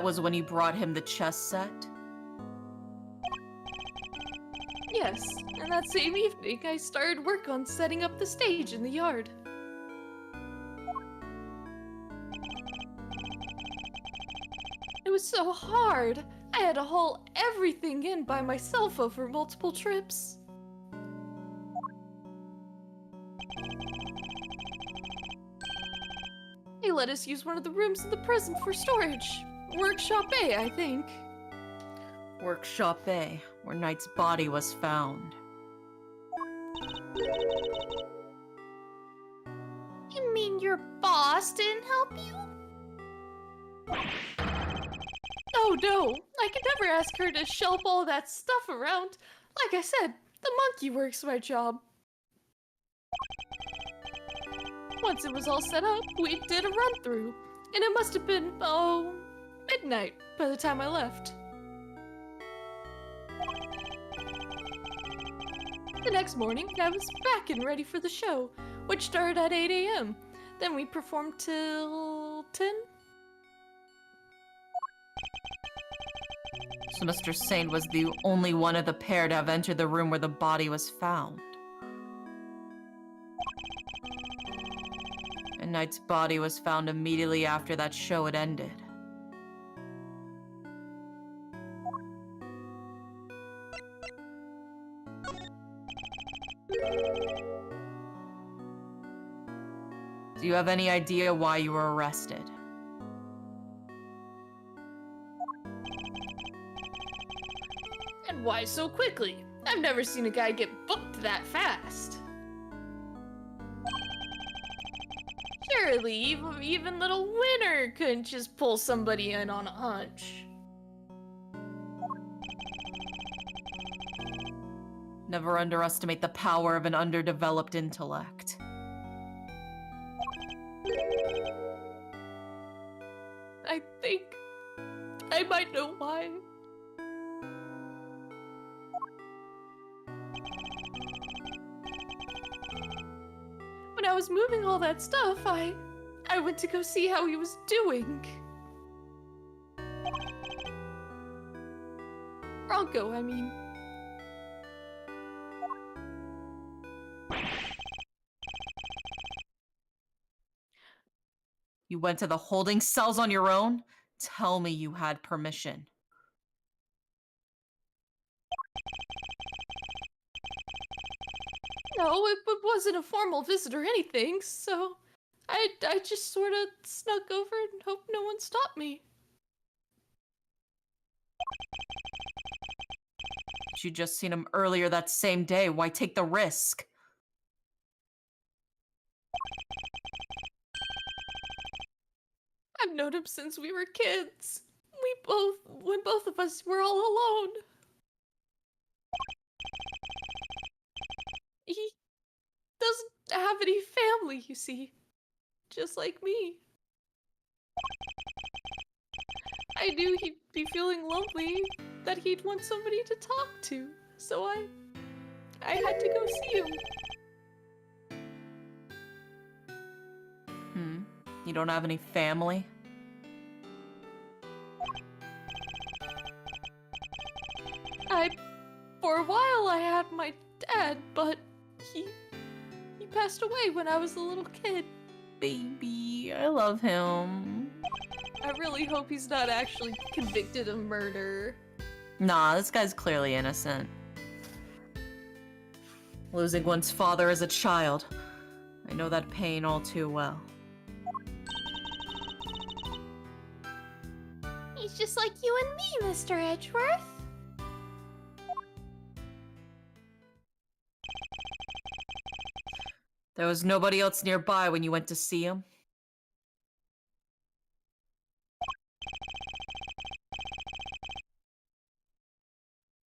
Speaker 2: was
Speaker 3: when you brought him the chess set?
Speaker 2: Yes, and that same evening I started work on setting up the stage in the yard. It was so hard. I had to haul everything in by myself over multiple trips. They let us use one of the rooms in the prison for storage. Workshop A, I think.
Speaker 3: Workshop A, where Knight's body was found.
Speaker 6: You mean your boss didn't help you?
Speaker 2: Oh no, I could never ask her to shelf all that stuff around. Like I said, the monkey work's my job. Once it was all set up, we did a run-through, and it must have been, midnight by the time I left. The next morning, I was back and ready for the show, which started at 8 a.m. Then we performed till 10.
Speaker 3: So Mr. Saint was the only one of the pair to have entered the room where the body was found. And Knight's body was found immediately after that show had ended. Do you have any idea why you were arrested?
Speaker 2: And why so quickly? I've never seen a guy get booked that fast. Surely, even little Winner couldn't just pull somebody in on a hunch.
Speaker 3: Never underestimate the power of an underdeveloped intellect.
Speaker 2: I think I might know why. When I was moving all that stuff, I went to go see how he was doing. Bronco, I mean.
Speaker 3: You went to the holding cells on your own? Tell me you had permission.
Speaker 2: No, it wasn't a formal visit or anything, so I just sort of snuck over and hoped no one stopped me.
Speaker 3: You just seen him earlier that same day. Why take the risk?
Speaker 2: I've known him since we were kids. When both of us were all alone. He doesn't have any family, you see. Just like me. I knew he'd be feeling lonely, that he'd want somebody to talk to, so I had to go see him.
Speaker 3: You don't have any family?
Speaker 2: For a while I had my dad, but he passed away when I was a little kid.
Speaker 3: Baby, I love him.
Speaker 2: I really hope he's not actually convicted of murder.
Speaker 3: Nah, this guy's clearly innocent. Losing one's father as a child. I know that pain all too well.
Speaker 6: He's just like you and me, Mr. Edgeworth.
Speaker 3: There was nobody else nearby when you went to see him?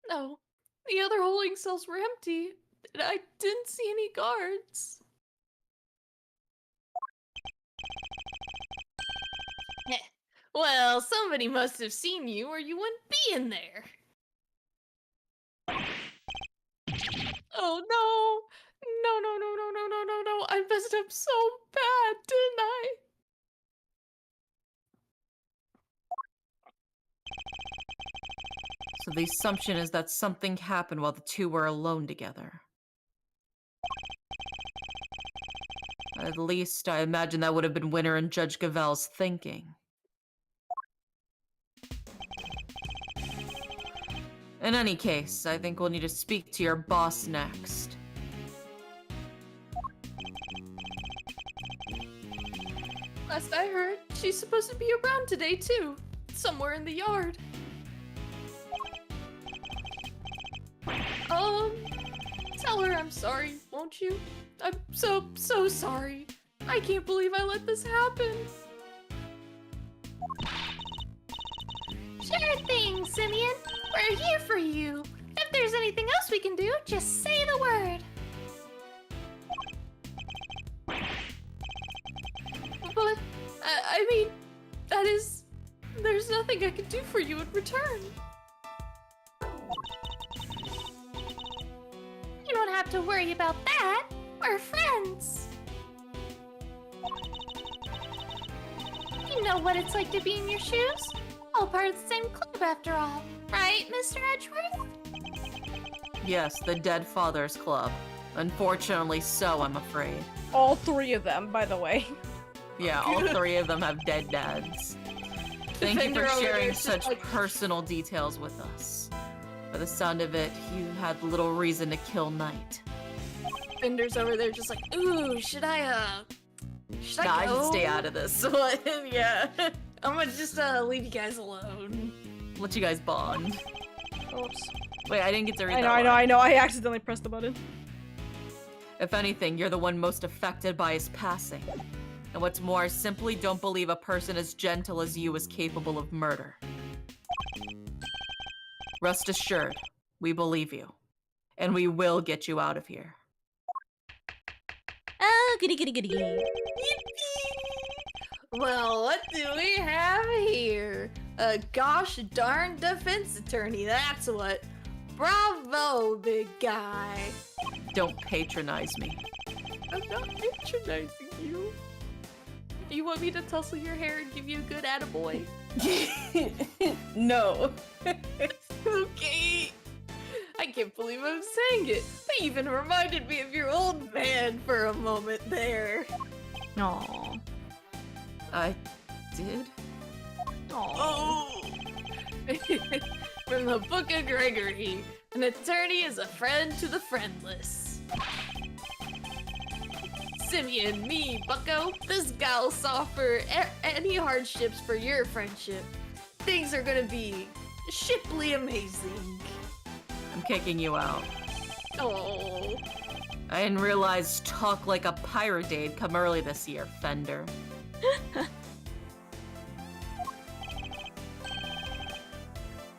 Speaker 2: No, the other holding cells were empty, and I didn't see any guards. Well, somebody must have seen you or you wouldn't be in there. Oh no! No, I messed up so bad, didn't I?
Speaker 3: So the assumption is that something happened while the two were alone together. At least, I imagine that would have been Winter and Judge Gavel's thinking. In any case, I think we'll need to speak to your boss next.
Speaker 2: Last I heard, she's supposed to be around today too. Somewhere in the yard. Tell her I'm sorry, won't you? I'm so sorry. I can't believe I let this happen.
Speaker 6: Sure thing, Simeon. We're here for you. If there's anything else we can do, just say the word.
Speaker 2: But, I mean, there's nothing I can do for you in return.
Speaker 6: You don't have to worry about that. We're friends. You know what it's like to be in your shoes? All part of the same club after all. Right, Mr. Edgeworth?
Speaker 3: Yes, the Dead Fathers Club. Unfortunately so, I'm afraid.
Speaker 1: All three of them, by the way.
Speaker 3: Yeah, all three of them have dead dads. Thank you for sharing such personal details with us. By the sound of it, you had little reason to kill Knight.
Speaker 2: Fender's over there just like, ooh, should I go?
Speaker 3: I can stay out of this one, yeah.
Speaker 2: I'm gonna just leave you guys alone.
Speaker 3: Let you guys bond.
Speaker 1: Oops.
Speaker 3: Wait, I didn't get to read that
Speaker 1: I know. I accidentally pressed the button.
Speaker 3: If anything, you're the one most affected by his passing. And what's more, simply don't believe a person as gentle as you is capable of murder. Rest assured, we believe you. And we will get you out of here.
Speaker 5: Oh, goody.
Speaker 2: Well, what do we have here? A gosh darn defense attorney, that's what. Bravo, big guy.
Speaker 3: Don't patronize me.
Speaker 2: I'm not patronizing you. You want me to tussle your hair and give you a good attaboy?
Speaker 3: No.
Speaker 2: Okay. I can't believe I'm saying it. They even reminded me of your old man for a moment there.
Speaker 1: Aww.
Speaker 3: I did?
Speaker 2: Oh! From the Book of Gregory, an attorney is a friend to the friendless. Simeon, me, bucko, this gal suffer any hardships for your friendship. Things are gonna be shiply amazing.
Speaker 3: I'm kicking you out.
Speaker 2: Oh.
Speaker 3: I didn't realize Talk Like a Pirate Day'd come early this year, Fender.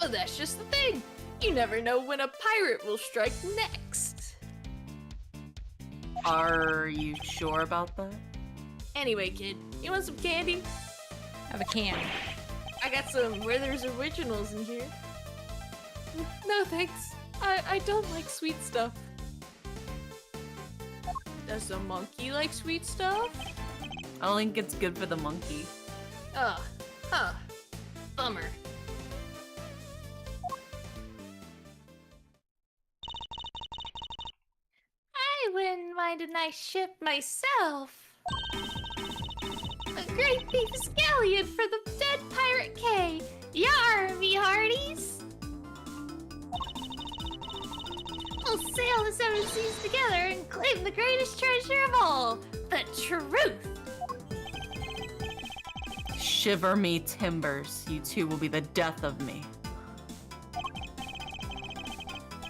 Speaker 2: Well, that's just the thing. You never know when a pirate will strike next.
Speaker 3: Are you sure about that?
Speaker 2: Anyway, kid, you want some candy?
Speaker 1: Have a can.
Speaker 2: I got some Werther's Originals in here. No, thanks. I don't like sweet stuff. Does a monkey like sweet stuff?
Speaker 3: I don't think it's good for the monkey.
Speaker 6: Ugh. Huh. Bummer. I wouldn't mind a nice ship myself. A great big scallion for the dead pirate K. Yar, me hearties! We'll sail the seven seas together and claim the greatest treasure of all, the truth!
Speaker 3: Shiver me timbers, you two will be the death of me.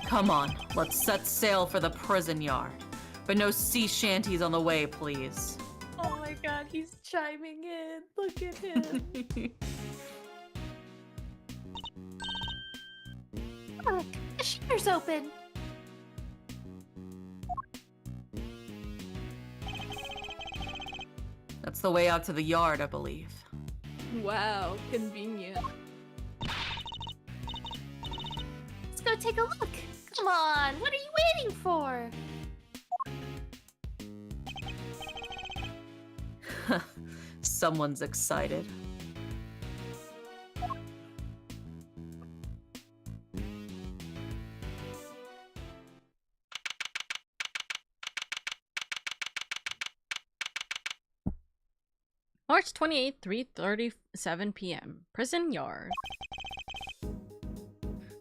Speaker 3: Come on, let's set sail for the prison yard. But no sea shanties on the way, please.
Speaker 2: Oh my god, he's chiming in. Look at him.
Speaker 6: Look, the shutter's open.
Speaker 3: That's the way out to the yard, I believe.
Speaker 2: Wow, convenient.
Speaker 6: Let's go take a look. Come on, what are you waiting for?
Speaker 3: Someone's excited.
Speaker 1: March 28th, 3:37 p.m. Prison Yard.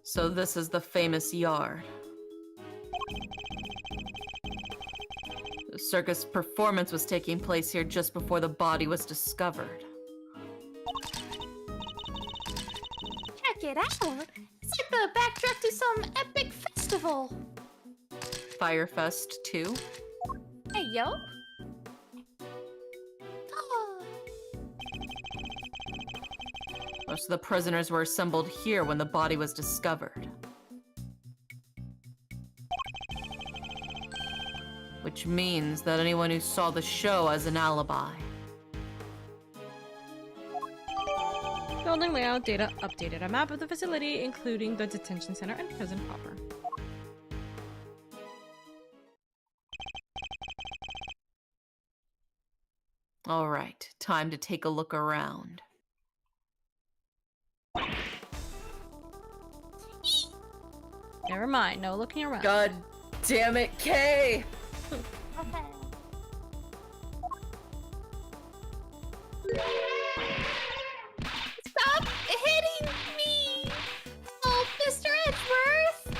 Speaker 3: So this is the famous yard. The circus performance was taking place here just before the body was discovered.
Speaker 6: Check it out. It's like the backdrop to some epic festival.
Speaker 3: Firefest 2.
Speaker 6: Hey, yo. Oh.
Speaker 3: Most of the prisoners were assembled here when the body was discovered. Which means that anyone who saw the show has an alibi.
Speaker 1: Building layout data updated. A map of the facility, including the detention center and prison proper.
Speaker 3: All right, time to take a look around.
Speaker 1: Never mind, no looking around.
Speaker 3: God damn it, Kay!
Speaker 6: Okay. Stop hitting me! Oh, Mr. Edgeworth!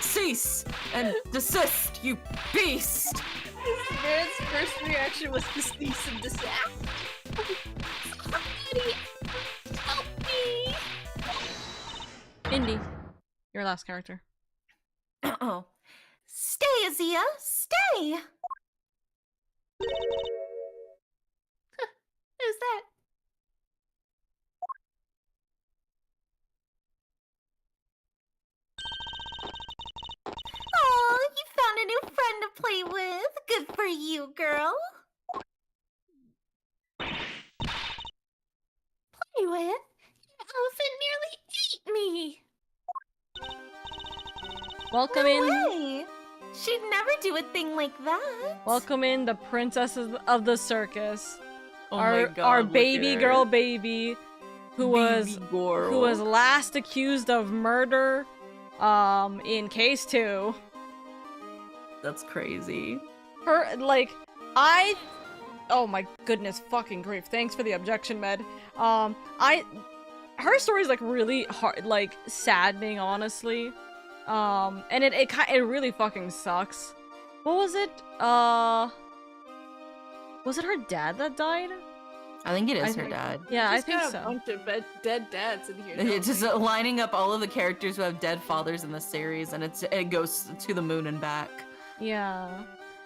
Speaker 3: Cease and desist, you beast!
Speaker 2: Man's first reaction was to cease and desist.
Speaker 6: Somebody help me!
Speaker 1: Indy, your last character.
Speaker 3: Oh.
Speaker 5: Stay, Azia, stay!
Speaker 6: Who's that?
Speaker 5: Oh, you found a new friend to play with. Good for you, girl.
Speaker 6: Play with? Your elephant nearly ate me!
Speaker 1: Welcome
Speaker 5: No
Speaker 1: in.
Speaker 5: way. She'd never do a thing like that.
Speaker 1: Welcome in the princesses of the circus.
Speaker 3: Oh
Speaker 1: our
Speaker 3: my God,
Speaker 1: our
Speaker 3: look
Speaker 1: baby
Speaker 3: at
Speaker 1: girl
Speaker 3: her.
Speaker 1: baby, who
Speaker 3: Baby girl.
Speaker 1: was last accused of murder, in case 2.
Speaker 3: That's crazy.
Speaker 1: Her oh my goodness fucking grief. Thanks for the objection, Med. Her story is like really hard, like saddening, honestly. And it really fucking sucks. What was it? Was it her dad that died?
Speaker 3: I think it is
Speaker 1: I
Speaker 3: her
Speaker 1: think-
Speaker 3: dad.
Speaker 1: Yeah, I
Speaker 2: Just
Speaker 1: think
Speaker 2: got
Speaker 1: so.
Speaker 2: a bunch of dead dads in here.
Speaker 3: It's just lining up all of the characters who have dead fathers in the series, and it goes to the moon and back.
Speaker 1: Yeah.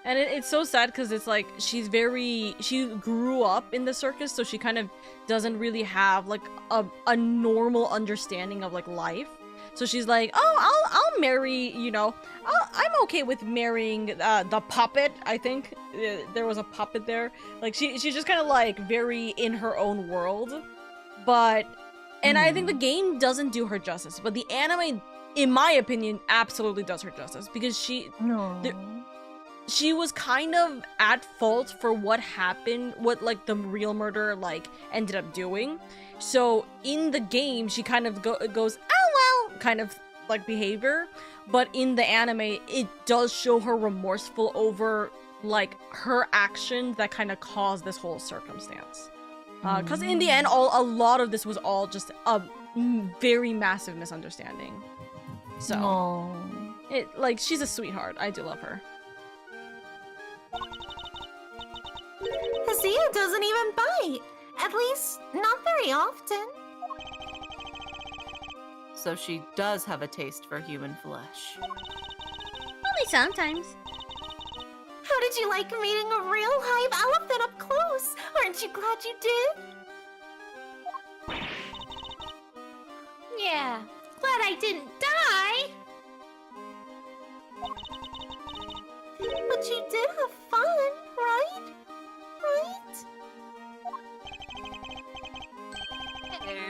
Speaker 1: And it's so sad because it's like she grew up in the circus, so she kind of doesn't really have like a normal understanding of like life. So she's like, oh, I'll marry, I'm okay with marrying the puppet. I think there was a puppet there. Like she's just kind of like very in her own world. And I think the game doesn't do her justice, but the anime, in my opinion, absolutely does her justice because she was kind of at fault for what happened, what like the real murderer like ended up doing. So in the game, she kind of goes, oh well, kind of like behavior. But in the anime, it does show her remorseful over like her actions that kind of caused this whole circumstance. Because in the end, a lot of this was all just a very massive misunderstanding. So, like, she's a sweetheart. I do love her.
Speaker 6: Kazuya doesn't even bite. At least, not very often.
Speaker 3: So she does have a taste for human flesh.
Speaker 5: Only sometimes.
Speaker 6: How did you like meeting a real hive elephant up close? Aren't you glad you did? Yeah, glad I didn't die. But you did have fun, right?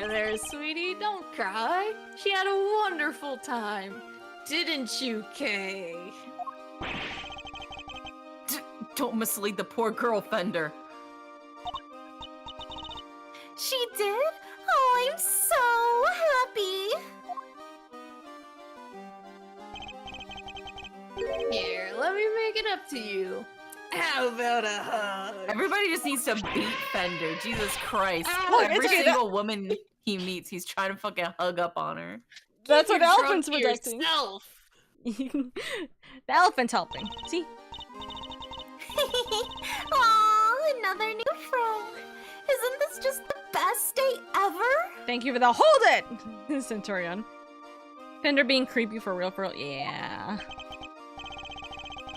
Speaker 2: There, sweetie, don't cry. She had a wonderful time. Didn't you, Kay?
Speaker 3: Don't mislead the poor girl, Fender.
Speaker 6: She did? Oh, I'm so happy.
Speaker 2: Here, let me make it up to you. How about a hug?
Speaker 3: Everybody just needs to beat Fender. Jesus Christ.
Speaker 1: Look,
Speaker 3: Every
Speaker 1: it's
Speaker 3: single woman he meets, he's trying to fucking hug up on her.
Speaker 1: That's what
Speaker 2: You're
Speaker 1: elephants
Speaker 2: drunk
Speaker 1: projecting.
Speaker 2: yourself.
Speaker 1: The elephant's helping. See?
Speaker 6: Aw, another new friend. Isn't this just the best day ever?
Speaker 1: Thank you for the hold it, Centurion. Fender being creepy for real, yeah.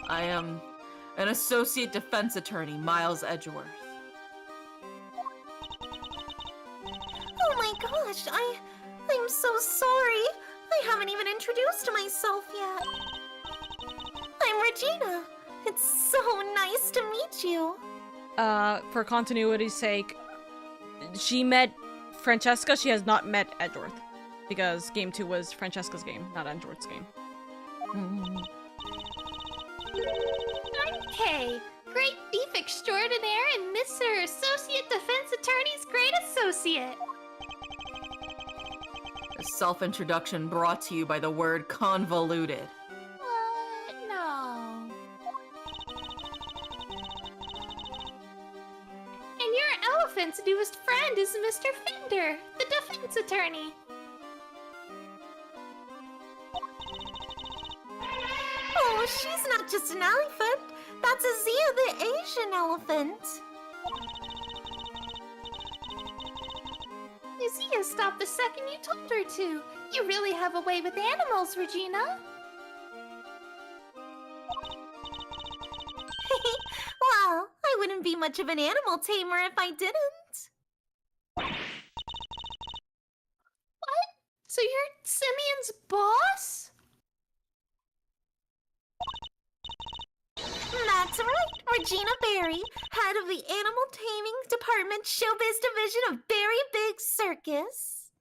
Speaker 3: I am an associate defense attorney, Miles Edgeworth.
Speaker 6: Oh my gosh, I'm so sorry. I haven't even introduced myself yet. I'm Regina. It's so nice to meet you.
Speaker 1: For continuity's sake, she met Francesca. She has not met Edgeworth. Because Game 2 was Francesca's game, not Edgeworth's game.
Speaker 6: I'm Kay, Great Thief Extraordinaire and Mr. Associate Defense Attorney's Great Associate.
Speaker 3: A self-introduction brought to you by the word convoluted.
Speaker 6: What? No. And your elephant's newest friend is Mr. Fender, the defense attorney. Oh, she's not just an elephant. That's Azia, the Asian elephant. Azia stopped the second you told her to. You really have a way with animals, Regina. Well, I wouldn't be much of an animal tamer if I didn't. What? So you're Simeon's boss? That's right, Regina Berry, head of the Animal Taming Department Showbiz Division of Berry Big Circus.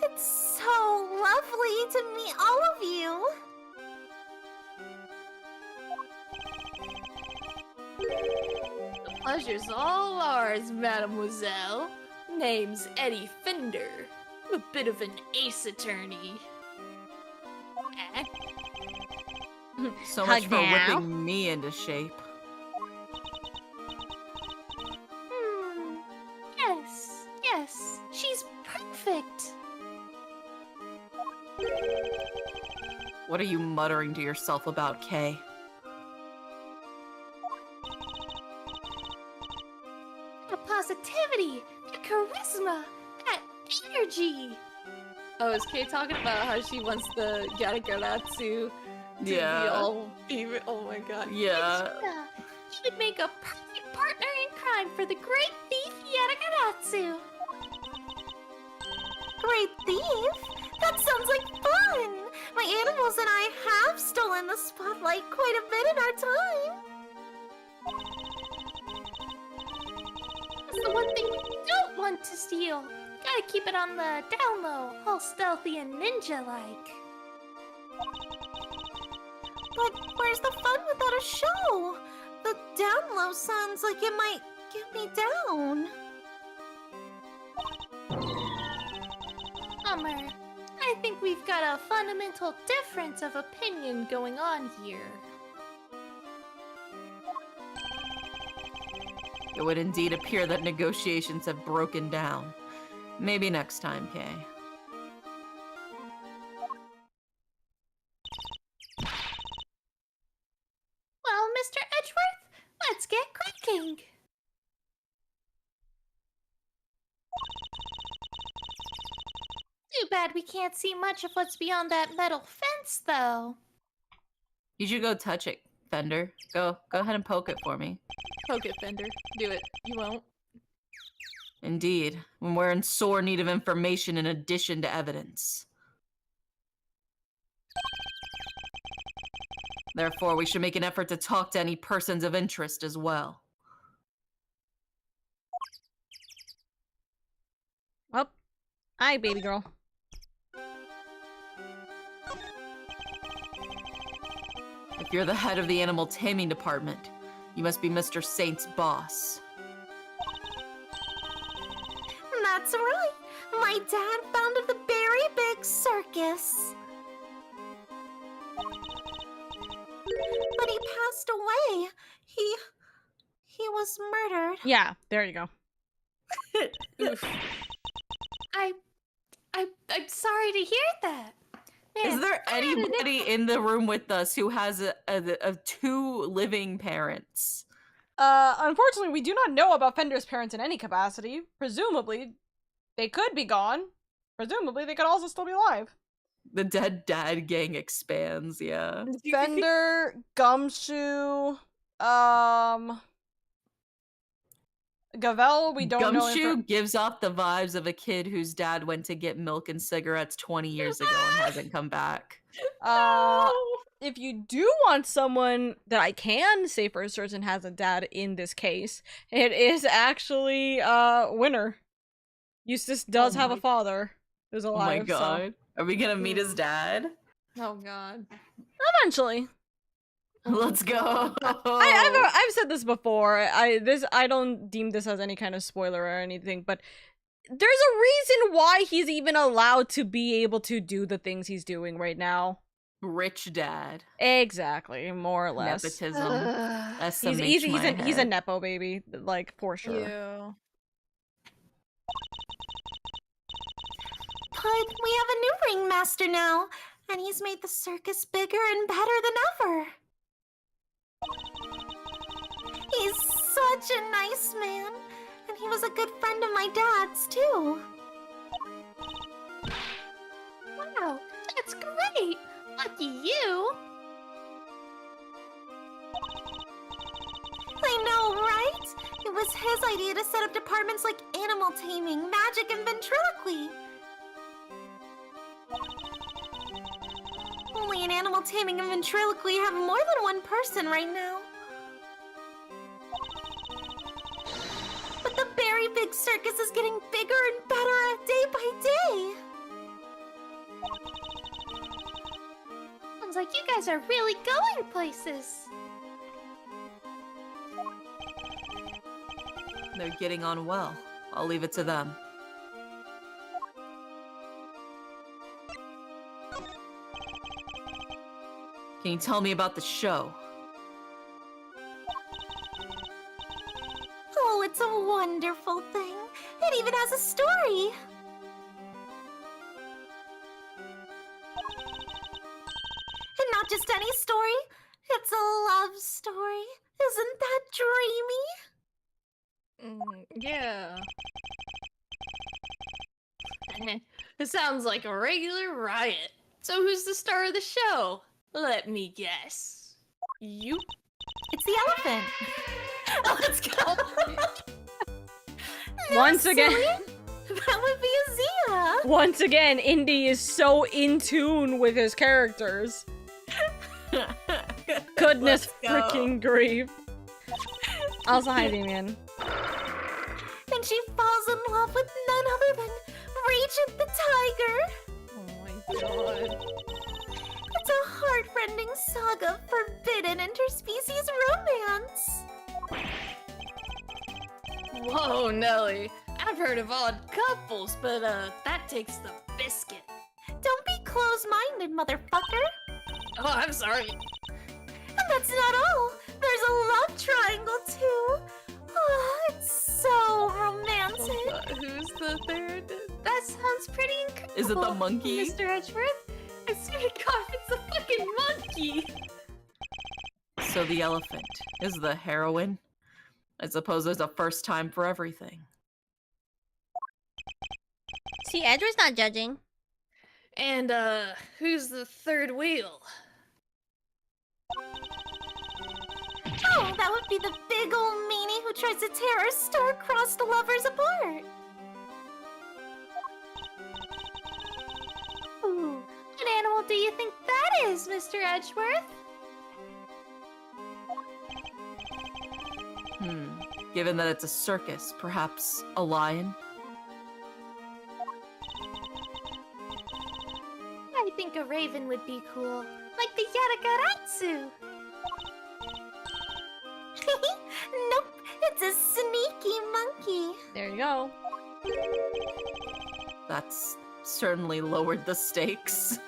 Speaker 6: It's so lovely to meet all of you.
Speaker 2: The pleasure's all ours, mademoiselle. Name's Eddie Fender. A bit of an ace attorney.
Speaker 3: So much for whipping me into shape.
Speaker 6: Yes, she's perfect.
Speaker 3: What are you muttering to yourself about, Kay?
Speaker 6: The positivity, the charisma, that energy.
Speaker 2: Oh, is Kay talking about how she wants the Yaragaratsu to be all favorite? Oh my god.
Speaker 3: Yeah.
Speaker 6: She would make a perfect partner in crime for the Great Thief Yaragaratsu. Great Thief? That sounds like fun! My animals and I have stolen the spotlight quite a bit in our time. That's the one thing we don't want to steal. Gotta keep it on the down low, all stealthy and ninja-like. But where's the fun without a show? The down low sounds like it might get me down.
Speaker 7: Hummer, I think we've got a fundamental difference of opinion going on here.
Speaker 3: It would indeed appear that negotiations have broken down. Maybe next time, Kay.
Speaker 7: Well, Mr. Edgeworth, let's get cracking. Too bad we can't see much of what's beyond that metal fence, though.
Speaker 3: You should go touch it, Fender. Go ahead and poke it for me.
Speaker 2: Poke it, Fender. Do it. You won't.
Speaker 3: Indeed, when we're in sore need of information in addition to evidence. Therefore, we should make an effort to talk to any persons of interest as well.
Speaker 1: Well, hi, baby girl.
Speaker 3: If you're the head of the animal taming department, you must be Mr. Saint's boss.
Speaker 6: That's right. My dad founded the Berry Big Circus. But he passed away. He was murdered.
Speaker 1: Yeah, there you go.
Speaker 7: I'm sorry to hear that. Man,
Speaker 3: Is there anybody in the room with us who has a two living parents?
Speaker 1: Unfortunately, we do not know about Fender's parents in any capacity. Presumably, they could be gone. Presumably, they could also still be alive.
Speaker 3: The dead dad gang expands, yeah.
Speaker 1: Fender, Gumshoe, Gavel, we don't know.
Speaker 3: Gumshoe gives off the vibes of a kid whose dad went to get milk and cigarettes 20 years ago and hasn't come back.
Speaker 1: If you do want someone that I can say for certain has a dad in this case, it is actually Winner. Eustace does have a father who's alive.
Speaker 3: Oh my god.
Speaker 1: So.
Speaker 3: Are we gonna meet his dad?
Speaker 2: Oh god.
Speaker 1: Eventually.
Speaker 3: Let's go.
Speaker 1: I've said this before. I don't deem this as any kind of spoiler or anything, but there's a reason why he's even allowed to be able to do the things he's doing right now.
Speaker 3: Rich dad.
Speaker 1: Exactly, more or less.
Speaker 3: Nepotism.
Speaker 1: He's a nepo baby, like for sure.
Speaker 2: Yeah.
Speaker 6: But we have a new ringmaster now, and he's made the circus bigger and better than ever. He's such a nice man, and he was a good friend of my dad's, too.
Speaker 7: Wow, that's great! Lucky you!
Speaker 6: I know, right? It was his idea to set up departments like animal taming, magic, and ventriloquy. Only in animal taming and ventriloquy have more than one person right now. But the Berry Big Circus is getting bigger and better day by day.
Speaker 7: Sounds like you guys are really going places.
Speaker 3: They're getting on well. I'll leave it to them. Can you tell me about the show?
Speaker 6: Oh, it's a wonderful thing. It even has a story. And not just any story. It's a love story. Isn't that dreamy?
Speaker 2: Yeah. It sounds like a regular riot. So who's the star of the show? Let me guess. You?
Speaker 6: It's the elephant.
Speaker 2: Let's go.
Speaker 1: Once again.
Speaker 6: That would be Azia.
Speaker 1: Once again, Indy is so in tune with his characters. Goodness freaking grief. Also, hi, Damien.
Speaker 6: And she falls in love with none other than Regent the Tiger.
Speaker 2: Oh my god.
Speaker 6: It's a heartrending saga of forbidden interspecies romance.
Speaker 2: Whoa, Nelly. I've heard of odd couples, but that takes the biscuit.
Speaker 6: Don't be close-minded, motherfucker.
Speaker 2: Oh, I'm sorry.
Speaker 6: And that's not all. There's a love triangle, too. Oh, it's so romantic.
Speaker 2: Who's the third? That sounds pretty incredible.
Speaker 3: Is it the monkey?
Speaker 2: Mr. Edgeworth? I swear to God, it's the fucking monkey!
Speaker 3: So the elephant is the heroine? I suppose there's a first time for everything.
Speaker 5: See, Edward's not judging.
Speaker 2: And, who's the third wheel?
Speaker 6: Oh, that would be the big old meanie who tries to tear our star-crossed lovers apart.
Speaker 7: Ooh, what animal do you think that is, Mr. Edgeworth?
Speaker 3: Given that it's a circus, perhaps a lion?
Speaker 7: I think a raven would be cool, like the Yatagaratsu.
Speaker 6: Nope, it's a sneaky monkey.
Speaker 1: There you go.
Speaker 3: That's certainly lowered the stakes.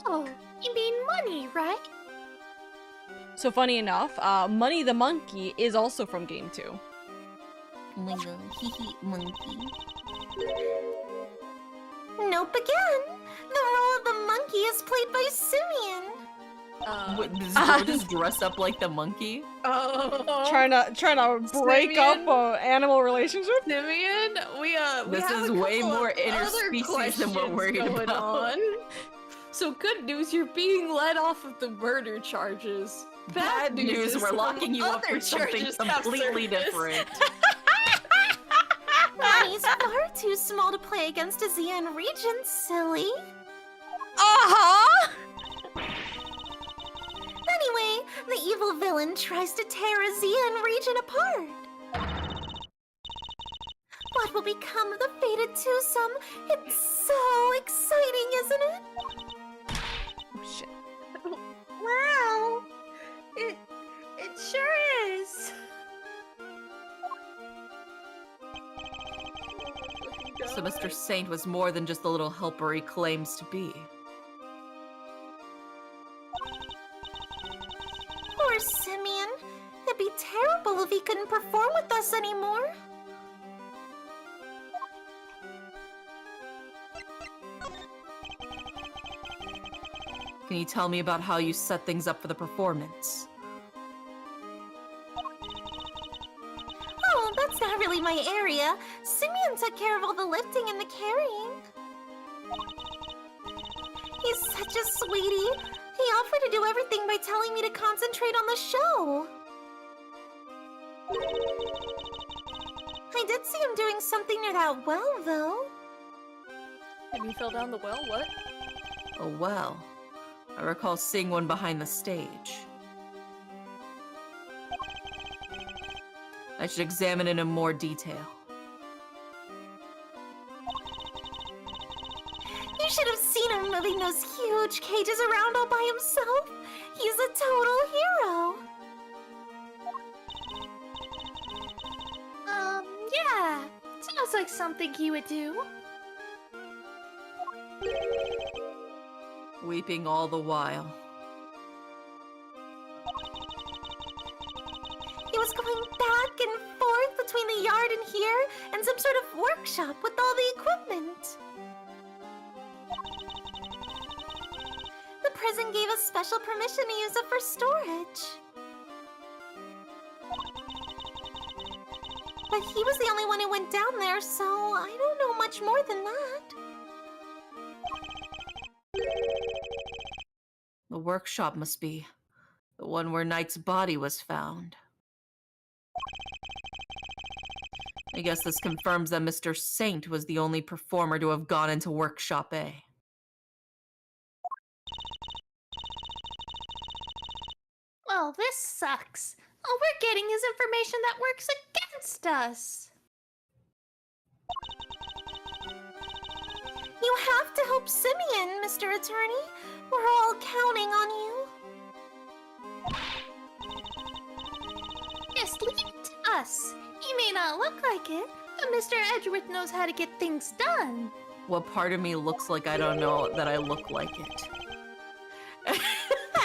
Speaker 7: Oh, you mean money, right?
Speaker 1: So funny enough, Money the Monkey is also from Game 2.
Speaker 6: Oh my god, monkey. Nope again. The role of the monkey is played by Simeon.
Speaker 3: What, does Joe just dress up like the monkey?
Speaker 2: Oh,
Speaker 1: Trying to break
Speaker 2: Simeon?
Speaker 1: up an animal relationship?
Speaker 2: Simeon, we
Speaker 3: This
Speaker 2: have
Speaker 3: is
Speaker 2: a
Speaker 3: way
Speaker 2: couple
Speaker 3: more
Speaker 2: of other
Speaker 3: interspecies than we're
Speaker 2: questions
Speaker 3: worried
Speaker 2: going
Speaker 3: about.
Speaker 2: on. So good news, you're being let off of the murder charges.
Speaker 3: Bad news,
Speaker 2: is
Speaker 3: we're
Speaker 2: some
Speaker 3: locking you up
Speaker 2: other
Speaker 3: for something
Speaker 2: charges have
Speaker 3: completely
Speaker 2: surfaced.
Speaker 3: different.
Speaker 6: Money's far too small to play against a Xian Regent, silly.
Speaker 1: Uh-huh!
Speaker 6: Anyway, the evil villain tries to tear a Xian Regent apart. What will become of the fated twosome? It's so exciting, isn't it?
Speaker 1: Oh, shit.
Speaker 7: Wow, it sure is.
Speaker 3: So Mr. Saint was more than just the little helper he claims to be.
Speaker 6: Poor Simeon. It'd be terrible if he couldn't perform with us anymore.
Speaker 3: Can you tell me about how you set things up for the performance?
Speaker 6: Oh, that's not really my area. Simeon took care of all the lifting and the carrying. He's such a sweetie. He offered to do everything by telling me to concentrate on the show. I did see him doing something near that well, though.
Speaker 2: And you fell down the well, what?
Speaker 3: Oh well. I recall seeing one behind the stage. I should examine it in more detail.
Speaker 6: You should have seen him moving those huge cages around all by himself. He's a total hero.
Speaker 7: Yeah, sounds like something he would do.
Speaker 3: Weeping all the while.
Speaker 6: He was going back and forth between the yard and here and some sort of workshop with all the equipment. The prison gave us special permission to use it for storage. But he was the only one who went down there, so I don't know much more than that.
Speaker 3: The workshop must be the one where Knight's body was found. I guess this confirms that Mr. Saint was the only performer to have gone into Workshop A.
Speaker 7: Well, this sucks. All we're getting is information that works against us.
Speaker 6: You have to help Simeon, Mr. Attorney. We're all counting on you.
Speaker 7: Yes, leave it to us. He may not look like it, but Mr. Edgeworth knows how to get things done.
Speaker 3: What part of me looks like I don't know that I look like it?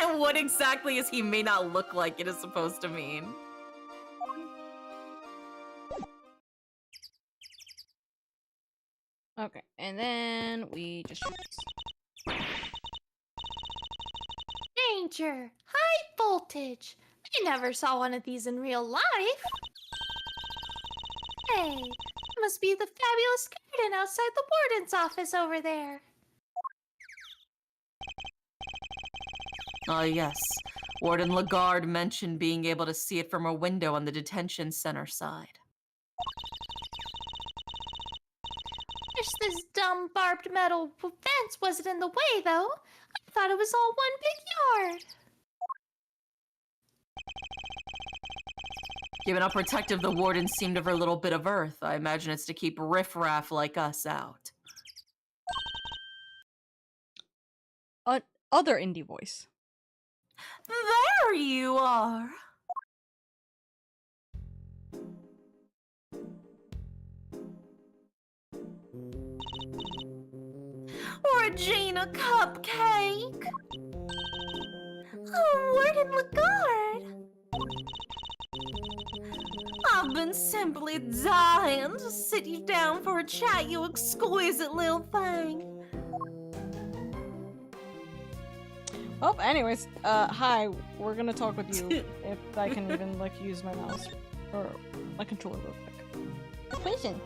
Speaker 3: And what exactly is he may not look like it is supposed to mean?
Speaker 1: Okay, and then we just shoot this.
Speaker 7: Danger! High voltage! I never saw one of these in real life. Hey, it must be the fabulous garden outside the warden's office over there.
Speaker 3: Ah, yes. Warden Lagarde mentioned being able to see it from a window on the detention center side.
Speaker 7: Wish this dumb barbed metal fence wasn't in the way, though. I thought it was all one big yard.
Speaker 3: Given how protective the warden seemed of her little bit of earth, I imagine it's to keep riffraff like us out.
Speaker 1: Other indie voice.
Speaker 3: There you are! Regina Cupcake!
Speaker 6: Oh, Warden Lagarde!
Speaker 3: I've been simply dying to sit you down for a chat, you exquisite little thing.
Speaker 1: Oh, anyways, hi, we're gonna talk with you, if I can even, like, use my mouse, or my controller real quick. Prison.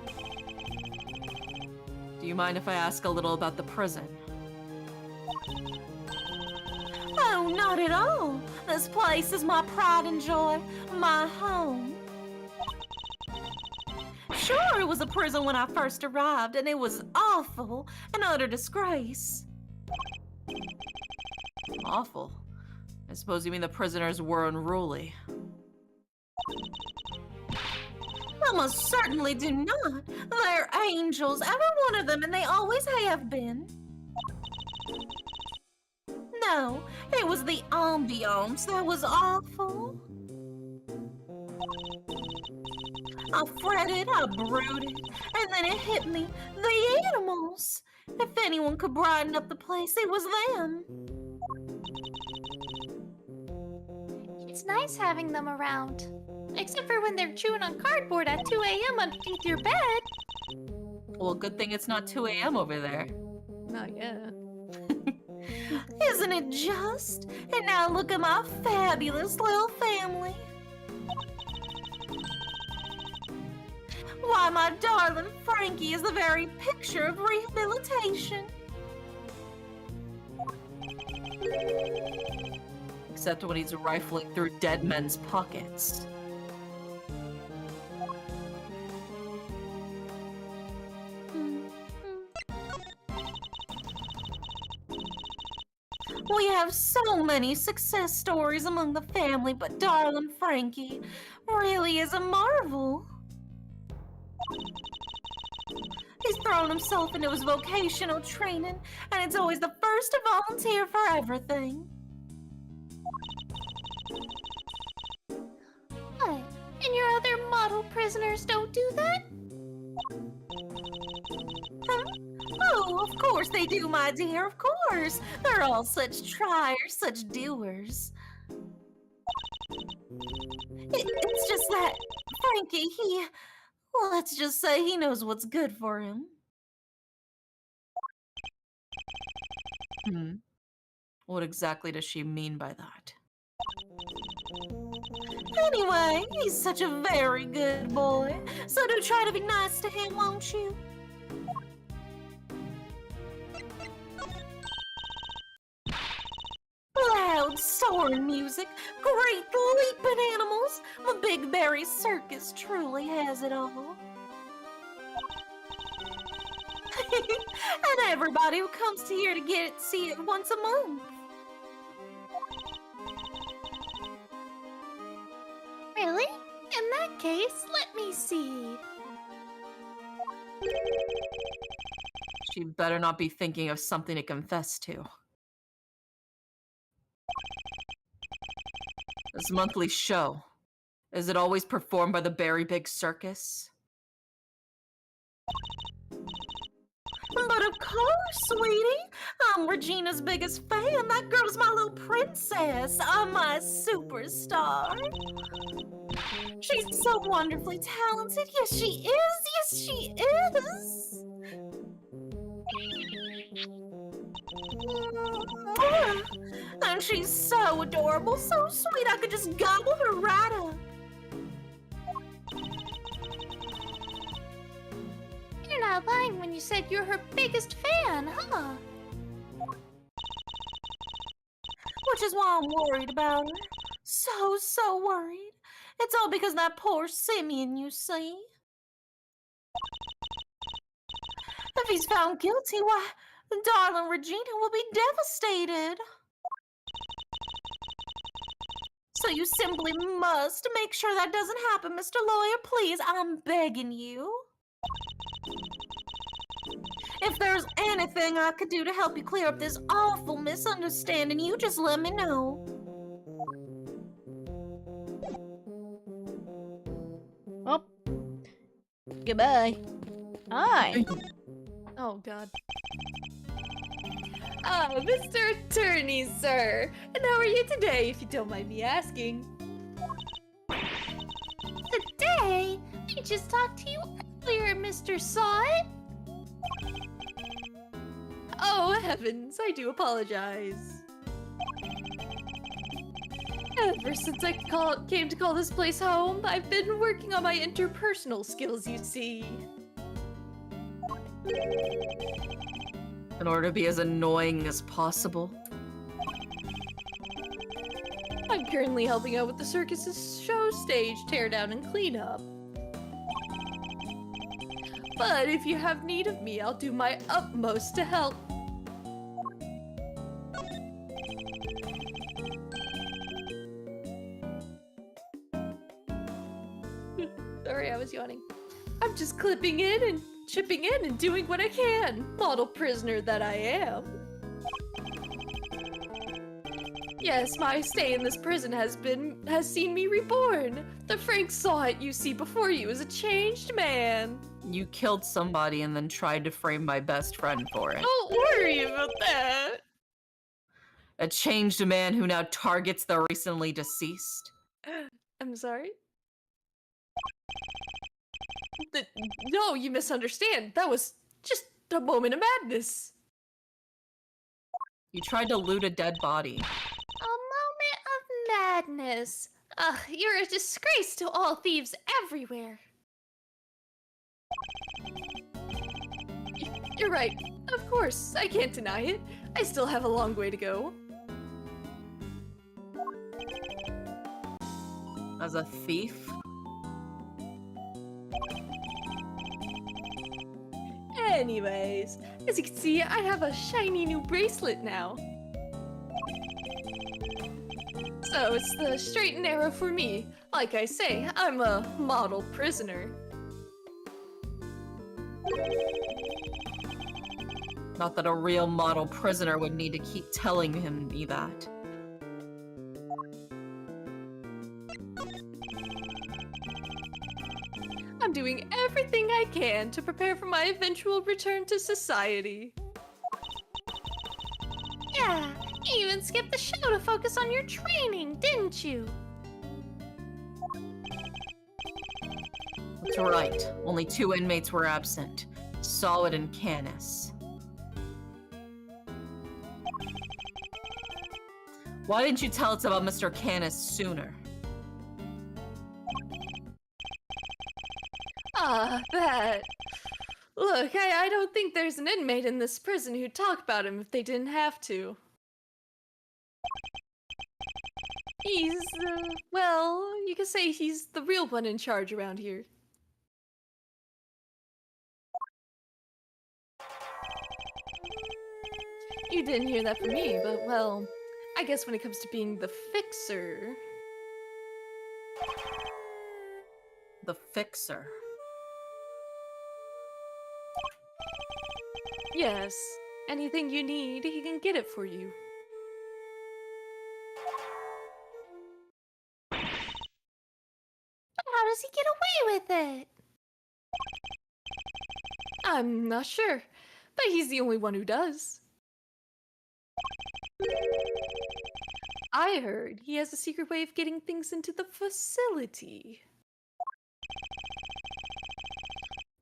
Speaker 3: Do you mind if I ask a little about the prison? Oh, not at all. This place is my pride and joy, my home. Sure, it was a prison when I first arrived, and it was awful, an utter disgrace. Awful? I suppose you mean the prisoners were unruly. I most certainly do not. They're angels, every one of them, and they always have been. No, it was the ambiance that was awful. I fretted, I brooded, and then it hit me. The animals! If anyone could brighten up the place, it was them.
Speaker 7: It's nice having them around. Except for when they're chewing on cardboard at 2 a.m. underneath your bed.
Speaker 3: Well, good thing it's not 2 a.m. over there.
Speaker 1: Not yet.
Speaker 6: Isn't it just? And now look at my fabulous little family. Why, my darling Frankie is the very picture of rehabilitation.
Speaker 3: Except when he's rifling through dead men's pockets.
Speaker 6: We have so many success stories among the family, but darling Frankie really is a marvel. He's thrown himself into his vocational training, and it's always the first to volunteer for everything.
Speaker 7: What? And your other model prisoners don't do that?
Speaker 6: Oh, of course they do, my dear, of course. They're all such triers, such doers. It's just that Frankie, let's just say he knows what's good for him.
Speaker 3: What exactly does she mean by that?
Speaker 6: Anyway, he's such a very good boy, so do try to be nice to him, won't you? Loud, soaring music, great leaping animals. The Big Berry Circus truly has it all. And everybody who comes to here to see it once a month.
Speaker 7: Really? In that case, let me see.
Speaker 3: She better not be thinking of something to confess to. This monthly show, is it always performed by the Berry Big Circus?
Speaker 6: But of course, sweetie. I'm Regina's biggest fan. That girl's my little princess. I'm my superstar. She's so wonderfully talented. Yes, she is. Yes, she is. And she's so adorable, so sweet. I could just gobble her right up.
Speaker 7: You're not lying when you said you're her biggest fan, huh?
Speaker 6: Which is why I'm worried about her. So worried. It's all because of that poor Simeon, you see. If he's found guilty, why, darling Regina will be devastated. So you simply must make sure that doesn't happen, Mr. Lawyer. Please, I'm begging you. If there's anything I could do to help you clear up this awful misunderstanding, you just let me know.
Speaker 5: Oh. Goodbye. Hi.
Speaker 2: Oh, God. Oh, Mr. Attorney, sir. And how are you today, if you don't mind me asking?
Speaker 7: Today? I just talked to you earlier, Mr. Sot.
Speaker 2: Oh, heavens, I do apologize. Ever since I came to call this place home, I've been working on my interpersonal skills, you see.
Speaker 3: In order to be as annoying as possible?
Speaker 2: I'm currently helping out with the circus's show stage teardown and cleanup. But if you have need of me, I'll do my utmost to help. Sorry, I was yawning. I'm just clipping in and chipping in and doing what I can, model prisoner that I am. Yes, my stay in this prison has seen me reborn. The Frank Sot you see before you is a changed man.
Speaker 3: You killed somebody and then tried to frame my best friend for it.
Speaker 2: Don't worry about that.
Speaker 3: A changed man who now targets the recently deceased.
Speaker 2: I'm sorry? No, you misunderstand. That was just a moment of madness.
Speaker 3: You tried to loot a dead body.
Speaker 7: A moment of madness. Ugh, you're a disgrace to all thieves everywhere.
Speaker 2: You're right. Of course, I can't deny it. I still have a long way to go.
Speaker 3: As a thief?
Speaker 2: Anyways, as you can see, I have a shiny new bracelet now. So it's the straight and narrow for me. Like I say, I'm a model prisoner.
Speaker 3: Not that a real model prisoner would need to keep telling me that.
Speaker 2: I'm doing everything I can to prepare for my eventual return to society.
Speaker 7: Yeah, you even skipped the show to focus on your training, didn't you?
Speaker 3: That's right. Only 2 inmates were absent. Solid and Canis. Why didn't you tell us about Mr. Canis sooner?
Speaker 2: Ah, that. Look, I don't think there's an inmate in this prison who'd talk about him if they didn't have to. He's, well, you could say he's the real one in charge around here. You didn't hear that from me, but well, I guess when it comes to being the fixer...
Speaker 3: The fixer.
Speaker 2: Yes, anything you need, he can get it for you.
Speaker 7: How does he get away with it?
Speaker 2: I'm not sure, but he's the only one who does. I heard he has a secret way of getting things into the facility.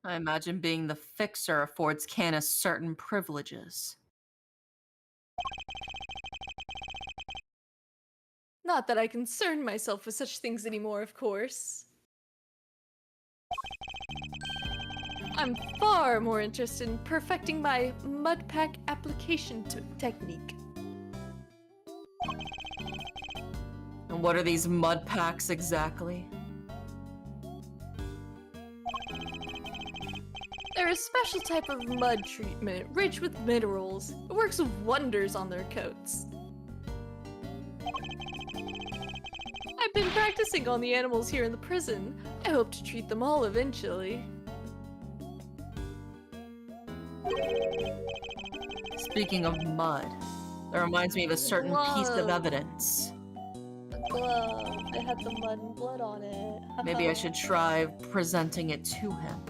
Speaker 3: I imagine being the fixer affords Canis certain privileges.
Speaker 2: Not that I concern myself with such things anymore, of course. I'm far more interested in perfecting my mud pack application technique.
Speaker 3: And what are these mud packs exactly?
Speaker 2: They're a special type of mud treatment, rich with minerals. It works wonders on their coats. I've been practicing on the animals here in the prison. I hope to treat them all eventually.
Speaker 3: Speaking of mud, that reminds me of a certain piece of
Speaker 2: Glove.
Speaker 3: evidence.
Speaker 2: The glove. It had the mud and blood on it.
Speaker 3: Maybe I should try presenting it to him.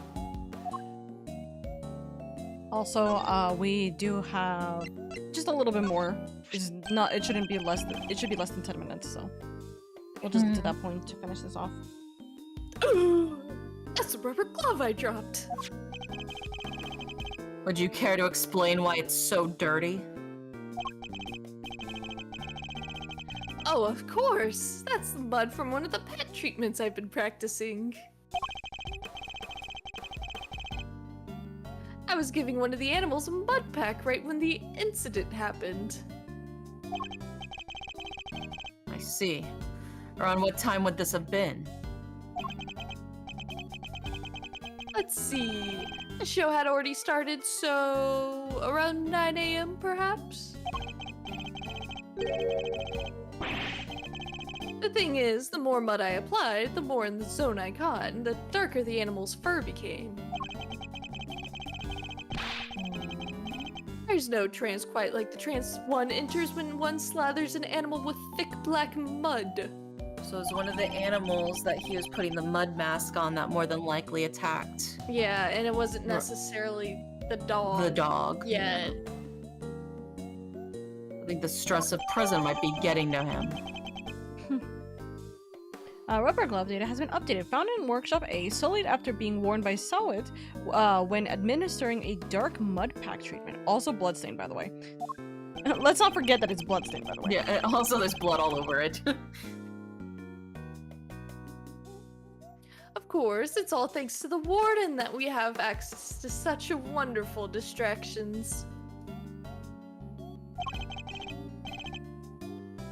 Speaker 1: Also, we do have just a little bit more. It shouldn't be less than, it should be less than 10 minutes, so we'll just get to that point to finish this off.
Speaker 2: That's a rubber glove I dropped.
Speaker 3: Would you care to explain why it's so dirty?
Speaker 2: Oh, of course. That's the mud from one of the pet treatments I've been practicing. I was giving one of the animals a mud pack right when the incident happened.
Speaker 3: I see. Around what time would this have been?
Speaker 2: Let's see. The show had already started, so around 9 a.m. perhaps? The thing is, the more mud I applied, the more in the zone I got, and the darker the animal's fur became. There's no trance quite like the trance one enters when one slathers an animal with thick black mud.
Speaker 3: So it's one of the animals that he was putting the mud mask on that more than likely attacked.
Speaker 2: Yeah, and it wasn't necessarily the dog.
Speaker 3: The dog.
Speaker 2: Yeah.
Speaker 3: I think the stress of prison might be getting to him.
Speaker 1: Rubber glove data has been updated. Found in Workshop A, solely after being worn by Sawit when administering a dark mud pack treatment. Also bloodstained, by the way. Let's not forget that it's bloodstained, by the way.
Speaker 3: Yeah, also there's blood all over it.
Speaker 2: Of course, it's all thanks to the warden that we have access to such wonderful distractions.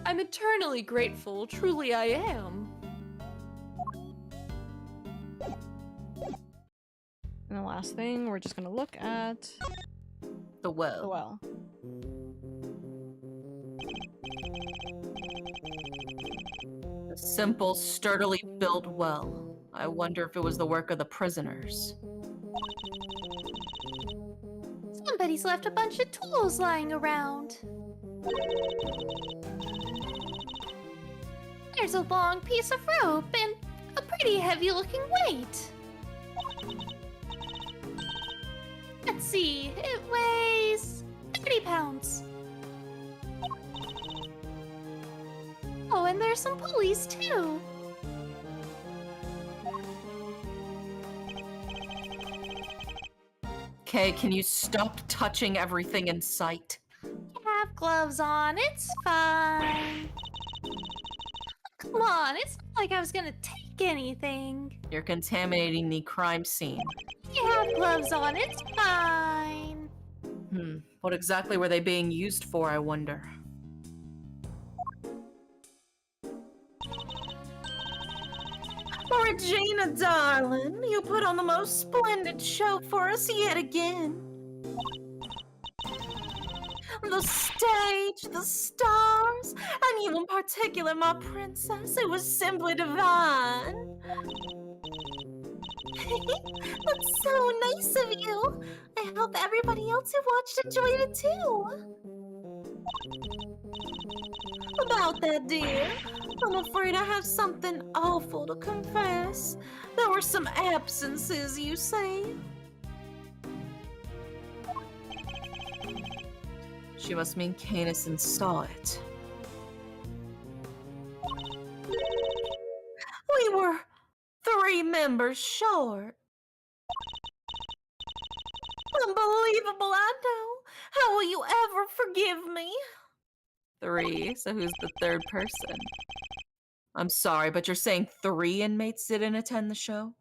Speaker 2: I'm eternally grateful, truly I am.
Speaker 1: And the last thing, we're just gonna look at
Speaker 3: The well.
Speaker 1: the well.
Speaker 3: A simple, sturdily built well. I wonder if it was the work of the prisoners.
Speaker 7: Somebody's left a bunch of tools lying around. There's a long piece of rope and a pretty heavy-looking weight. Let's see, it weighs 30 pounds. Oh, and there's some pulleys too.
Speaker 3: Okay, can you stop touching everything in sight?
Speaker 7: You have gloves on, it's fine. Come on, it's not like I was gonna take anything.
Speaker 3: You're contaminating the crime scene.
Speaker 7: You have gloves on, it's fine.
Speaker 3: What exactly were they being used for, I wonder? Regina, darling, you put on the most splendid show for us yet again. The stage, the stars, and you in particular, my princess, it was simply divine.
Speaker 6: That's so nice of you. I hope everybody else who watched enjoyed it too. About that, dear, I'm afraid I have something awful to confess. There were some absences, you say?
Speaker 3: She must mean Canison saw it.
Speaker 6: We were 3 members short. Unbelievable, I know. How will you ever forgive me?
Speaker 3: 3, so who's the third person? I'm sorry, but you're saying 3 inmates didn't attend the show?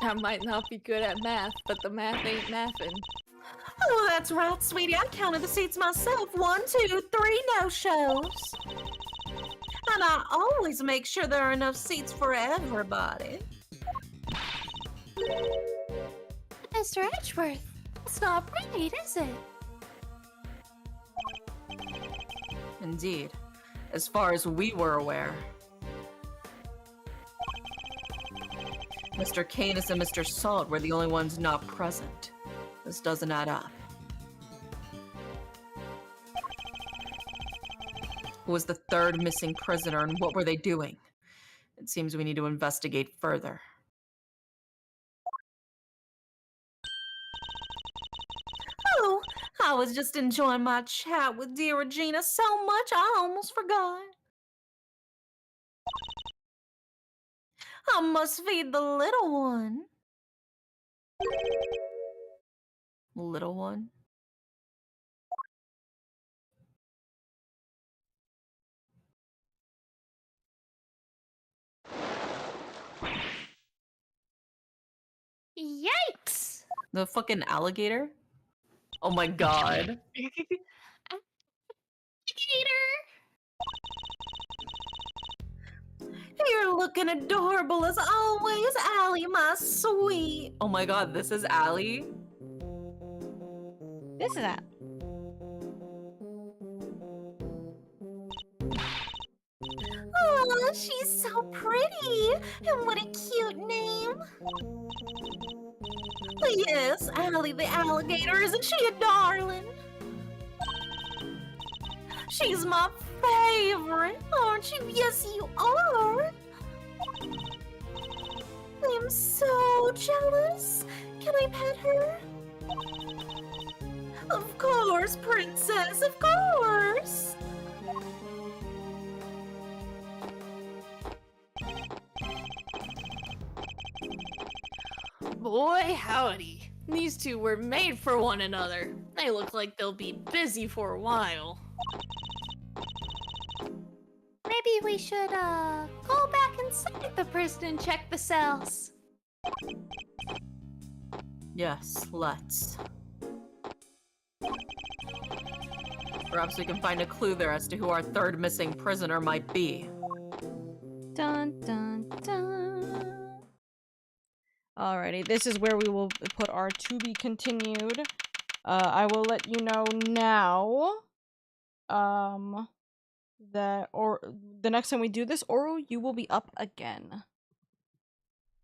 Speaker 7: I might not be good at math, but the math ain't mathin'.
Speaker 6: Oh, that's right, sweetie. I counted the seats myself. 1, 2, 3 no-shows. And I always make sure there are enough seats for everybody.
Speaker 7: Mr. Edgeworth, it's not right, is it?
Speaker 3: Indeed. As far as we were aware. Mr. Canis and Mr. Salt were the only ones not present. This doesn't add up. Who was the third missing prisoner and what were they doing? It seems we need to investigate further.
Speaker 6: Oh, I was just enjoying my chat with dear Regina so much I almost forgot. I must feed the little one.
Speaker 3: Little one?
Speaker 7: Yikes!
Speaker 3: The fucking alligator? Oh my god.
Speaker 6: You're looking adorable as always, Allie, my sweet.
Speaker 3: Oh my god, this is Allie?
Speaker 5: This is that.
Speaker 6: Oh, she's so pretty. And what a cute name. Yes, Allie the alligator, isn't she a darling? She's my favorite, aren't you? Yes, you are. I'm so jealous. Can I pet her? Of course, princess, of course.
Speaker 7: Boy, howdy. These two were made for one another. They look like they'll be busy for a while. Maybe we should, go back inside the prison and check the cells.
Speaker 3: Yes, let's. Perhaps we can find a clue there as to who our third missing prisoner might be.
Speaker 5: Dun dun dun. Alrighty, this is where we will put our to be continued. I will let you know now. That or the next time we do this, Oro, you will be up again.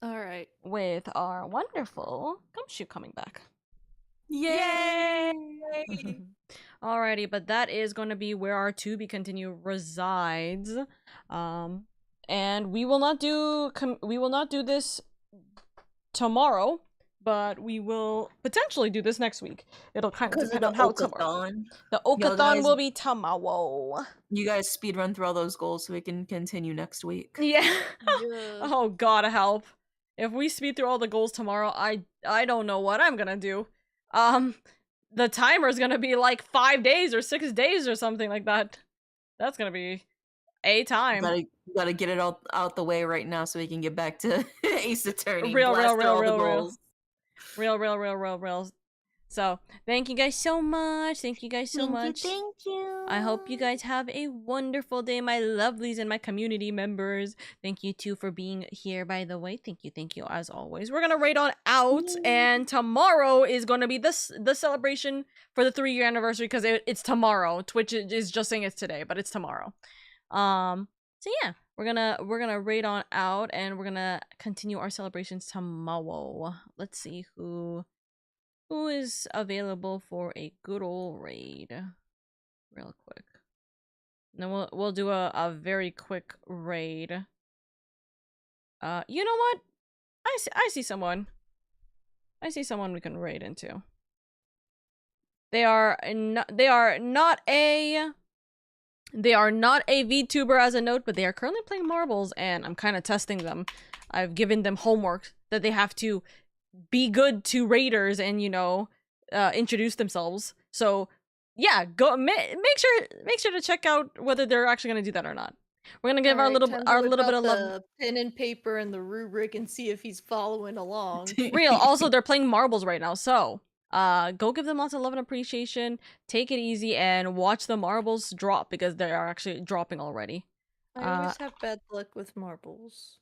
Speaker 7: Alright.
Speaker 5: With our wonderful Gumshoe coming back.
Speaker 3: Yay!
Speaker 5: Alrighty, but that is going to be where our to be continue resides. And we will not do this tomorrow, but we will potentially do this next week. It'll kind of depend on how tomorrow. The Okathon will be tomorrow.
Speaker 3: You guys speedrun through all those goals so we can continue next week.
Speaker 5: Yeah. Oh god, help. If we speed through all the goals tomorrow, I don't know what I'm gonna do. The timer's gonna be like 5 days or 6 days or something like that. That's gonna be a time.
Speaker 3: Gotta get it all out the way right now so we can get back to Ace Attorney.
Speaker 5: Real. So, thank you guys so much. Thank you guys so much.
Speaker 6: Thank you.
Speaker 5: I hope you guys have a wonderful day, my lovelies and my community members. Thank you too for being here, by the way. Thank you as always. We're gonna raid on out, and tomorrow is gonna be the celebration for the 3-year anniversary because it's tomorrow. Twitch is just saying it's today, but it's tomorrow. So yeah,
Speaker 1: We're gonna raid on out, and we're gonna continue our celebrations tomorrow. Let's see who is available for a good old raid, real quick. And then we'll do a very quick raid. You know what? I see someone. I see someone we can raid into. They are not a VTuber as a note, but they are currently playing marbles, and I'm kind of testing them. I've given them homework that they have to be good to raiders and, you know, introduce themselves. So yeah, go make sure to check out whether they're actually gonna do that or not. We're gonna give our little bit of love.
Speaker 2: Pen and paper and the rubric and see if he's following along.
Speaker 1: Real. Also, they're playing marbles right now, so go give them lots of love and appreciation. Take it easy and watch the marbles drop because they are actually dropping already.
Speaker 2: I always have bad luck with marbles.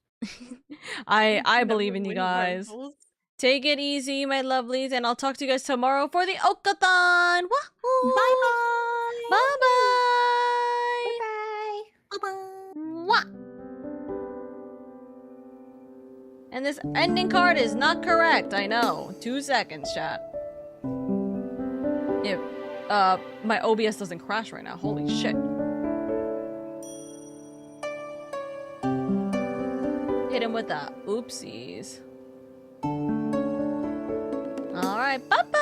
Speaker 1: I believe in you guys.
Speaker 2: Marbles.
Speaker 1: Take it easy, my lovelies, and I'll talk to you guys tomorrow for the Okathon. Wahoo!
Speaker 6: Bye bye.
Speaker 1: Bye bye.
Speaker 6: Bye bye.
Speaker 1: Mwah! And this ending card is not correct. I know. 2 seconds, chat. If my OBS doesn't crash right now. Holy shit. Hit him with the oopsies. Alright, bye-bye!